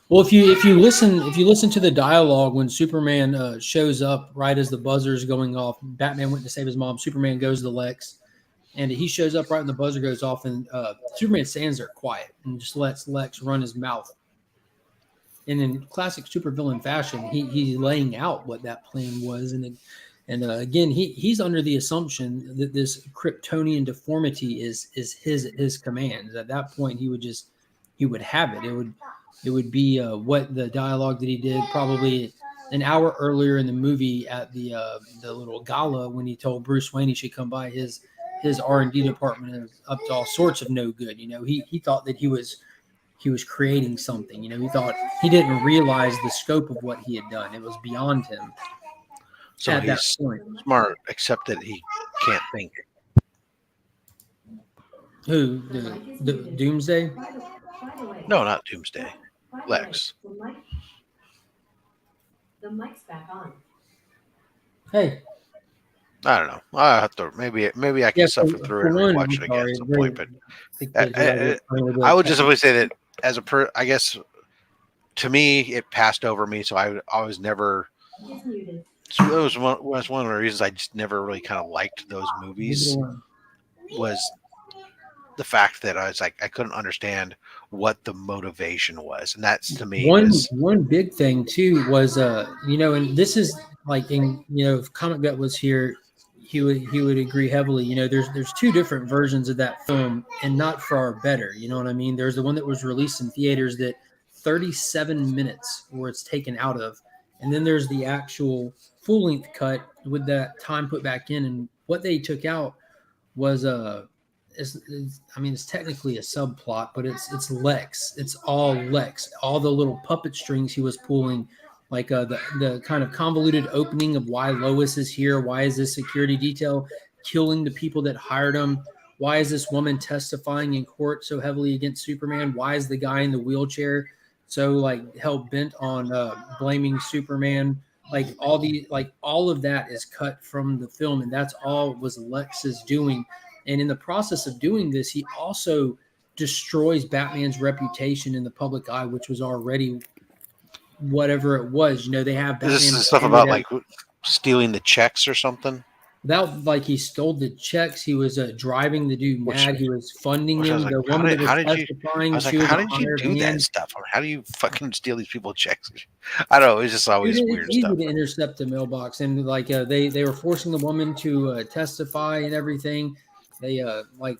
Well, if you listen to the dialogue when Superman shows up right as the buzzer is going off, Batman went to save his mom. Superman goes to Lex, and he shows up right when the buzzer goes off, and Superman stands there quiet and just lets Lex run his mouth. And in classic supervillain fashion, he's laying out what that plan was, and again, he's under the assumption that this Kryptonian deformity is his commands. At that point, he would have it. It would be what the dialogue that he did probably an hour earlier in the movie at the little gala when he told Bruce Wayne he should come by. His R&D department is up to all sorts of no good. He thought that he was creating something. He thought he didn't realize the scope of what he had done. It was beyond him. So at he's smart, except that he can't think. Who? The Doomsday? No, not Doomsday. Lex. The mic's back on. Hey. I don't know. I have to maybe I can suffer through it and rewatch it again at some point. But I would just always say that as I guess to me it passed over me, so I was never. So it was one of the reasons I just never really kind of liked those movies. Was the fact that I was like I couldn't understand what the motivation was, and that's to me one big thing too was and this is like in if Comic Gut was here, he would agree heavily. There's two different versions of that film, and not for our better. You know what I mean? There's the one that was released in theaters that 37 minutes where it's taken out of, and then there's the actual full length cut with that time put back in, and what they took out was it's technically a subplot, but it's Lex. It's all Lex. All the little puppet strings he was pulling, like the kind of convoluted opening of why Lois is here. Why is this security detail killing the people that hired him? Why is this woman testifying in court so heavily against Superman? Why is the guy in the wheelchair so hell bent on blaming Superman? All of that is cut from the film, and that's all was Lex's doing. And in the process of doing this, he also destroys Batman's reputation in the public eye, which was already whatever it was. They have Batman. This is stuff about stealing the checks or something. Without he stole the checks, he was driving the dude mad. He was funding him. The woman that was testifying, how did you do that stuff? How do you fucking steal these people's checks? I don't know. It's just always weird easy stuff. To intercept the mailbox, and they were forcing the woman to testify and everything. They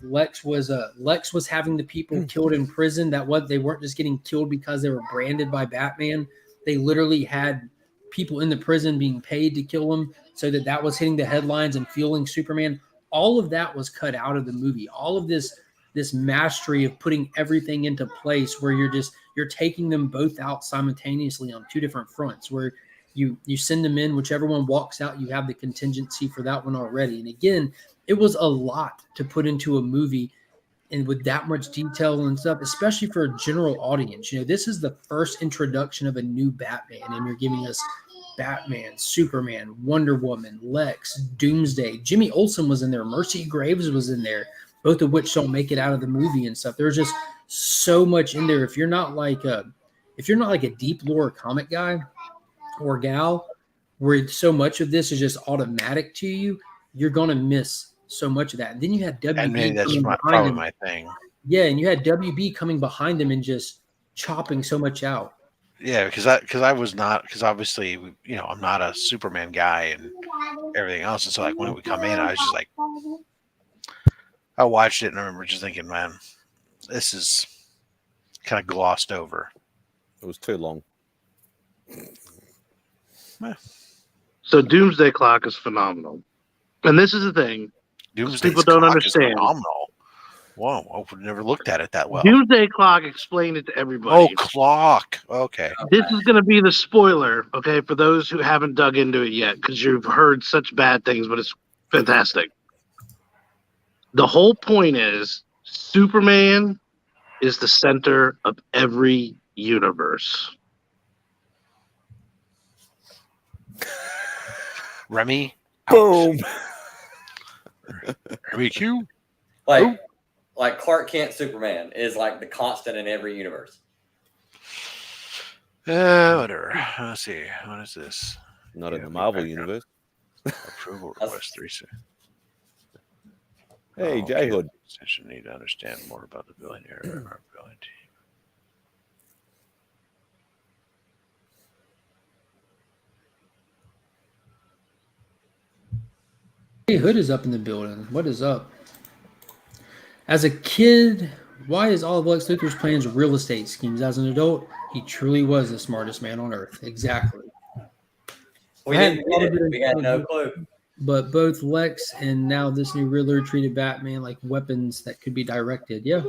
Lex was having the people killed in prison. They weren't just getting killed because they were branded by Batman. They literally had people in the prison being paid to kill them, so that was hitting the headlines and fueling Superman. All of that was cut out of the movie. All of this mastery of putting everything into place, where you're taking them both out simultaneously on two different fronts, where you send them in, whichever one walks out, you have the contingency for that one already. And again, it was a lot to put into a movie, and with that much detail and stuff, especially for a general audience. This is the first introduction of a new Batman, and you're giving us Batman, Superman, Wonder Woman, Lex, Doomsday. Jimmy Olsen was in there. Mercy Graves was in there, both of which don't make it out of the movie and stuff. There's just so much in there. If you're not like a deep lore comic guy or gal, where so much of this is just automatic to you, you're gonna miss so much of that. And then you had WB. And maybe that's probably my thing. Yeah, and you had WB coming behind them and just chopping so much out. Yeah, because obviously I'm not a Superman guy and everything else, and so when it would come in, I was just I watched it and I remember just thinking, man, this is kind of glossed over. It was too long. So Doomsday Clock is phenomenal, and this is the thing. Doomsday people don't Clock understand. Is phenomenal. Whoa, I would never looked at it that well. Doomsday Clock, explain it to everybody. Oh, clock. Okay. This is going to be the spoiler, okay, for those who haven't dug into it yet, because you've heard such bad things, but it's fantastic. The whole point is Superman is the center of every universe. Remy. Boom. Remy Q. Like Clark Kent Superman is like the constant in every universe. Whatever. Let's see. What is this? Not in the Marvel universe. Approval request 3. Hey, J Hood. I need to understand more about the billionaire ability. Hey, Hood is up in the building. What is up? As a kid, why is all of Lex Luthor's plans real estate schemes? As an adult, he truly was the smartest man on earth. Exactly. We didn't get it. We had no clue. But both Lex and now this new Riddler treated Batman like weapons that could be directed. Yeah.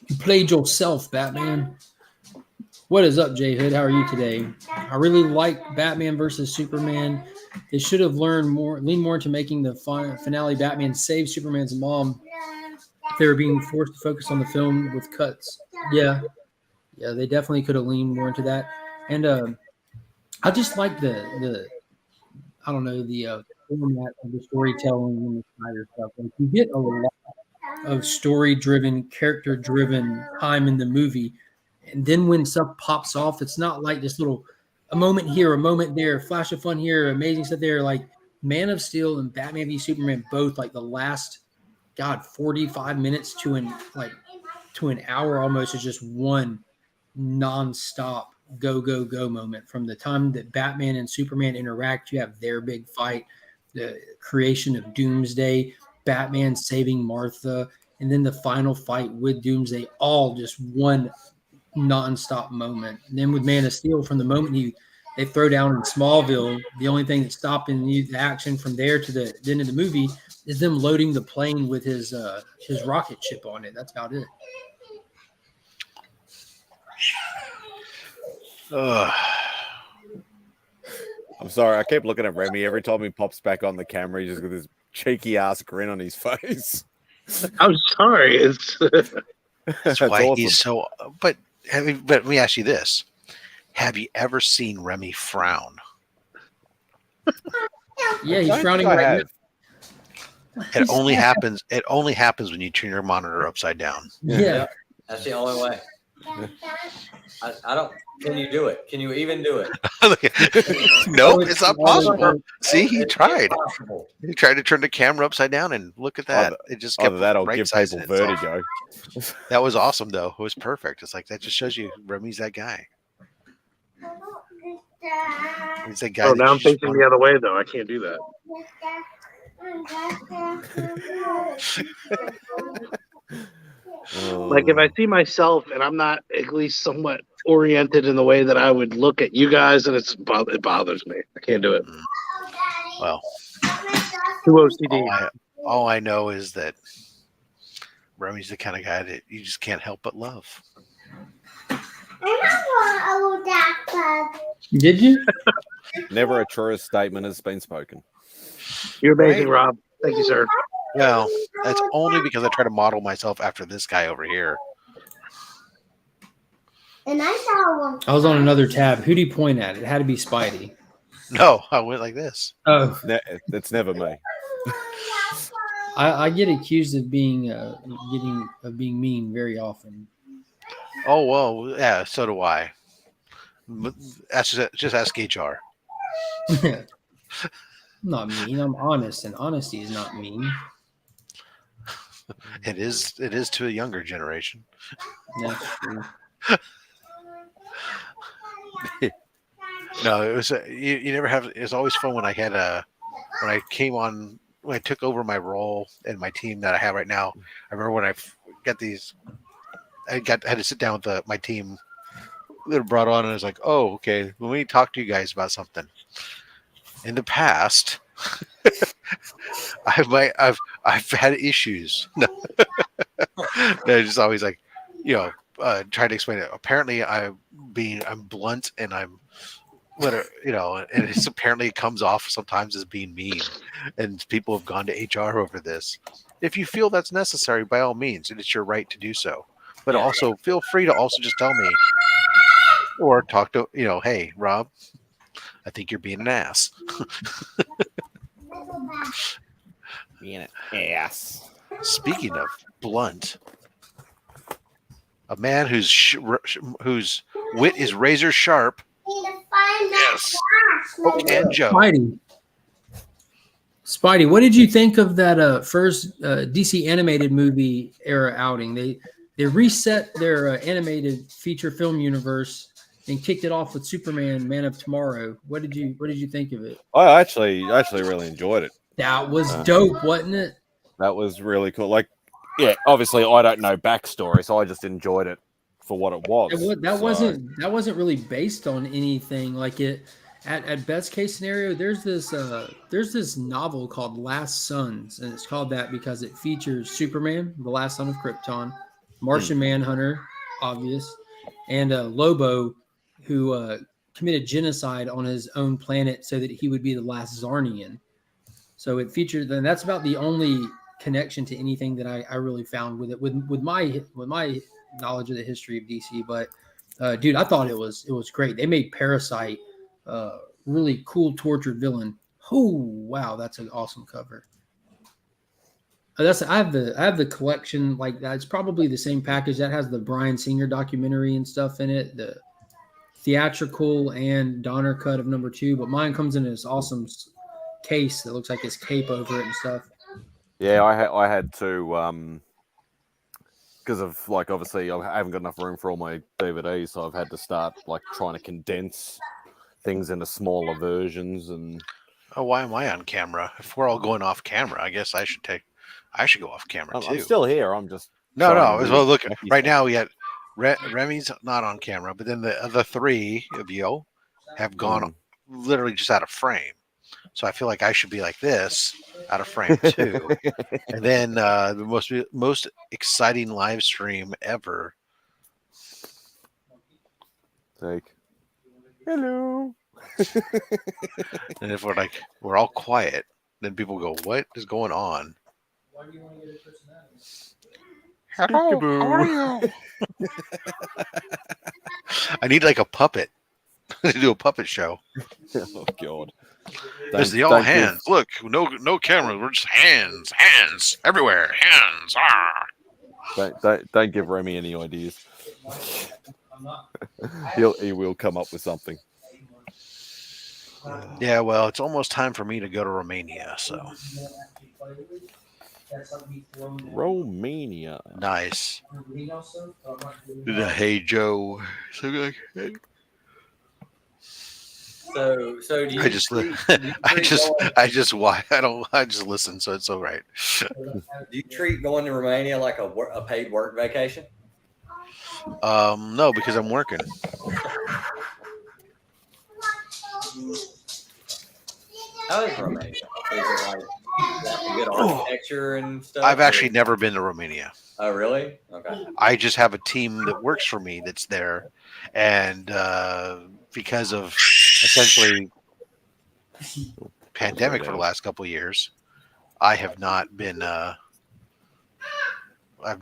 You played yourself, Batman. What is up, J Hood? How are you today? I really like Batman versus Superman. They should have leaned more into making the finale Batman save Superman's mom. They were being forced to focus on the film with cuts. Yeah. Yeah, they definitely could have leaned more into that. And I just like the I don't know, the format of the storytelling and the Snyder stuff. Like you get a lot of story-driven, character-driven time in the movie, and then when stuff pops off, it's not like this little a moment here, a moment there, flash of fun here, amazing stuff there. Like Man of Steel and Batman v Superman, both like the last 45 minutes to an hour almost is just one nonstop go moment. From the time that Batman and Superman interact, you have their big fight, the creation of Doomsday, Batman saving Martha, and then the final fight with Doomsday, all just one nonstop moment. And then with Man of Steel, from the moment they throw down in Smallville, the only thing that's stopping the action from there to the end of the movie is them loading the plane with his rocket ship on it. That's about it. I'm sorry. I keep looking at Remy every time he pops back on the camera. He's just got this cheeky ass grin on his face. I'm sorry. That's why awesome. he's so. But let me ask you this: have you ever seen Remy frown? Yeah, he's frowning right now. It only happens. It only happens when you turn your monitor upside down. Yeah. That's the only way. I don't. Can you do it? Can you even do it? Nope, it's not possible. See, he tried. He tried to turn the camera upside down, and look at that. It just kept that'll right give sizing people itself. vertigo. That was awesome, though. It was perfect. It's like that just shows you Remy's that guy. He's that guy. Oh, now I'm facing the other way, though. I can't do that. Like if I see myself and I'm not at least somewhat oriented in the way that I would look at you guys, and it bothers me. I can't do it. Well, too OCD. All I know is that Remy's the kind of guy that you just can't help but love. Did you? Never a truest statement has been spoken. You're amazing, Rob. Thank you, sir. Well, that's only because I try to model myself after this guy over here. And I saw one. I was on another tab. Who do you point at? It had to be Spidey. No, I went like this. Oh, It's never me. I get accused of being being mean very often. Oh well, yeah. So do I. Just ask HR. I'm not mean. I'm honest, and honesty is not mean. It is to a younger generation. That's true. No, it was you never have. It was always fun when I had when I took over my role and my team that I have right now. I remember when I got these, had to sit down with my team that were brought on, and I was like, oh, okay, well, we need to talk to you guys about something. In the past, I've had issues. They're just always like, trying to explain it. Apparently, I'm blunt and I'm and it's apparently it comes off sometimes as being mean, and people have gone to HR over this. If you feel that's necessary, by all means, and it's your right to do so. But also feel free to also just tell me or talk to hey, Rob, I think you're being an ass. Being an ass. Speaking of blunt, a man whose wit is razor sharp. Yes. And Joe. Spidey, what did you think of that first DC animated movie era outing? They reset their animated feature film universe and kicked it off with Superman, Man of Tomorrow. What did you think of it? I actually really enjoyed it. That was dope, wasn't it? That was really cool. Like, yeah, obviously I don't know backstory, so I just enjoyed it for what it was. That wasn't really based on anything. Like it at best case scenario, there's this novel called Last Sons, and it's called that because it features Superman, the last son of Krypton, Martian Manhunter, obvious, and Lobo, who committed genocide on his own planet so that he would be the last Zarnian. So it featured, and that's about the only connection to anything that I really found with it, with my knowledge of the history of DC. But dude, I thought it was great. They made Parasite really cool, tortured villain. Oh wow, that's an awesome cover. I have the collection like that. It's probably the same package that has the Bryan Singer documentary and stuff in it, the theatrical and Donner cut of number 2. But mine comes in this awesome case that looks like his cape over it and stuff. Yeah, I had to because of like obviously I haven't got enough room for all my DVDs, so I've had to start like trying to condense things into smaller versions. And oh, why am I on camera? If we're all going off camera, I guess I should go off camera too. I'm still here. I'm just no. Well, look right now. We got Remy's not on camera, but then the other 3 of you have gone literally just out of frame. So I feel like I should be like this, out of frame too. And then the most exciting live stream ever. Like, hello. And if we're all quiet, then people go, "What is going on?" Why do you want to get a personality? Hello, how are you? I need like a puppet to do a puppet show. Oh God. There's the all hands. Look, no cameras. We're just hands everywhere. Hands. Don't give Remy any ideas. He will come up with something. Yeah, well, it's almost time for me to go to Romania. So. Romania. Nice. Hey Joe. So do you? I just listen, so it's all right. Do you treat going to Romania like a paid work vacation? No, because I'm working. How is Romania? Is it like good architecture and stuff? I've actually never been to Romania. Oh, really? Okay. I just have a team that works for me that's there, and because of essentially pandemic for the last couple of years, I have not been. I've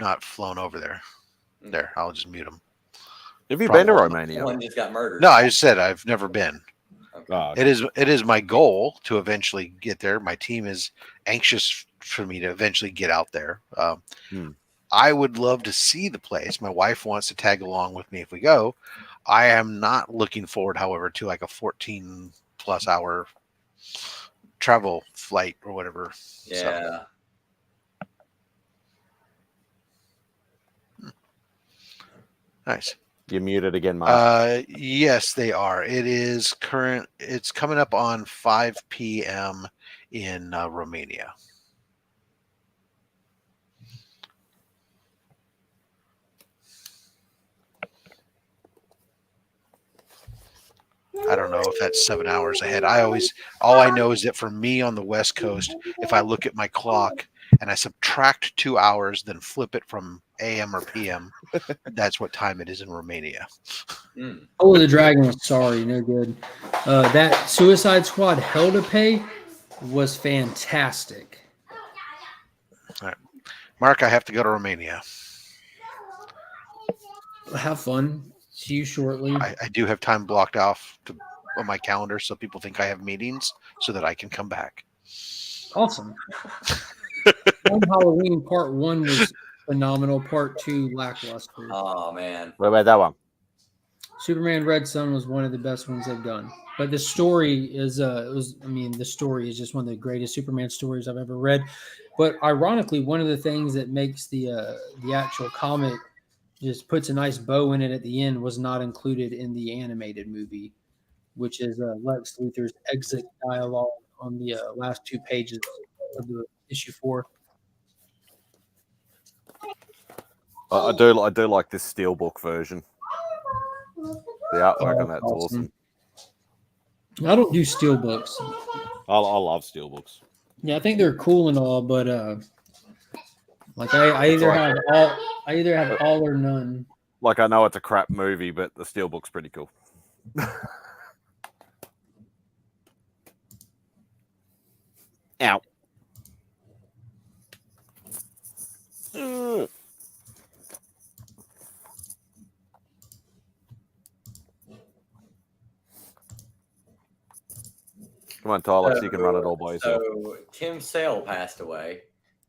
not flown over there. There, I'll just mute them. Have you been to Romania? Someone just got murdered. No, I just said I've never been. Okay. Okay. It is my goal to eventually get there. My team is anxious for me to eventually get out there. I would love to see the place. My wife wants to tag along with me if we go. I am not looking forward, however, to like a 14+ hour travel flight or whatever. Yeah. So. Nice. You're muted again, Mark. Yes, they are. It's coming up on 5 p.m. in Romania. I don't know if that's 7 hours ahead. All I know is that for me on the West Coast, if I look at my clock and I subtract 2 hours, then flip it from AM or PM, that's what time it is in Romania. Oh, the Dragon was sorry, no good. That Suicide Squad Hell to Pay was fantastic. All right. Mark, I have to go to Romania. Have fun. See you shortly. I do have time blocked off on my calendar so people think I have meetings so that I can come back. Awesome. Halloween Part 1 was phenomenal. Part 2 lackluster. Oh man. What about that one? Superman Red Sun was one of the best ones they've done. But the story is the story is just one of the greatest Superman stories I've ever read. But ironically, one of the things that makes the actual comic just puts a nice bow in it at the end was not included in the animated movie, which is Lex Luthor's exit dialogue on the last 2 pages of the issue 4. I do like this steelbook version. The artwork on that's awesome. I don't do steel books. I love steelbooks. Yeah, I think they're cool and all, but like I either have all or none. Like I know it's a crap movie, but the steelbook's pretty cool. Ow. Come on, Tyler, so you can run it all by yourself. So Tim Sale passed away.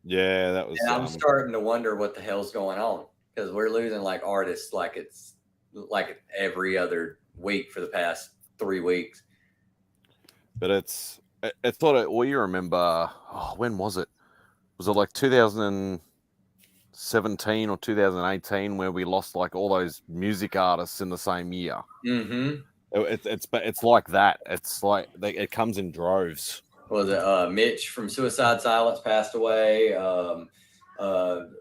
Yeah, that was. And I'm starting to wonder what the hell's going on because we're losing like artists like it's like every other week for the past 3 weeks. But it's sort of. Well, you remember? Oh, when was it? Was it like 2017 or 2018 where we lost like all those music artists in the same year? Mm-hmm. It's like that. It's like it comes in droves. Was it Mitch from Suicide Silence passed away?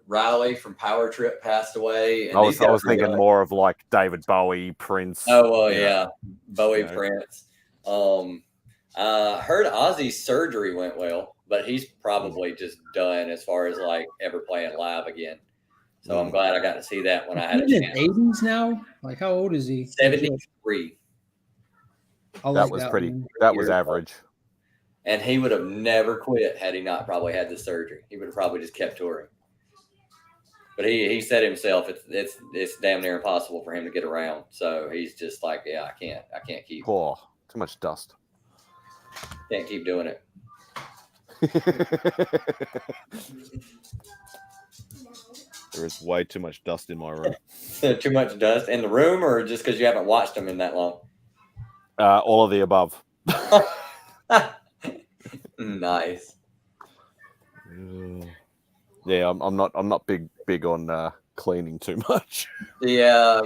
Riley from Power Trip passed away. And I was thinking more of like David Bowie, Prince. Oh well, yeah, Bowie, Prince. Heard Ozzy's surgery went well, but he's probably just done as far as like ever playing live again. So I'm glad I got to see that when I had a He's chance. in 80s now. Like how old is he? 73. That was pretty. That was average. And he would have never quit had he not probably had the surgery. He would have probably just kept touring. But he said himself, it's damn near impossible for him to get around. So he's just like, yeah, I can't keep. Oh, too much dust. Can't keep doing it. There is way too much dust in my room. Too much dust in the room, or just because you haven't watched them in that long? All of the above. Nice. Yeah, I'm not big on cleaning too much. Yeah,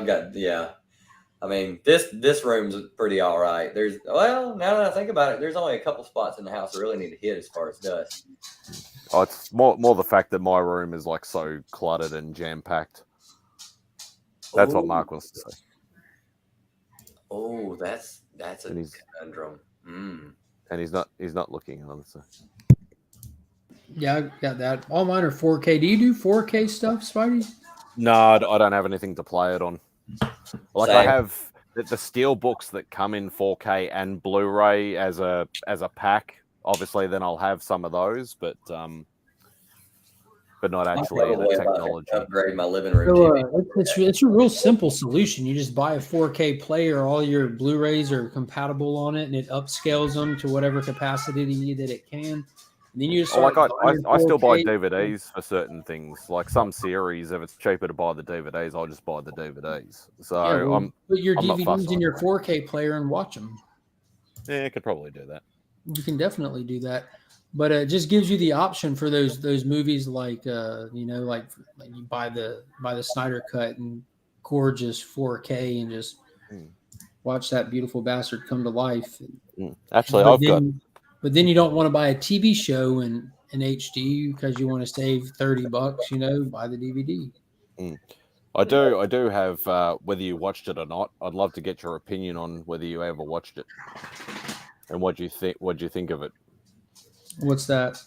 I mean, this room's pretty all right. Now that I think about it, there's only a couple spots in the house I really need to hit as far as dust. Oh, it's more the fact that my room is like so cluttered and jam packed. That's what Mark wants to say. Oh, that's a conundrum. And he's not looking, honestly. Yeah, I got that. All mine are 4K. Do you do 4K stuff, Spidey? No, I don't have anything to play it on. Like Same. I have the steel books that come in 4K and Blu-ray as a pack. Obviously, then I'll have some of those, but not actually the technology. Upgrade my living room TV. It's a real simple solution. You just buy a 4K player. All your Blu-rays are compatible on it, and it upscales them to whatever capacity that it can. And then you just I still buy DVDs for certain things. Like some series, if it's cheaper to buy the DVDs, I'll just buy the DVDs. So put your I'm not DVDs fussed in on your it. 4K player and watch them. Yeah, I could probably do that. You can definitely do that, but it just gives you the option for those movies like like you buy the Snyder cut and gorgeous 4K and just watch that beautiful bastard come to life. Actually, But then you don't want to buy a TV show in HD because you want to save $30. Buy the DVD. I do have. Whether you watched it or not, I'd love to get your opinion on whether you ever watched it and what do you think of it. What's that?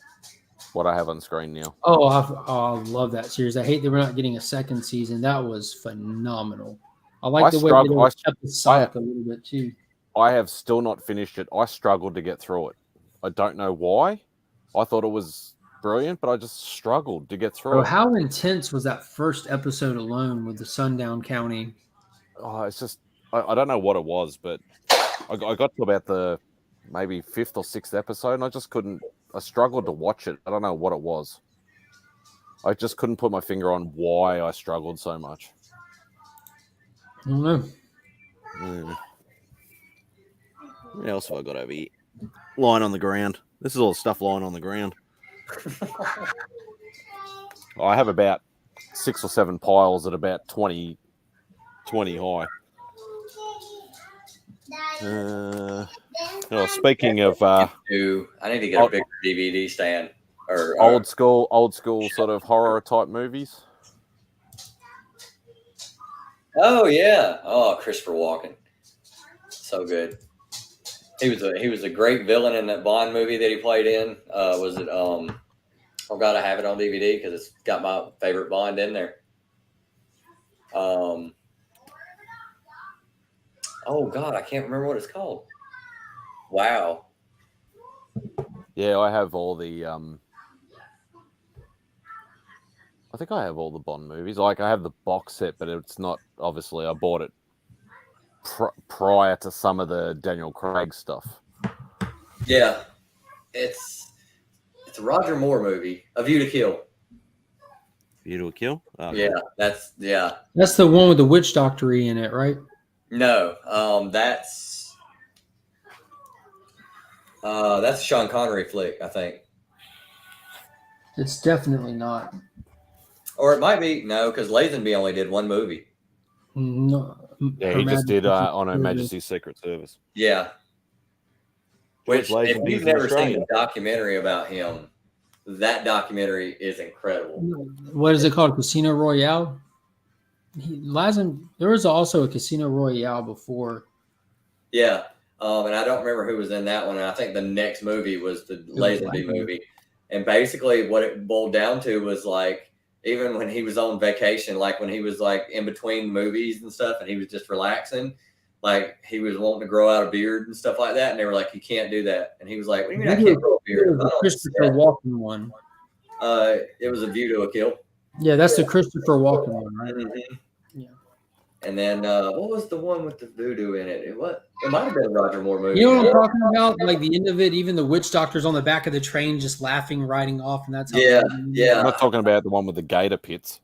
What I have on screen now. Oh, I love that series. I hate that we're not getting a second season. That was phenomenal. I like the way they kept the Sonic a little bit too. I have still not finished it. I struggled to get through it. I don't know why. I thought it was brilliant, but I just struggled to get through it. How intense was that first episode alone with the Sundown County? Oh, it's just I don't know what it was, but I got to about the maybe 5th or 6th episode, and I just couldn't. I struggled to watch it. I don't know what it was. I just couldn't put my finger on why I struggled so much. I don't know. What else have I got over here? Lying on the ground. This is all the stuff lying on the ground. I have about 6 or 7 piles at about 20 high. Speaking of, I need to get a bigger DVD stand or old school sort of horror type movies. Oh yeah, Christopher Walken, so good. He was a great villain in that Bond movie that he played in. Was it? Oh God, I have it on DVD because it's got my favorite Bond in there. Oh God, I can't remember what it's called. Wow. Yeah, I have all the. I think I have all the Bond movies. Like I have the box set, but it's not. Obviously, I bought it prior to some of the Daniel Craig stuff. Yeah, it's a Roger Moore movie, A View to Kill. View to a Kill? Oh, Yeah, that's That's the one with the witch doctory in it, right? No, that's a Sean Connery flick, I think. It's definitely not. Or it might be. No, because Lazenby only did one movie. No, Yeah, Her he just did Majesty's on Her Secret Majesty's Secret Service. Yeah. George Which, if Lazenby's you've in never seen Australia. a documentary about him, that documentary is incredible. What is it called? Casino Royale? There was also a Casino Royale before. Yeah. And I don't remember who was in that one. And I think the next movie was the Lazenby movie. And basically what it boiled down to was like, even when he was on vacation, like when he was like in between movies and stuff and he was just relaxing, like he was wanting to grow out a beard and stuff like that. And they were like, you can't do that. And he was like, what do you mean I can't grow a beard? It was the Christopher Walken one. It was A View to a Kill. Yeah, that's the Christopher Walken one, right? Mm-hmm. Yeah. And then what was the one with the voodoo in it? It might have been a Roger Moore movie. You know what I'm talking about? Like the end of it, even the witch doctor's on the back of the train just laughing, riding off, and that's how I'm not talking about the one with the gator pits.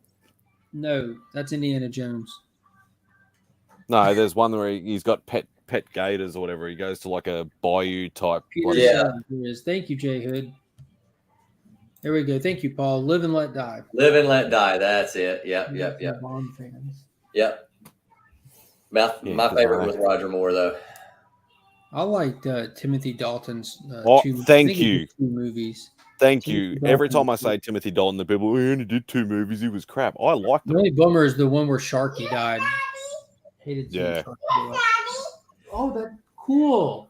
No, that's Indiana Jones. No, there's one where he's got pet gators or whatever. He goes to like a bayou type. Here it is. Thank you, Jay Hood. There we go. Thank you, Paul. Live and Let Die. Live and Let Die. That's it. Yep. Bond fans. Yep. My favorite was Roger Moore, though. I liked Timothy Dalton's thank you. 2 movies. Thank you. Every time I say Timothy Dalton, the people, he only did 2 movies. He was crap. I liked The them. only bummer is the one where Sharky died. Hated seeing Yeah. Sharky die. Oh, that's cool.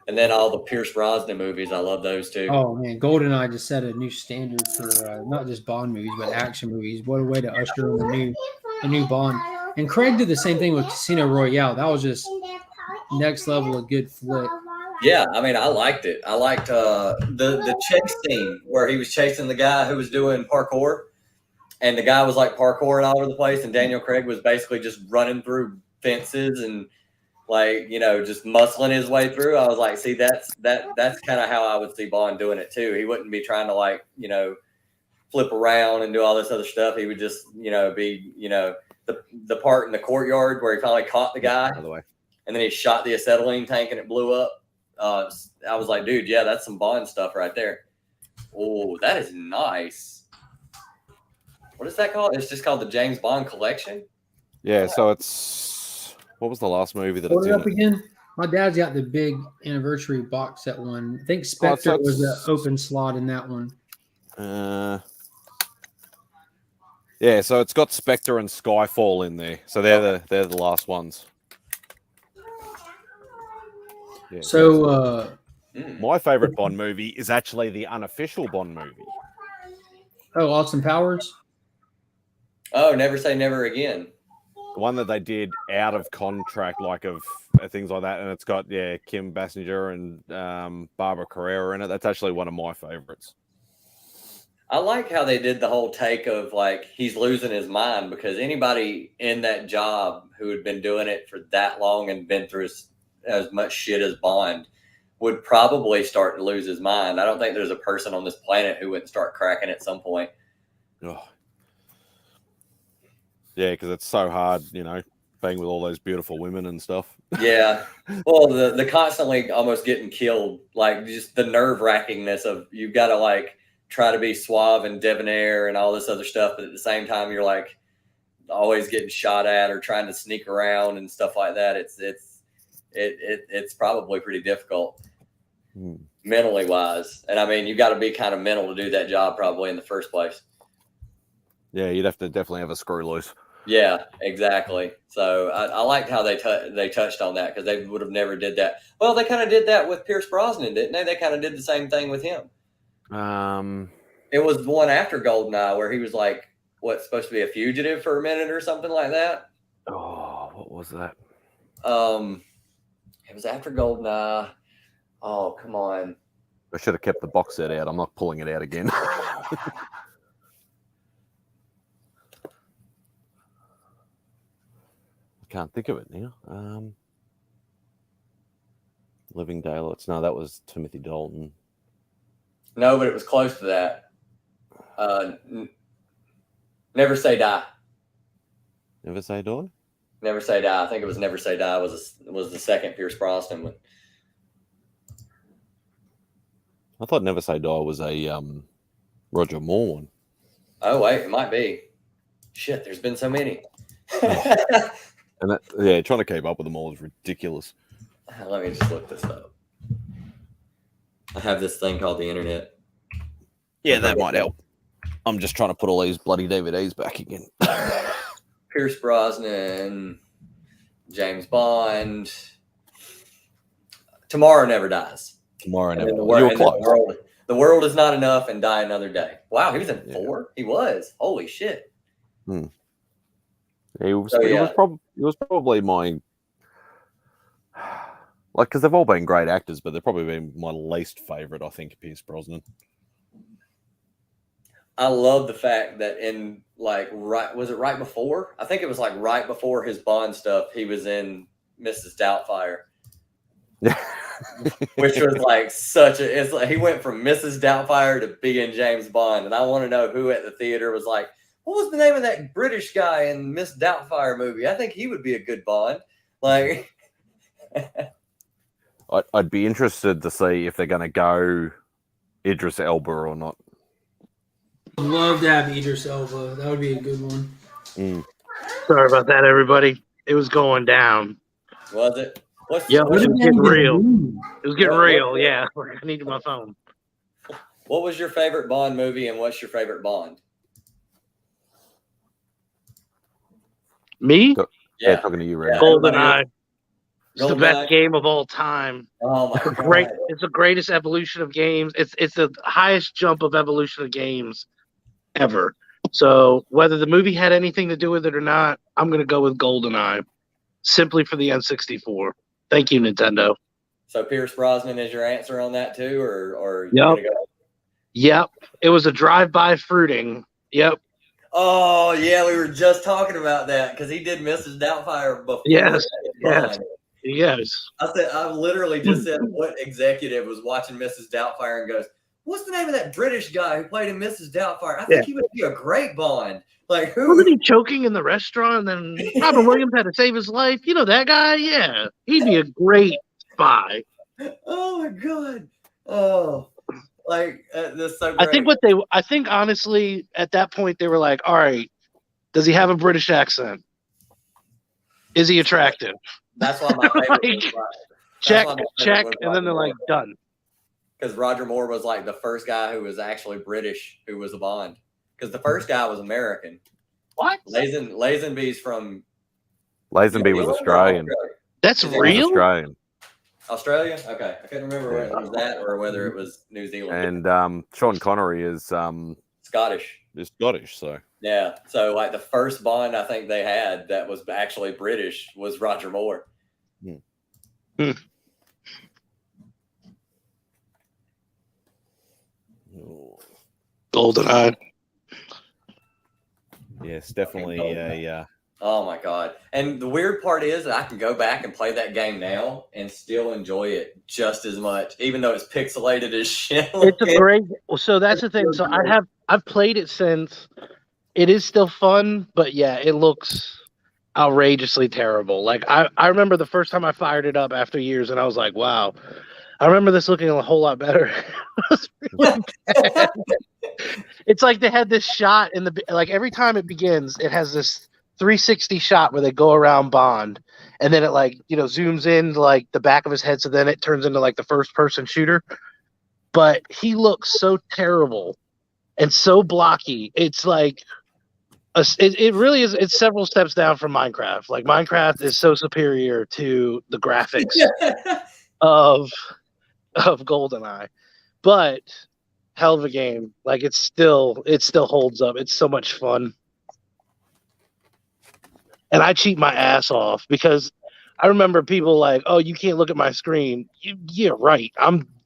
And then all the Pierce Brosnan movies, I love those too. Oh man, GoldenEye just set a new standard for not just Bond movies but action movies. What a way to usher in a new Bond. And Craig did the same thing with Casino Royale. That was just next level of good flick. Yeah, I mean, I liked it. I liked the chase scene where he was chasing the guy who was doing parkour, and the guy was like parkouring all over the place, and Daniel Craig was basically just running through fences and like, you know, just muscling his way through. I was like, see, that's kind of how I would see Bond doing it too. He wouldn't be trying to like, you know, flip around and do all this other stuff. He would just, you know, be, you know, the part in the courtyard where he finally caught the guy, By the way. and then he shot the acetylene tank and it blew up. I was like, dude, yeah, that's some Bond stuff right there. Oh, that is nice. What is that called? It's just called the James Bond Collection. Yeah, so it's what was the last movie that Hold it's it up in? again. My dad's got the big anniversary box set one. I think Spectre was the open slot in that one. Yeah, so it's got Spectre and Skyfall in there. So they're the last ones. Yeah, so my favorite Bond movie is actually the unofficial Bond movie. Oh, Austin Powers? Oh, Never Say Never Again. The one that they did out of contract, like of things like that, and it's got Kim Basinger and Barbara Carrera in it. That's actually one of my favorites. I like how they did the whole take of like he's losing his mind, because anybody in that job who had been doing it for that long and been through as much shit as Bond would probably start to lose his mind. I don't think there's a person on this planet who wouldn't start cracking at some point. Oh. Yeah, because it's so hard, you know, being with all those beautiful women and stuff. Yeah. Well, the constantly almost getting killed, like just the nerve wrackingness of you've got to like try to be suave and debonair and all this other stuff, but at the same time you're like always getting shot at or trying to sneak around and stuff like that. It's probably pretty difficult mentally wise. And I mean, you got to be kind of mental to do that job probably in the first place. Yeah, you'd have to definitely have a screw loose. Yeah, exactly. So I liked how they touched on that, because they would have never did that. Well, they kind of did that with Pierce Brosnan, didn't they? They kind of did the same thing with him. It was one after GoldenEye where he was like, supposed to be a fugitive for a minute or something like that. Oh, what was that? It was after GoldenEye. Oh, come on. I should have kept the box set out. I'm not pulling it out again. Can't think of it now. Living Daylights. No, that was Timothy Dalton. No, but it was close to that. Never Say Die. Never Say Die? Never Say Die. I think it was Never Say Die was the second Pierce Brosnan one. I thought Never Say Die was a Roger Moore one. Oh, wait, it might be. Shit, there's been so many. And that, yeah, trying to keep up with them all is ridiculous. Let me just look this up. I have this thing called the internet. Yeah, that might help. I'm just trying to put all these bloody DVDs back again. Pierce Brosnan, James Bond, Tomorrow Never Dies. Tomorrow Never Dies. The World Is Not Enough and Die Another Day. Wow, he was in 4? He was. Holy shit. Yeah, he was probably my... Like, because they've all been great actors, but they've probably been my least favorite, I think, Pierce Brosnan. I love the fact that was it right before? I think it was like right before his Bond stuff, he was in Mrs. Doubtfire. Which was like it's like he went from Mrs. Doubtfire to being James Bond. And I want to know who at the theater was like, what was the name of that British guy in Miss Doubtfire movie? I think he would be a good Bond. Like, I'd be interested to see if they're going to go Idris Elba or not. I'd love to have Idris Elba. That would be a good one. Sorry about that, everybody. It was going down. Was it? It was getting real. It was getting real. Yeah, I needed my phone. What was your favorite Bond movie, and what's your favorite Bond? Me? Yeah, talking to you, Ray. GoldenEye. It's the best game of all time. Oh my God. It's the greatest evolution of games. It's the highest jump of evolution of games ever. So whether the movie had anything to do with it or not, I'm going to go with GoldenEye, simply for the N64. Thank you, Nintendo. So Pierce Brosnan is your answer on that too, or yep. Yep. It was a drive-by fruiting. Yep. Oh yeah, we were just talking about that because he did Mrs. Doubtfire before. Yes. Yes. I literally just said what executive was watching Mrs. Doubtfire and goes, "What's the name of that British guy who played in Mrs. Doubtfire? I think he would be a great Bond." Like, who? Wasn't he choking in the restaurant? And then Robin Williams had to save his life. You know that guy? Yeah, he'd be a great spy. Oh my God! Oh, like this so great. I think honestly, at that point they were like, "All right, does he have a British accent? Is he attractive?" That's why my favorite. Check, and then they're like, done. Because Roger Moore was like the first guy who was actually British who was a Bond. Because the first guy was American. What? Lazenby's from. Lazenby was Australian. That's real? Australian. Australia? Okay. I couldn't remember whether it was that or whether it was New Zealand. And Sean Connery is Scottish. Is Scottish, so. Yeah. So like the first Bond I think they had that was actually British was Roger Moore. GoldenEye. Yes, definitely a. Oh my God! And the weird part is that I can go back and play that game now and still enjoy it just as much, even though it's pixelated as shit. It's a great. So that's the thing. So I've played it since. It is still fun, but yeah, it looks outrageously terrible. Like I remember the first time I fired it up after years, and I was like, wow. I remember this looking a whole lot better. It was really bad. It's like they had this shot in the like every time it begins, it has this 360 shot where they go around Bond, and then it like zooms in like the back of his head, so then it turns into like the first person shooter. But he looks so terrible and so blocky. It's like it really is. It's several steps down from Minecraft. Like Minecraft is so superior to the graphics of GoldenEye, but hell of a game. Like it still holds up. It's so much fun. And I cheat my ass off because I remember people like, "Oh, you can't look at my screen." Yeah, right.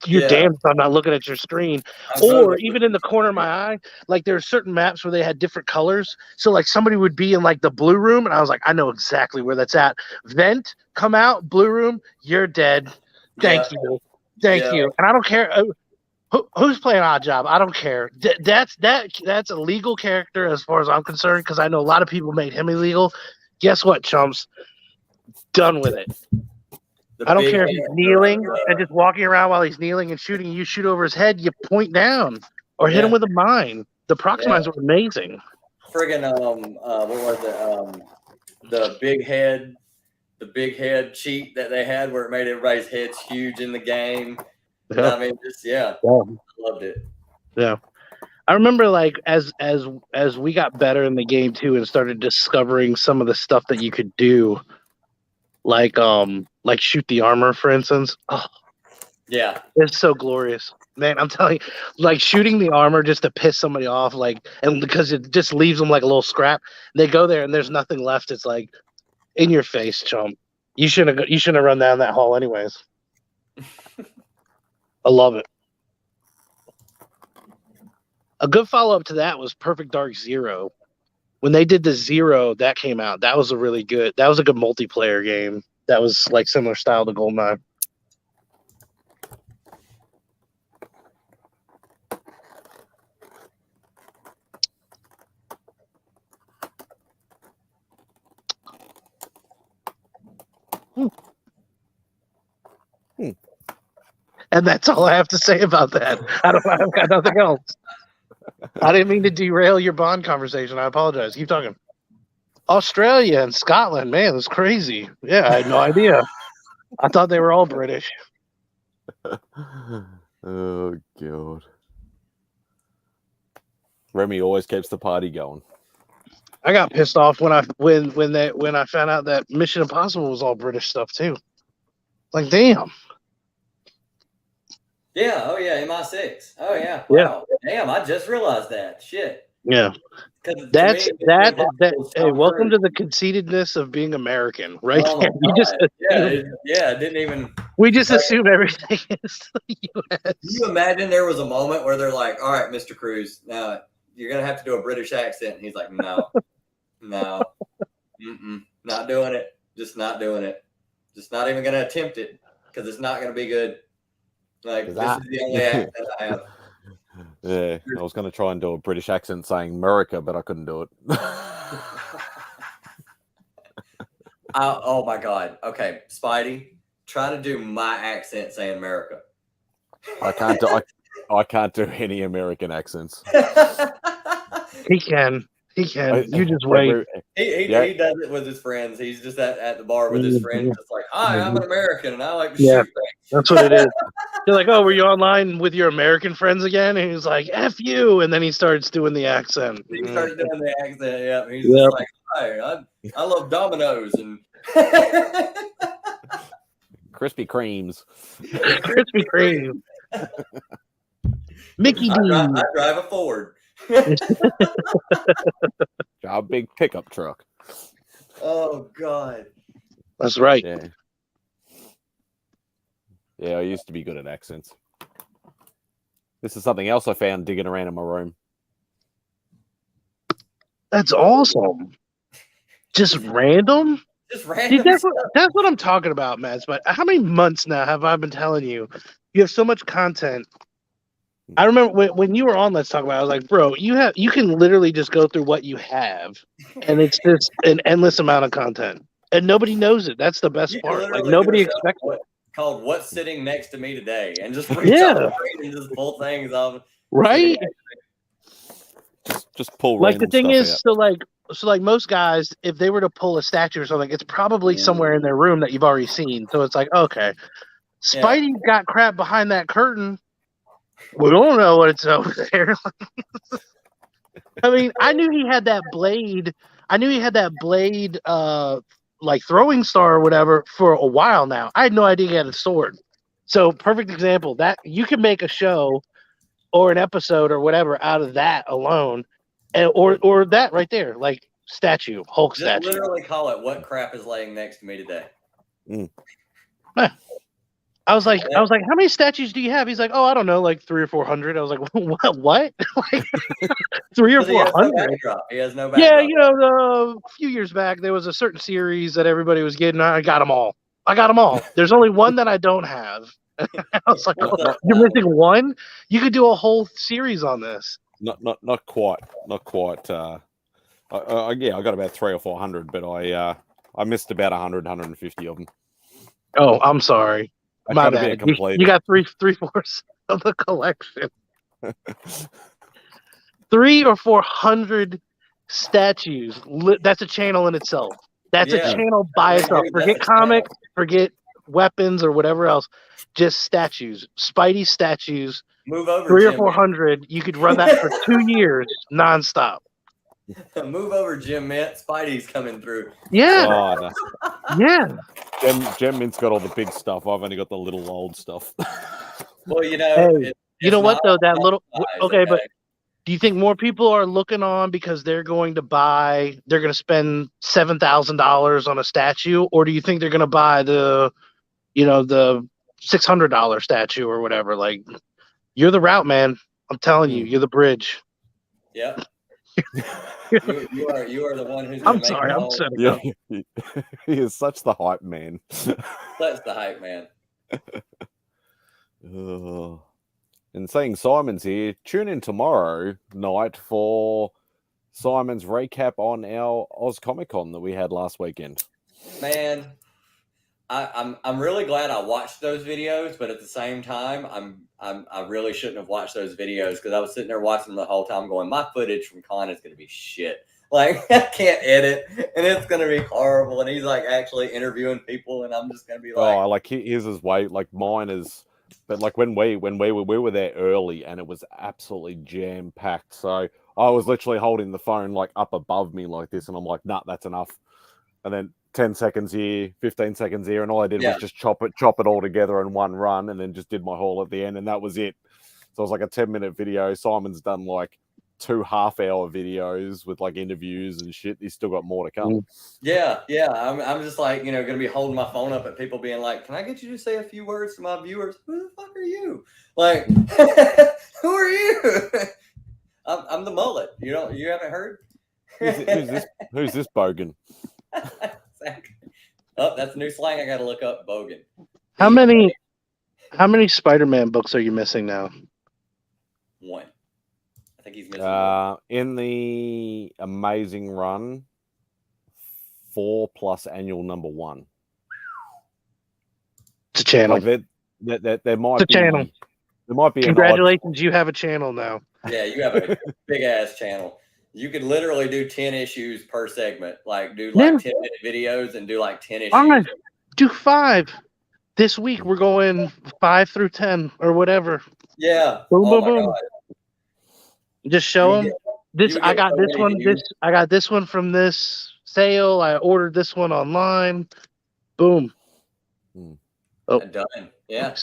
You're damn if I'm not looking at your screen. Or even in the corner of my eye, like there are certain maps where they had different colors. So like somebody would be in like the blue room, and I was like, I know exactly where that's at. Vent, come out, blue room, you're dead. Thank you. And I don't care who's playing Odd Job. I don't care. That's a legal character as far as I'm concerned, because I know a lot of people made him illegal. Guess what, chumps? Done with it. I don't care if he's kneeling and just walking around while he's kneeling and shooting. You shoot over his head, you point down or hit him with a mine. The prox mines were amazing. Friggin' what was it? The big head cheat that they had where it made everybody's heads huge in the game. Yeah. I mean, I loved it. Yeah. I remember like as we got better in the game too and started discovering some of the stuff that you could do, like shoot the armor, for instance. Oh, yeah. It's so glorious. Man, I'm telling you, like shooting the armor just to piss somebody off, like, and because it just leaves them like a little scrap. They go there and there's nothing left. It's like, in your face, chump. You shouldn't have run down that hall anyways. I love it. A good follow-up to that was Perfect Dark Zero. When they did the Zero, that came out. That was a good multiplayer game. That was like similar style to GoldenEye. And that's all I have to say about that. I've got nothing else. I didn't mean to derail your Bond conversation. I apologize. Keep talking. Australia and Scotland, man, that's crazy. Yeah, I had no idea. I thought they were all British. Oh God. Remy always keeps the party going. I got pissed off when I found out that Mission Impossible was all British stuff too. Like, damn. Yeah. Oh yeah. MI6. Oh yeah. Wow. Yeah. Damn. I just realized that. Shit. Yeah. That's hey, welcome to the conceitedness of being American, right? Oh my God. It didn't even. We just assume everything is the U.S. Can you imagine there was a moment where they're like, "All right, Mr. Cruz, now you're gonna have to do a British accent," and he's like, "No, not doing it. Just not doing it. Just not even gonna attempt it because it's not gonna be good." Like, this is the only accent I have. Yeah, I was going to try and do a British accent saying America, but I couldn't do it. Oh my God. Okay, Spidey, try to do my accent saying America. I can't do any American accents. He can. You just wait. He does it with his friends. He's just at the bar with his friends. It's like, "Hi, I'm an American, and I like to shoot things." That's what it is. You're like, "Oh, were you online with your American friends again?" And he's like, "F you," and then he starts doing the accent. He starts doing the accent. Yeah, he's just like, "Hi, I love Domino's and Krispy Kremes." Krispy Kreme. Mickey D. I drive a Ford. A big pickup truck. Oh God. That's right. Yeah, I used to be good at accents. This is something else I found digging around in my room. That's awesome. Just random? Just random. See, that's what I'm talking about, Matt. But how many months now have I been telling you? You have so much content. I remember when you were on Let's Talk About it, I was like, bro, you can literally just go through what you have, and it's just an endless amount of content. And nobody knows it. That's the best part. Like, nobody expects it. Called "What's Sitting Next to Me Today," and just reach out and just pull things off. Right? Just pull. Like, the thing is, so like most guys, if they were to pull a statue or something, it's probably somewhere in their room that you've already seen. So it's like, okay, Spidey's got crap behind that curtain. We don't know what's over there. I mean, I knew he had that blade. Like throwing star or whatever for a while now. I had no idea he had a sword. So perfect example that you can make a show or an episode or whatever out of that alone, and or that right there, like statue, Hulk Just statue. Literally call it "What crap is laying next to me today." I was like, how many statues do you have? He's like, oh, I don't know, like 300 or 400. I was like, what? Like 300 or 400? He has no backdrop. Yeah, a few years back there was a certain series that everybody was getting. I got them all. I got them all. There's only one that I don't have. I was like, What's up, you're Tyler? missing one? You could do a whole series on this. Not quite. I got about 300 or 400, but I missed about 150 of them. Oh, I'm sorry. I My try to be a bad. complete. You got three-fourths of the collection. 300 or 400 statues. That's a channel in itself. That's a Yeah. channel by itself. Dude, Forget that's a channel. comics, forget weapons or whatever else. Just statues. Spidey statues. Move over, 300 or Jim. 400. You could run that for 2 years nonstop. Move over, Jim Mint. Spidey's coming through. Yeah. Oh, no. Yeah. Gem Mint's got all the big stuff. I've only got the little old stuff. Well, you know, Hey, you know what though? That little size, okay, but do you think more people are looking on because they're going to spend $7,000 on a statue, or do you think they're going to buy the $600 statue or whatever? Like, you're the route, man. I'm telling you, you're the bridge. Yep. you are the one who's. I'm sorry, I'm setting Yeah, up. he is such the hype man. That's the hype, man. And saying Simon's here, tune in tomorrow night for Simon's recap on our Oz Comic Con that we had last weekend. Man, I'm really glad I watched those videos, but at the same time, I really shouldn't have watched those videos because I was sitting there watching them the whole time, going, my footage from con is going to be shit. Like, I can't edit, and it's going to be horrible. And he's like actually interviewing people, and I'm just going to be like, Oh, like his is way like mine is, but like when we were there early and it was absolutely jam packed. So I was literally holding the phone like up above me like this, and I'm like, nah, that's enough. And then 10 seconds here, 15 seconds here, and all I did was just chop it all together in one run, and then just did my haul at the end, and that was it. So it was like a 10-minute video. Simon's done like 2 half-hour videos with like interviews and shit. He's still got more to come. yeah. I'm just like, going to be holding my phone up at people being like, can I get you to say a few words to my viewers? Who the fuck are you? Like, who are you? I'm the mullet. You haven't heard? Who's this bogan? Exactly. Oh, that's a new slang I got to look up. Bogan. How many Spider-Man books are you missing now? One. I think he's missing one. In the amazing run, 4 plus annual number 1. It's a channel. Like there might It's a channel. There might be. Congratulations, you have a channel now. Yeah, you have a big ass channel. You could literally do 10 issues per segment. Like do like 10-minute videos and do like 10 issues. All right, do 5. This week we're going 5 through 10 or whatever. Yeah. Boom, Oh boom, my boom. God. Just show them. I got so this many one. views. I got this one from this sale. I ordered this one online. Boom. Oh, Done. Yeah.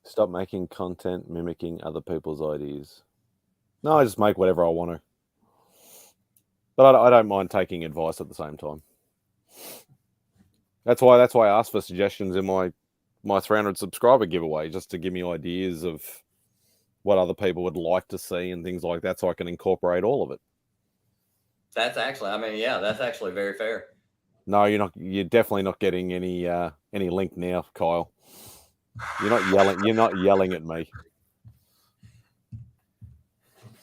Stop making content mimicking other people's ideas. No, I just make whatever I want to. But I don't mind taking advice at the same time. That's why I asked for suggestions in my 300 subscriber giveaway, just to give me ideas of what other people would like to see and things like that, so I can incorporate all of it. That's actually very fair. No, you're definitely not getting any link now, Kyle. You're not yelling at me.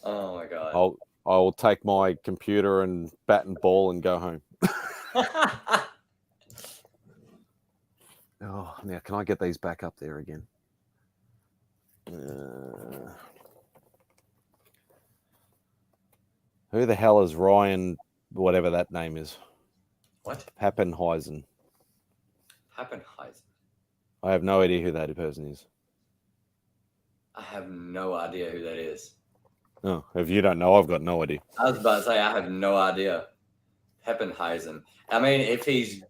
Oh my God. I'll take my computer and bat and ball and go home. Oh, now can I get these back up there again? Who the hell is Ryan, whatever that name is? What? Happenheisen. Happenheisen. I have no idea who that person is. I have no idea who that is. Oh, if you don't know, I've got no idea. I was about to say I have no idea. Heppenheisen. I mean, if he's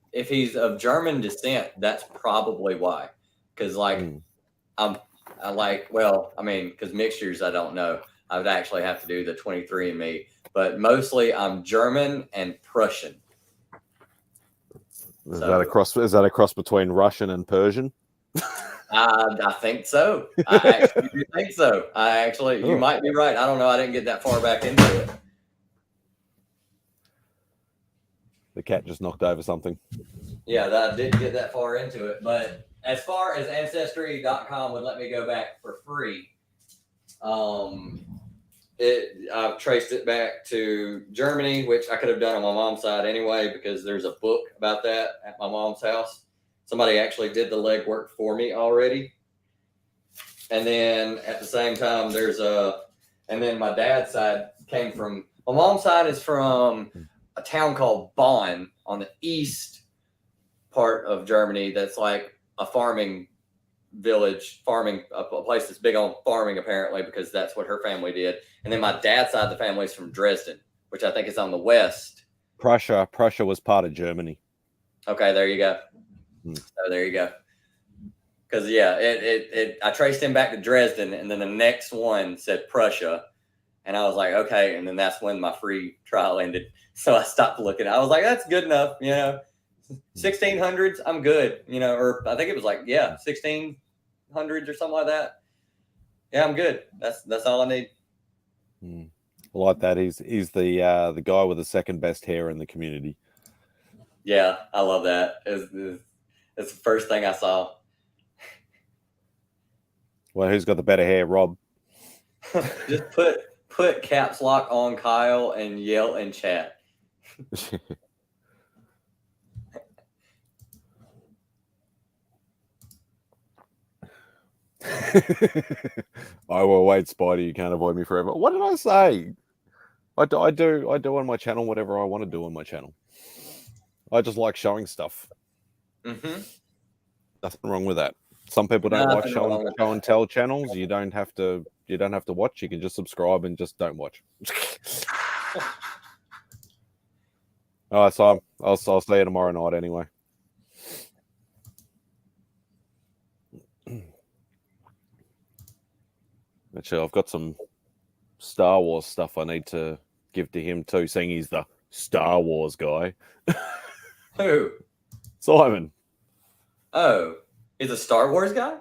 of German descent, that's probably why. Because because mixtures I don't know. I would actually have to do the 23andMe, but mostly I'm German and Prussian. Is that a cross between Russian and Persian? I think so. I actually do think so. You might be right. I don't know. I didn't get that far back into it. The cat just knocked over something. I didn't get that far into it. But as far as Ancestry.com would let me go back for free, I've traced it back to Germany, which I could have done on my mom's side anyway, because there's a book about that at my mom's house. Somebody actually did the legwork for me already. And then at the same time, and then my dad's side came from, my mom's side is from a town called Bonn on the east part of Germany. That's like a farming village, a place that's big on farming apparently, because that's what her family did. And then my dad's side of the family is from Dresden, which I think is on the west. Prussia was part of Germany. Okay, there you go. So there you go. Because I traced him back to Dresden, and then the next one said Prussia, and I was like, okay. And then that's when my free trial ended. So I stopped looking. I was like, that's good enough, 1600s, I'm good, or I think it was like 1600s or something like that. Yeah, I'm good. That's all I need. I like that. He's the guy with the second best hair in the community. Yeah, I love that. It's the first thing I saw. Well, who's got the better hair, Rob? Just put caps lock on Kyle and yell in chat. I will wait, Spidey. You can't avoid me forever. What did I say? I do on my channel whatever I want to do on my channel. I just like showing stuff. Mm-hmm. Nothing wrong with that. Some people don't like show and tell channels. You don't have to watch. You can just subscribe and just don't watch. All right, so I'll see you tomorrow night anyway. Actually, I've got some Star Wars stuff I need to give to him too, seeing he's the Star Wars guy. Who? Simon. Oh, he's a Star Wars guy?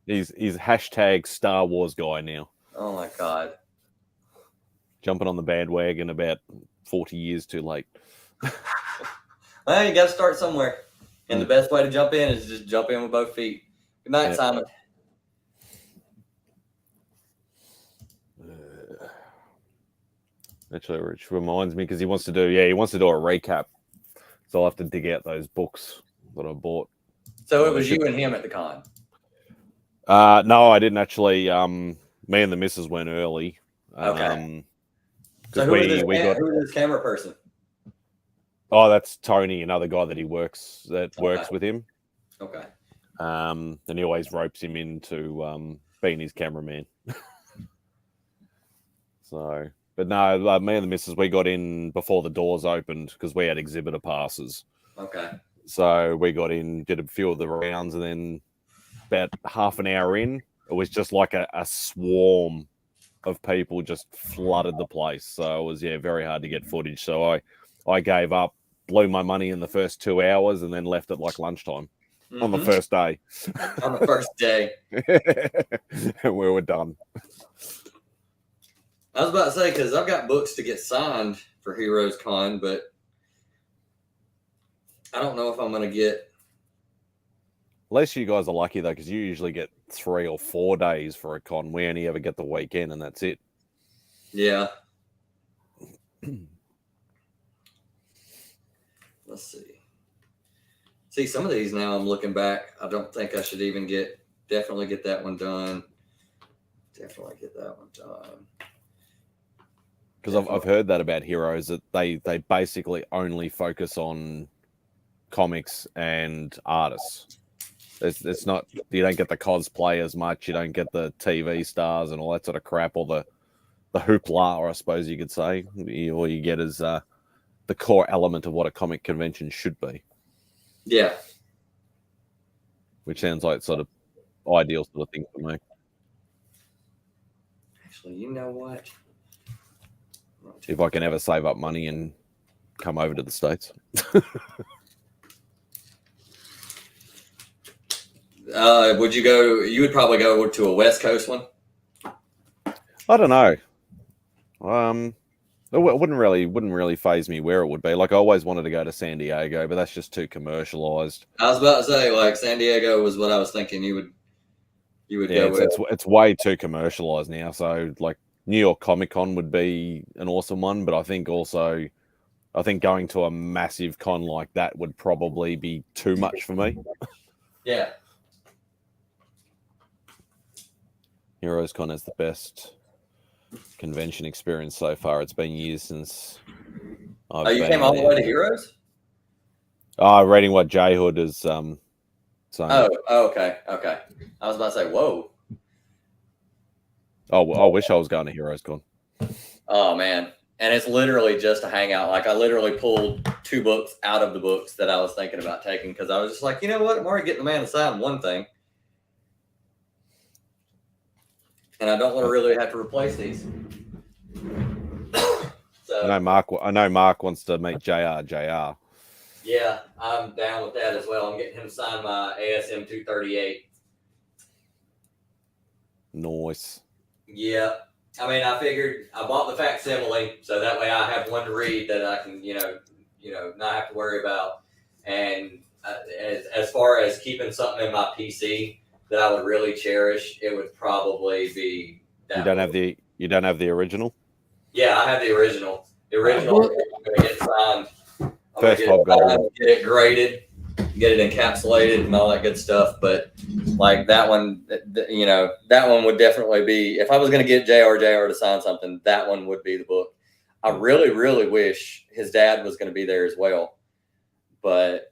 He's hashtag Star Wars guy now. Oh my God. Jumping on the bandwagon about 40 years too late. Well, you got to start somewhere. And the best way to jump in is just jump in with both feet. Good night, Simon. Actually, which reminds me, because he wants to do a recap. So I'll have to dig out those books that I bought. So it was you and him at the con? No, I didn't actually. Me and the missus went early. Okay. So who is this camera person? Oh, that's Tony, another guy that works with him. Okay. And he always ropes him into being his cameraman. So, but no, me and the missus, we got in before the doors opened because we had exhibitor passes. Okay. So we got in, did a few of the rounds, and then about half an hour in, it was just like a swarm of people just flooded the place. So it was very hard to get footage. So I gave up, blew my money in the first 2 hours, and then left at like lunchtime on the first day. On the first day. And we were done. I was about to say, because I've got books to get signed for Heroes Con, but I don't know if I'm going to get. At least you guys are lucky, though, because you usually get 3 or 4 days for a con. We only ever get the weekend, and that's it. Yeah. Let's see. See, some of these now I'm looking back. I don't think I should even definitely get that one done. Definitely get that one done. Because I've heard that about Heroes, that they basically only focus on comics and artists. It's not, you don't get the cosplay as much, you don't get the TV stars and all that sort of crap, or the hoopla, or I suppose you could say. All you get is the core element of what a comic convention should be. Yeah. Which sounds like sort of ideal sort of thing for me. Actually, you know what? If I can ever save up money and come over to the States. Would you go? You would probably go to a West Coast one. I don't know. It wouldn't really phase me where it would be. Like I always wanted to go to San Diego, but that's just too commercialized. I was about to say, like, San Diego was what I was thinking you would go with. It's way too commercialized now. So like New York Comic Con would be an awesome one, but I think going to a massive con like that would probably be too much for me. Yeah. Heroes Con is the best convention experience so far. It's been years since you came all the way to Heroes? Reading what J Hood is saying. Oh, okay. I was about to say, whoa. Oh, I wish I was going to Heroes Con. Oh man. And it's literally just a hangout. Like I literally pulled 2 books out of the books that I was thinking about taking because I was just like, you know what? I'm already getting the man to sign one thing. And I don't want to really have to replace these. So I know Mark wants to meet JR. Yeah, I'm down with that as well. I'm getting him to sign my ASM 238. Nice. Yeah. I mean, I figured I bought the facsimile, so that way I have one to read that I can, not have to worry about. And as far as keeping something in my PC that I would really cherish, it would probably be that. You don't have the original? Yeah, I have the original. The original is going to get signed. I'm First gonna Hobgoblin. get it graded, get it encapsulated, and all that good stuff. But like that one, that one would definitely be. If I was going to get JR to sign something, that one would be the book. I really, really wish his dad was going to be there as well, but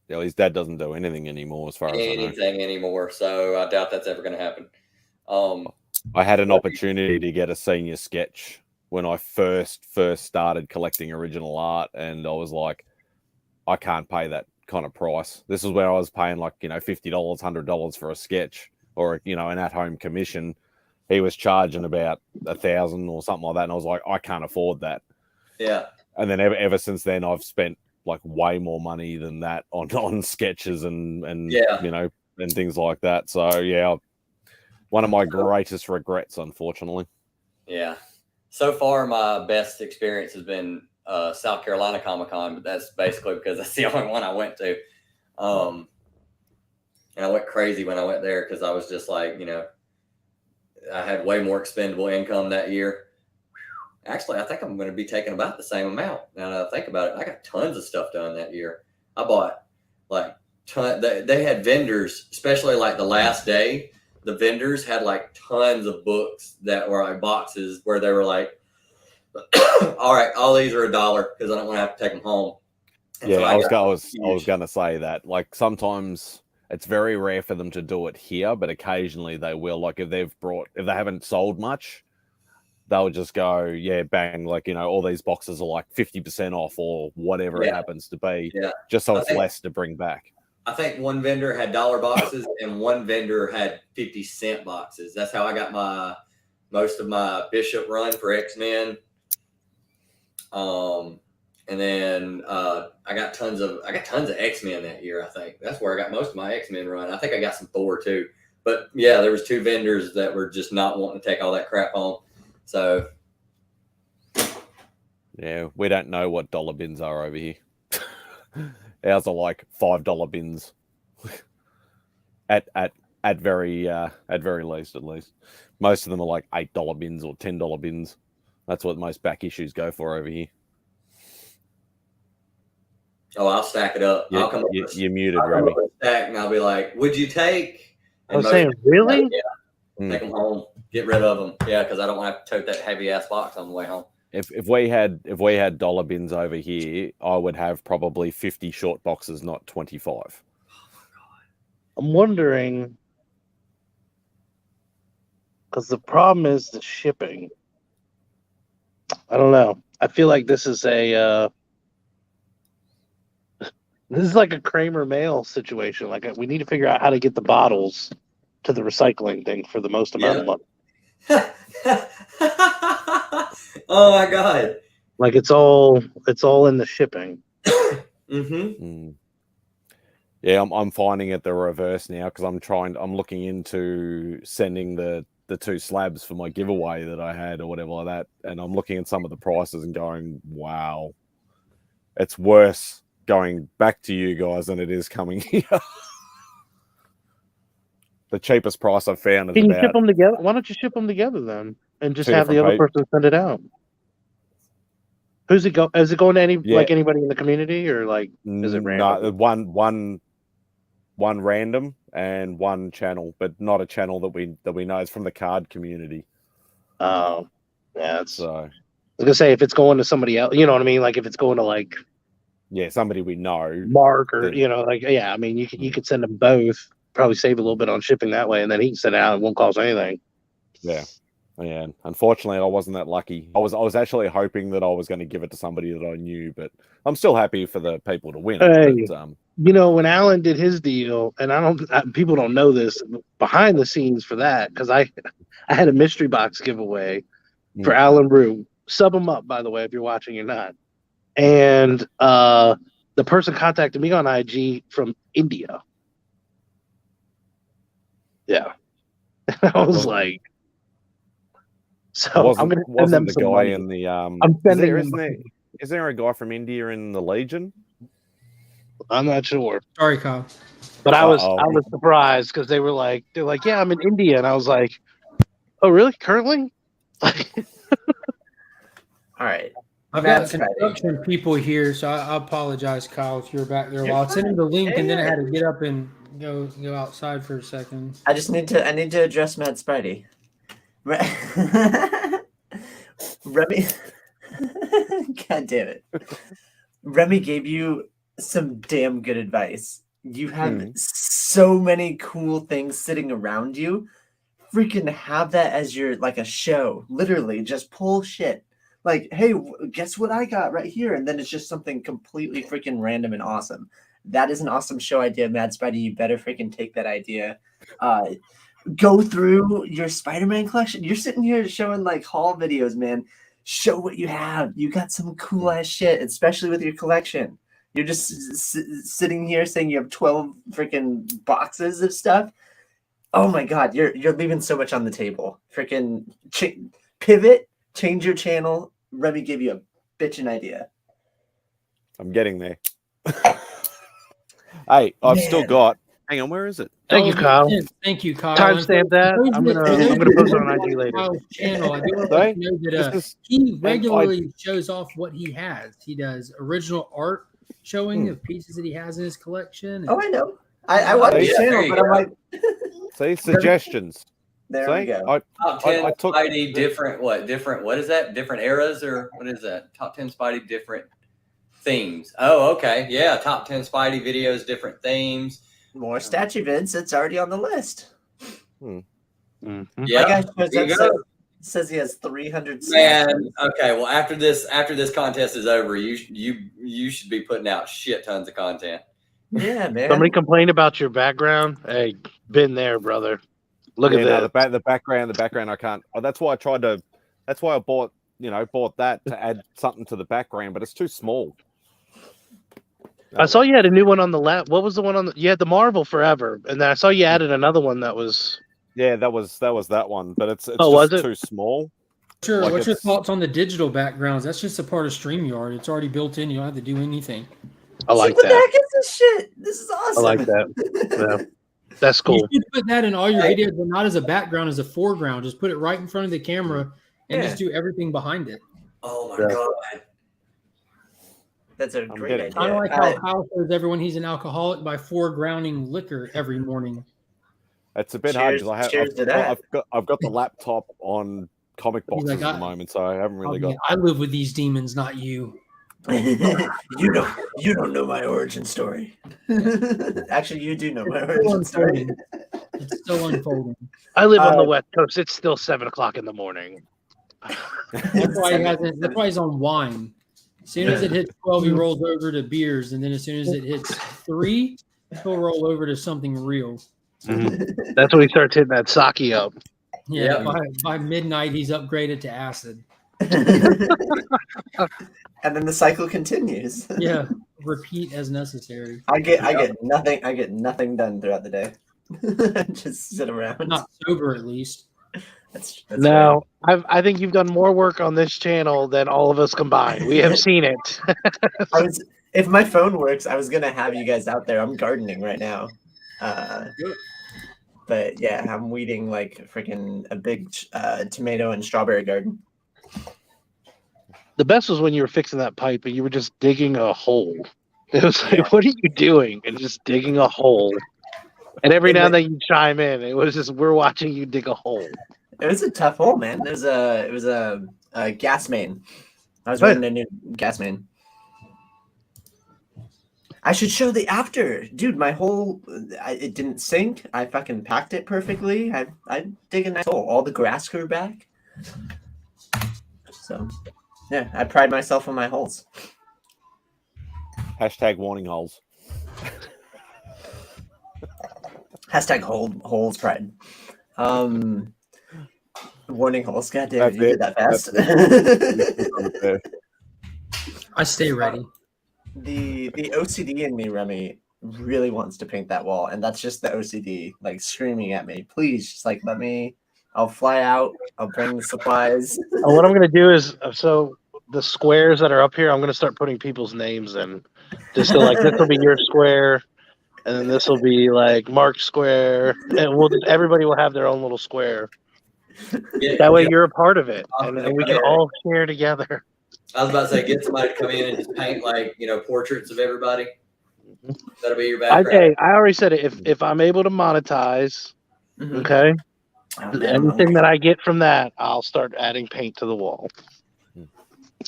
yeah, his dad doesn't do anything anymore, as far as I know. Anymore. So I doubt that's ever going to happen. I had an opportunity to get a senior sketch when I first started collecting original art, and I was like, I can't pay that kind of price. This is where I was paying like, $50, $100 for a sketch or, an at-home commission. He was charging about $1,000 or something like that. And I was like, I can't afford that. Yeah. And then ever since then, I've spent like way more money than that on sketches and things like that. So yeah, one of my greatest regrets, unfortunately. Yeah. So far, my best experience has been South Carolina Comic-Con, but that's basically because that's the only one I went to. And I went crazy when I went there because I was just like, I had way more expendable income that year. Actually, I think I'm going to be taking about the same amount. Now that I think about it, I got tons of stuff done that year. I bought like they had vendors, especially like the last day. The vendors had like tons of books that were like boxes where they were like, all right, all these are $1 because I don't want to have to take them home. And yeah, so I was going to say that. Like sometimes it's very rare for them to do it here, but occasionally they will. Like if they haven't sold much, they'll just go, yeah, bang, like, all these boxes are like 50% off or whatever it happens to be, just so it's less to bring back. I think one vendor had $1 boxes and one vendor had 50-cent boxes. That's how I got most of my Bishop run for X-Men. And then I got tons of X-Men that year. I think that's where I got most of my X-Men run. I think I got some Thor too. But yeah, there was 2 vendors that were just not wanting to take all that crap home. So yeah, we don't know what dollar bins are over here. Ours are like $5 bins at very least. At least most of them are like $8 bins or $10 bins. That's what most back issues go for over here. Oh, I'll stack it up. Yeah, I'll come up you're muted, I'll come Robbie. up with a stack, and I'll be like, "Would you take?" I was saying, really? Yeah, take them home, get rid of them. Yeah, because I don't want to have to tote that heavy ass box on the way home. If we had dollar bins over here, I would have probably 50 short boxes, not 25. I'm wondering, because the problem is the shipping. I don't know. I feel like this is like a Kramer mail situation. Like we need to figure out how to get the bottles to the recycling thing for the most amount of money. Oh my god! Like it's all in the shipping. Yeah, I'm finding it the reverse now because I'm looking into sending the the 2 slabs for my giveaway that I had or whatever like that, and I'm looking at some of the prices and going, wow, it's worse going back to you guys than it is coming here. The cheapest price I've found is Can you about ship them together? Why don't you ship them together then, and just 2 have the different other person send it out? Who's it go? Is it going to like anybody in the community, or like is it random? No, one random and one channel, but not a channel that we know. It's from the card community. Oh, yeah. So I was gonna say, if it's going to somebody else, you know what I mean? Like if it's going to like somebody we know, Mark, or I mean, you could send them both. Probably save a little bit on shipping that way, and then he can send it out. It won't cost anything. Yeah. Unfortunately, I wasn't that lucky. I was actually hoping that I was going to give it to somebody that I knew, but I'm still happy for the people to win. Hey, but, when Alan did his deal, and people don't know this behind the scenes for that, because I had a mystery box giveaway for Alan Brew. Sub him up, by the way, if you're watching or not. And the person contacted me on IG from India. Yeah. I was like, so I'm going to send them the some guy money. in the I'm sending is there a guy from India in the Legion? I'm not sure. Sorry, Kyle. But I was surprised because they're like, yeah, I'm in India, and I was like, oh, really? Currently? All right. I've got construction people here, so I apologize, Kyle, if you're back there. Well, I sent him the link, and then I had to get up and go outside for a second. I need to address Mad Spidey. Remy, God damn it. Remy gave you some damn good advice. You have so many cool things sitting around you. Freaking have that as your, like, a show. Literally, just pull shit. Like, hey, guess what I got right here? And then it's just something completely freaking random and awesome. That is an awesome show idea, Mad Spidey. You better freaking take that idea. Go through your Spider-Man collection. You're sitting here showing, like, haul videos, man. Show what you have. You got some cool ass shit, especially with your collection. You're just sitting here saying you have 12 freaking boxes of stuff. Oh my God, you're leaving so much on the table. Freaking pivot, change your channel. Remy gave you a bitchin' idea. I'm getting there. Hey, I've still got. Hang on, where is it? Thank you, Kyle. Thank you, Kyle. Timestamp that. I'm gonna post it on IG later. Kyle's channel. I do want to know that he regularly shows off what he has. He does original art showing of pieces that he has in his collection. Oh, I know. I watch the channel, but I'm like, see, suggestions. There we go. Top 10 Spidey different what is that? Different eras, or what is that? Top 10 Spidey different themes. Oh, okay. Yeah, top 10 Spidey videos, different themes. More statue events. It's already on the list. Yeah. Says he has 300. Man, okay. Well, after this contest is over, you should be putting out shit tons of content. Yeah, man. Somebody complained about your background. Hey, been there, brother. Look at that. No, the background. I can't. Oh, that's why I tried to. That's why I bought that to add something to the background, but it's too small. I saw you had a new one on the left. What was the one on you had the Marvel Forever, and then I saw you added another one that was. Yeah, that was that one, but it's just too small. Sure. Like, what's your thoughts on the digital backgrounds? That's just a part of StreamYard. It's already built in. You don't have to do anything. I like what that. the heck is this shit? This is awesome. I like that. Yeah. That's cool. You should put that in all your videos, but not as a background, as a foreground. Just put it right in front of the camera and just do everything behind it. Oh my God. That's a great idea. I like how Kyle shows everyone he's an alcoholic by foregrounding liquor every morning. It's a bit hard because I've got the laptop on comic boxes at the moment, so I haven't really got. I live with these demons, not you. You don't know my origin story. Actually, you do know my origin story. It's still unfolding. I live on the West Coast. It's still 7:00 in the morning. That's why he's on wine. As soon as it hits 12, he rolls over to beers, and then as soon as it hits 3, he'll roll over to something real. Mm-hmm. That's when he starts hitting that sake up. Yeah, by midnight, he's upgraded to acid. And then the cycle continues. Yeah, repeat as necessary. I get nothing done throughout the day. Just sit around. Not sober, at least. That's no, I think you've done more work on this channel than all of us combined. We have seen it. If my phone works, I was gonna have you guys out there. I'm gardening right now. But yeah, I'm weeding like freaking a big tomato and strawberry garden. The best was when you were fixing that pipe and you were just digging a hole. It was like, what are you doing? And just digging a hole. And every now and then you chime in. It was just, we're watching you dig a hole. It was a tough hole, man. It was a gas main. I was running a new gas main. I should show the after, dude. My hole, it didn't sink. I fucking packed it perfectly. I dig a nice hole. All the grass grew back. So, yeah, I pride myself on my holes. Hashtag warning holes. Hashtag holes pride. Warning holes. God damn it, you did that fast. I stay ready. The OCD in me, Remy, really wants to paint that wall, and that's just the OCD like screaming at me. Please, just like let me. I'll fly out. I'll bring the supplies. What I'm gonna do is, so the squares that are up here, I'm gonna start putting people's names in. Just so like this will be your square, and then this will be like Mark's square, and everybody will have their own little square. That way you're a part of it, and we can all share together. I was about to say, get somebody to come in and just paint like portraits of everybody. That'll be your background. Okay, I already said it. If I'm able to monetize, okay, anything that I get from that, I'll start adding paint to the wall.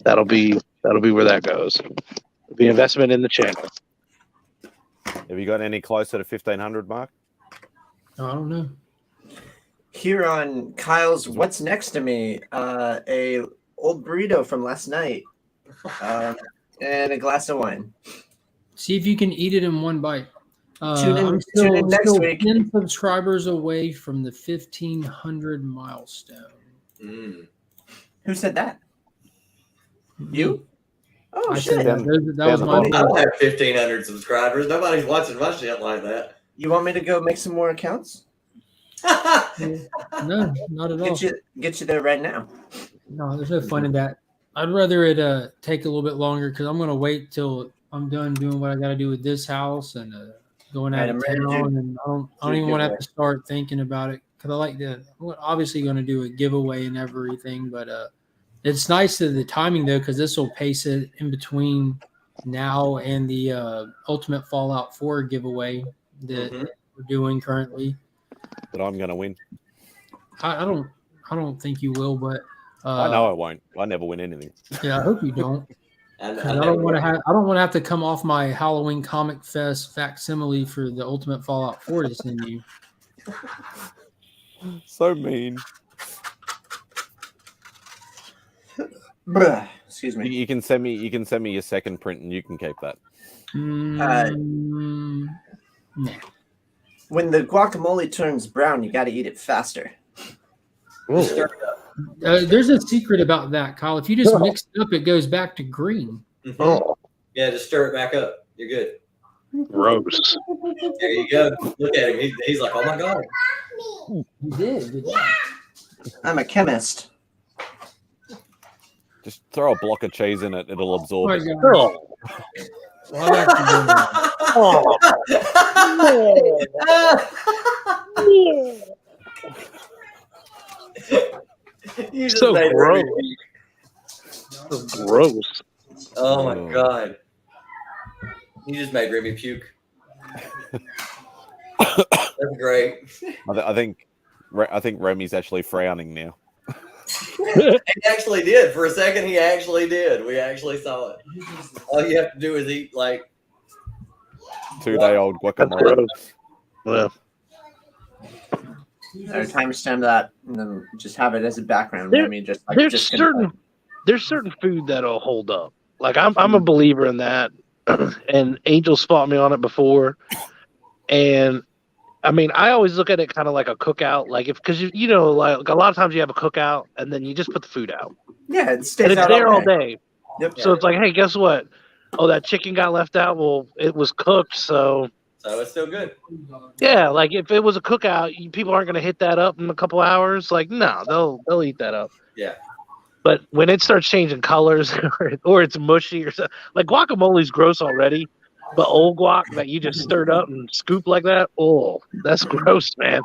That'll be where that goes. It'll be investment in the channel. Have you got any closer to 1,500, Mark? I don't know. Here on Kyle's What's Next to Me, a old burrito from last night, and a glass of wine. See if you can eat it in one bite. Tune in next week. 10 subscribers away from the 1,500 milestone. Who said that? You? Oh, I shit. said that was my I don't have 1,500 subscribers. Nobody's watching my shit like that. You want me to go make some more accounts? No, not at all. Get you there right now. No, there's no fun in that. I'd rather it take a little bit longer because I'm going to wait till I'm done doing what I got to do with this house and going out of town. And I don't even want to have to start thinking about it because I like that. I'm obviously going to do a giveaway and everything, but it's nice to the timing though because this will pace it in between now and the Ultimate Fallout 4 giveaway that we're doing currently. But I'm going to win. I don't think you will, but I know I won't. I never win anything. Yeah, I hope you don't. I don't want to have to come off my Halloween Comic Fest facsimile for the Ultimate Fallout 4 to send you. So mean. Bruh, excuse me. You can send me your second print, and you can keep that. Nah. When the guacamole turns brown, you got to eat it faster. There's a secret about that, Kyle. If you just mix it up, it goes back to green. Yeah, just stir it back up. You're good. Gross. There you go. Look at him. He's like, oh my God. You did. I'm a chemist. Just throw a block of cheese in it; it'll absorb. Oh it. my God. You just So made gross. Remy- So gross. Oh my God. You just made Remy puke. That's great. I think Remy's actually frowning now. He actually did. For a second, he actually did. We actually saw it. All you have to do is eat like 2-day-old guacamole. Well, Or timestamp that and then just have it as a background. There- I mean, just like there's just certain food that'll hold up. Like I'm a believer in that, and Angel's fought me on it before. And I mean, I always look at it kind of like a cookout, like because like a lot of times you have a cookout and then you just put the food out. Yeah, it stays And it's out there all day. day. Yep. So it's like, hey, guess what? Oh, that chicken got left out. Well, it was cooked, so So it's still good. Yeah, like if it was a cookout, people aren't going to hit that up in a couple hours. Like, no, they'll eat that up. Yeah. But when it starts changing colors or it's mushy or something, like guacamole's gross already, but old guac that you just stirred up and scoop like that, oh, that's gross, man.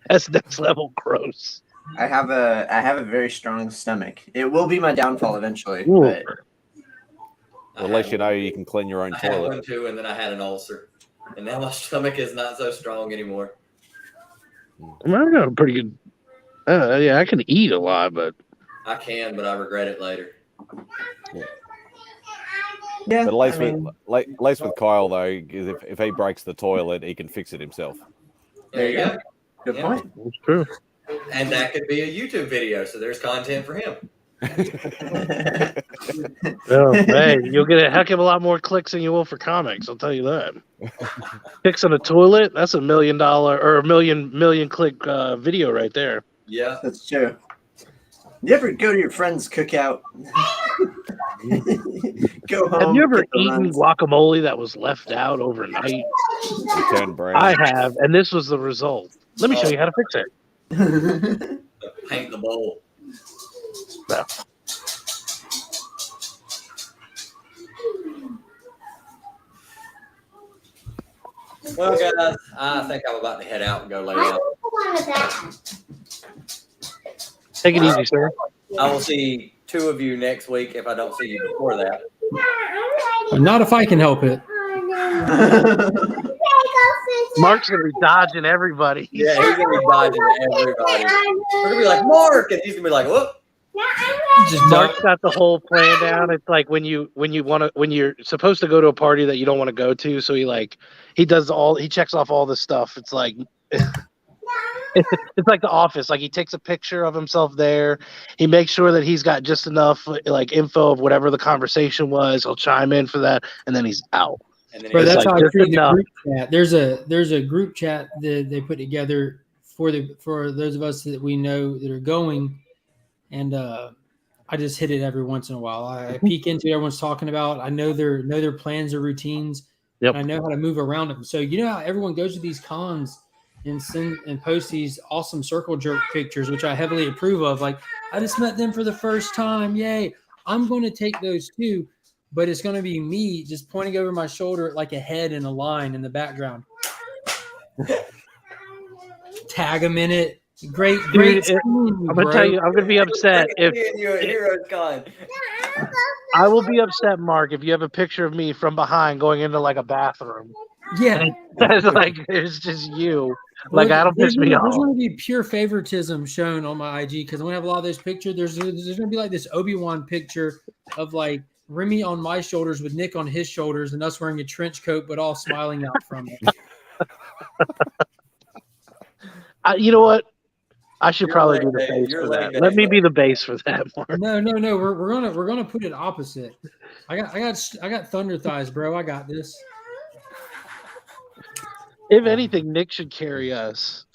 That's next level gross. I have a very strong stomach. It will be my downfall eventually. Ooh. But Well, at least you know you can clean your own I had toilet. one too, and then I had an ulcer, and now my stomach is not so strong anymore. I got a pretty good. Yeah, I can eat a lot, but I can, but I regret it later. yeah, But at least, at least with Kyle, though, if he breaks the toilet, he can fix it himself. There you go. Good Yeah. point. it's true. And that could be a YouTube video, so there's content for him. Oh, hey, you'll get a heck of a lot more clicks than you will for comics. I'll tell you that. Fixing a toilet, that's $1 million or a million click video right there. Yeah. That's true. You ever go to your friend's cookout? Go home. Have you ever get the eaten runs. guacamole that was left out overnight? Turn brown. I have, and this was the result. Let me show you how to fix it. Paint the bowl. No. Well, guys, I think I'm about to head out and go lay down. Take it easy, sir. I will see 2 of you next week if I don't see you before that. Not if I can help it. Mark's gonna be dodging everybody. Yeah, he's gonna be dodging everybody. We're gonna be like Mark, and he's gonna be like, "Whoop!" Mark's got the whole plan down. It's like when you're supposed to go to a party that you don't want to go to, so he checks off all this stuff. It's like it's like The Office. Like he takes a picture of himself there. He makes sure that he's got just enough like info of whatever the conversation was. He'll chime in for that, and then he's out. And then Bro, that's like, how I just treat the enough. group chat. There's a group chat that they put together for those of us that we know that are going, and I just hit it every once in a while. I peek into what everyone's talking about. I know their plans or routines. Yep. And I know how to move around them. So you know how everyone goes to these cons and send and post these awesome circle jerk pictures, which I heavily approve of. Like, I just met them for the first time. Yay. I'm going to take those too, but it's going to be me just pointing over my shoulder like a head in a line in the background. Tag them in it. Great. I'm gonna tell you, I'm gonna be upset if I will be upset, Mark, if you have a picture of me from behind going into like a bathroom. Yeah, it's like it's just you. Like, that'll piss me off. There's going to be pure favoritism shown on my IG because I'm going to have a lot of those pictures. There's going to be like this Obi-Wan picture of like Remy on my shoulders with Nick on his shoulders and us wearing a trench coat, but all smiling out from it. You know what? I should probably be the base for that. Let me be the base for that, Mark. No. We're gonna put it opposite. I got thunder thighs, bro. I got this. If anything, Nick should carry us.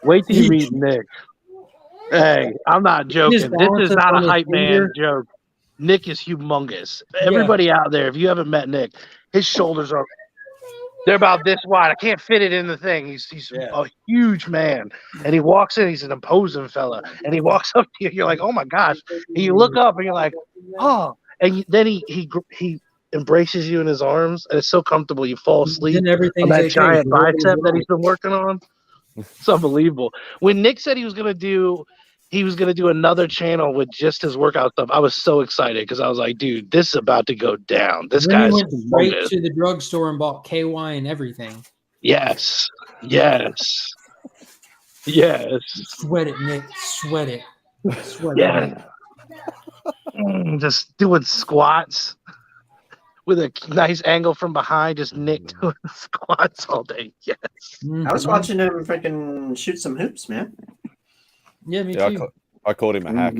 Wait till you meet Nick. Hey, I'm not joking. This is not a hype man joke. Nick is humongous. Everybody out there, if you haven't met Nick, his shoulders they're about this wide. I can't fit it in the thing. He's a huge man. And he walks in, he's an imposing fella. And he walks up to you, you're like, oh my gosh. And you look up and you're like, oh. And then he embraces you in his arms, and it's so comfortable you fall asleep on that giant bicep that he's been working on. It's unbelievable. When Nick said he was gonna do another channel with just his workout stuff, I was so excited because I was like, dude, this is about to go down. This guy's went straight to the drugstore and bought KY and everything. Yes. Sweat it, Nick. Sweat it. Yeah. Just doing squats with a nice angle from behind, just Nick doing squats all day. Yes. I was watching him freaking shoot some hoops, man. Yeah, me too. I called him a hack.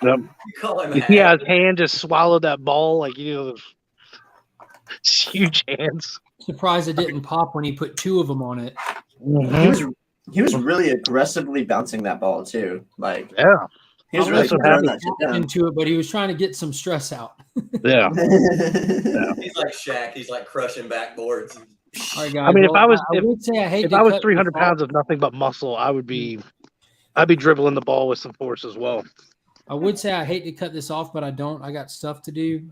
Yep. Yeah, his hand just swallowed that ball like huge hands. Surprised it didn't pop when he put 2 of them on it. He was really aggressively bouncing that ball too. Like, yeah. He was I really wasn't throwing that shit down. into it, but he was trying to get some stress out. Yeah. He's like Shaq. He's like crushing backboards. All right, guys. I mean, if well, I was would say I hate if to I was cut 300 this off. pounds of nothing but muscle, I'd be dribbling the ball with some force as well. I would say I hate to cut this off, but I don't. I got stuff to do.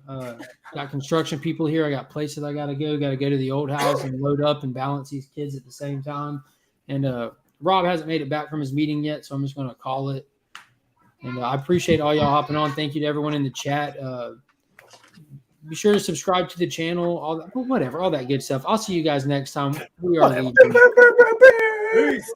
Got construction people here. I got places I got to go. Got to go to the old house and load up and balance these kids at the same time. And Rob hasn't made it back from his meeting yet, so I'm just going to call it. And I appreciate all y'all hopping on. Thank you to everyone in the chat. Be sure to subscribe to the channel. All that, whatever, all that good stuff. I'll see you guys next time. We are leaving. Peace.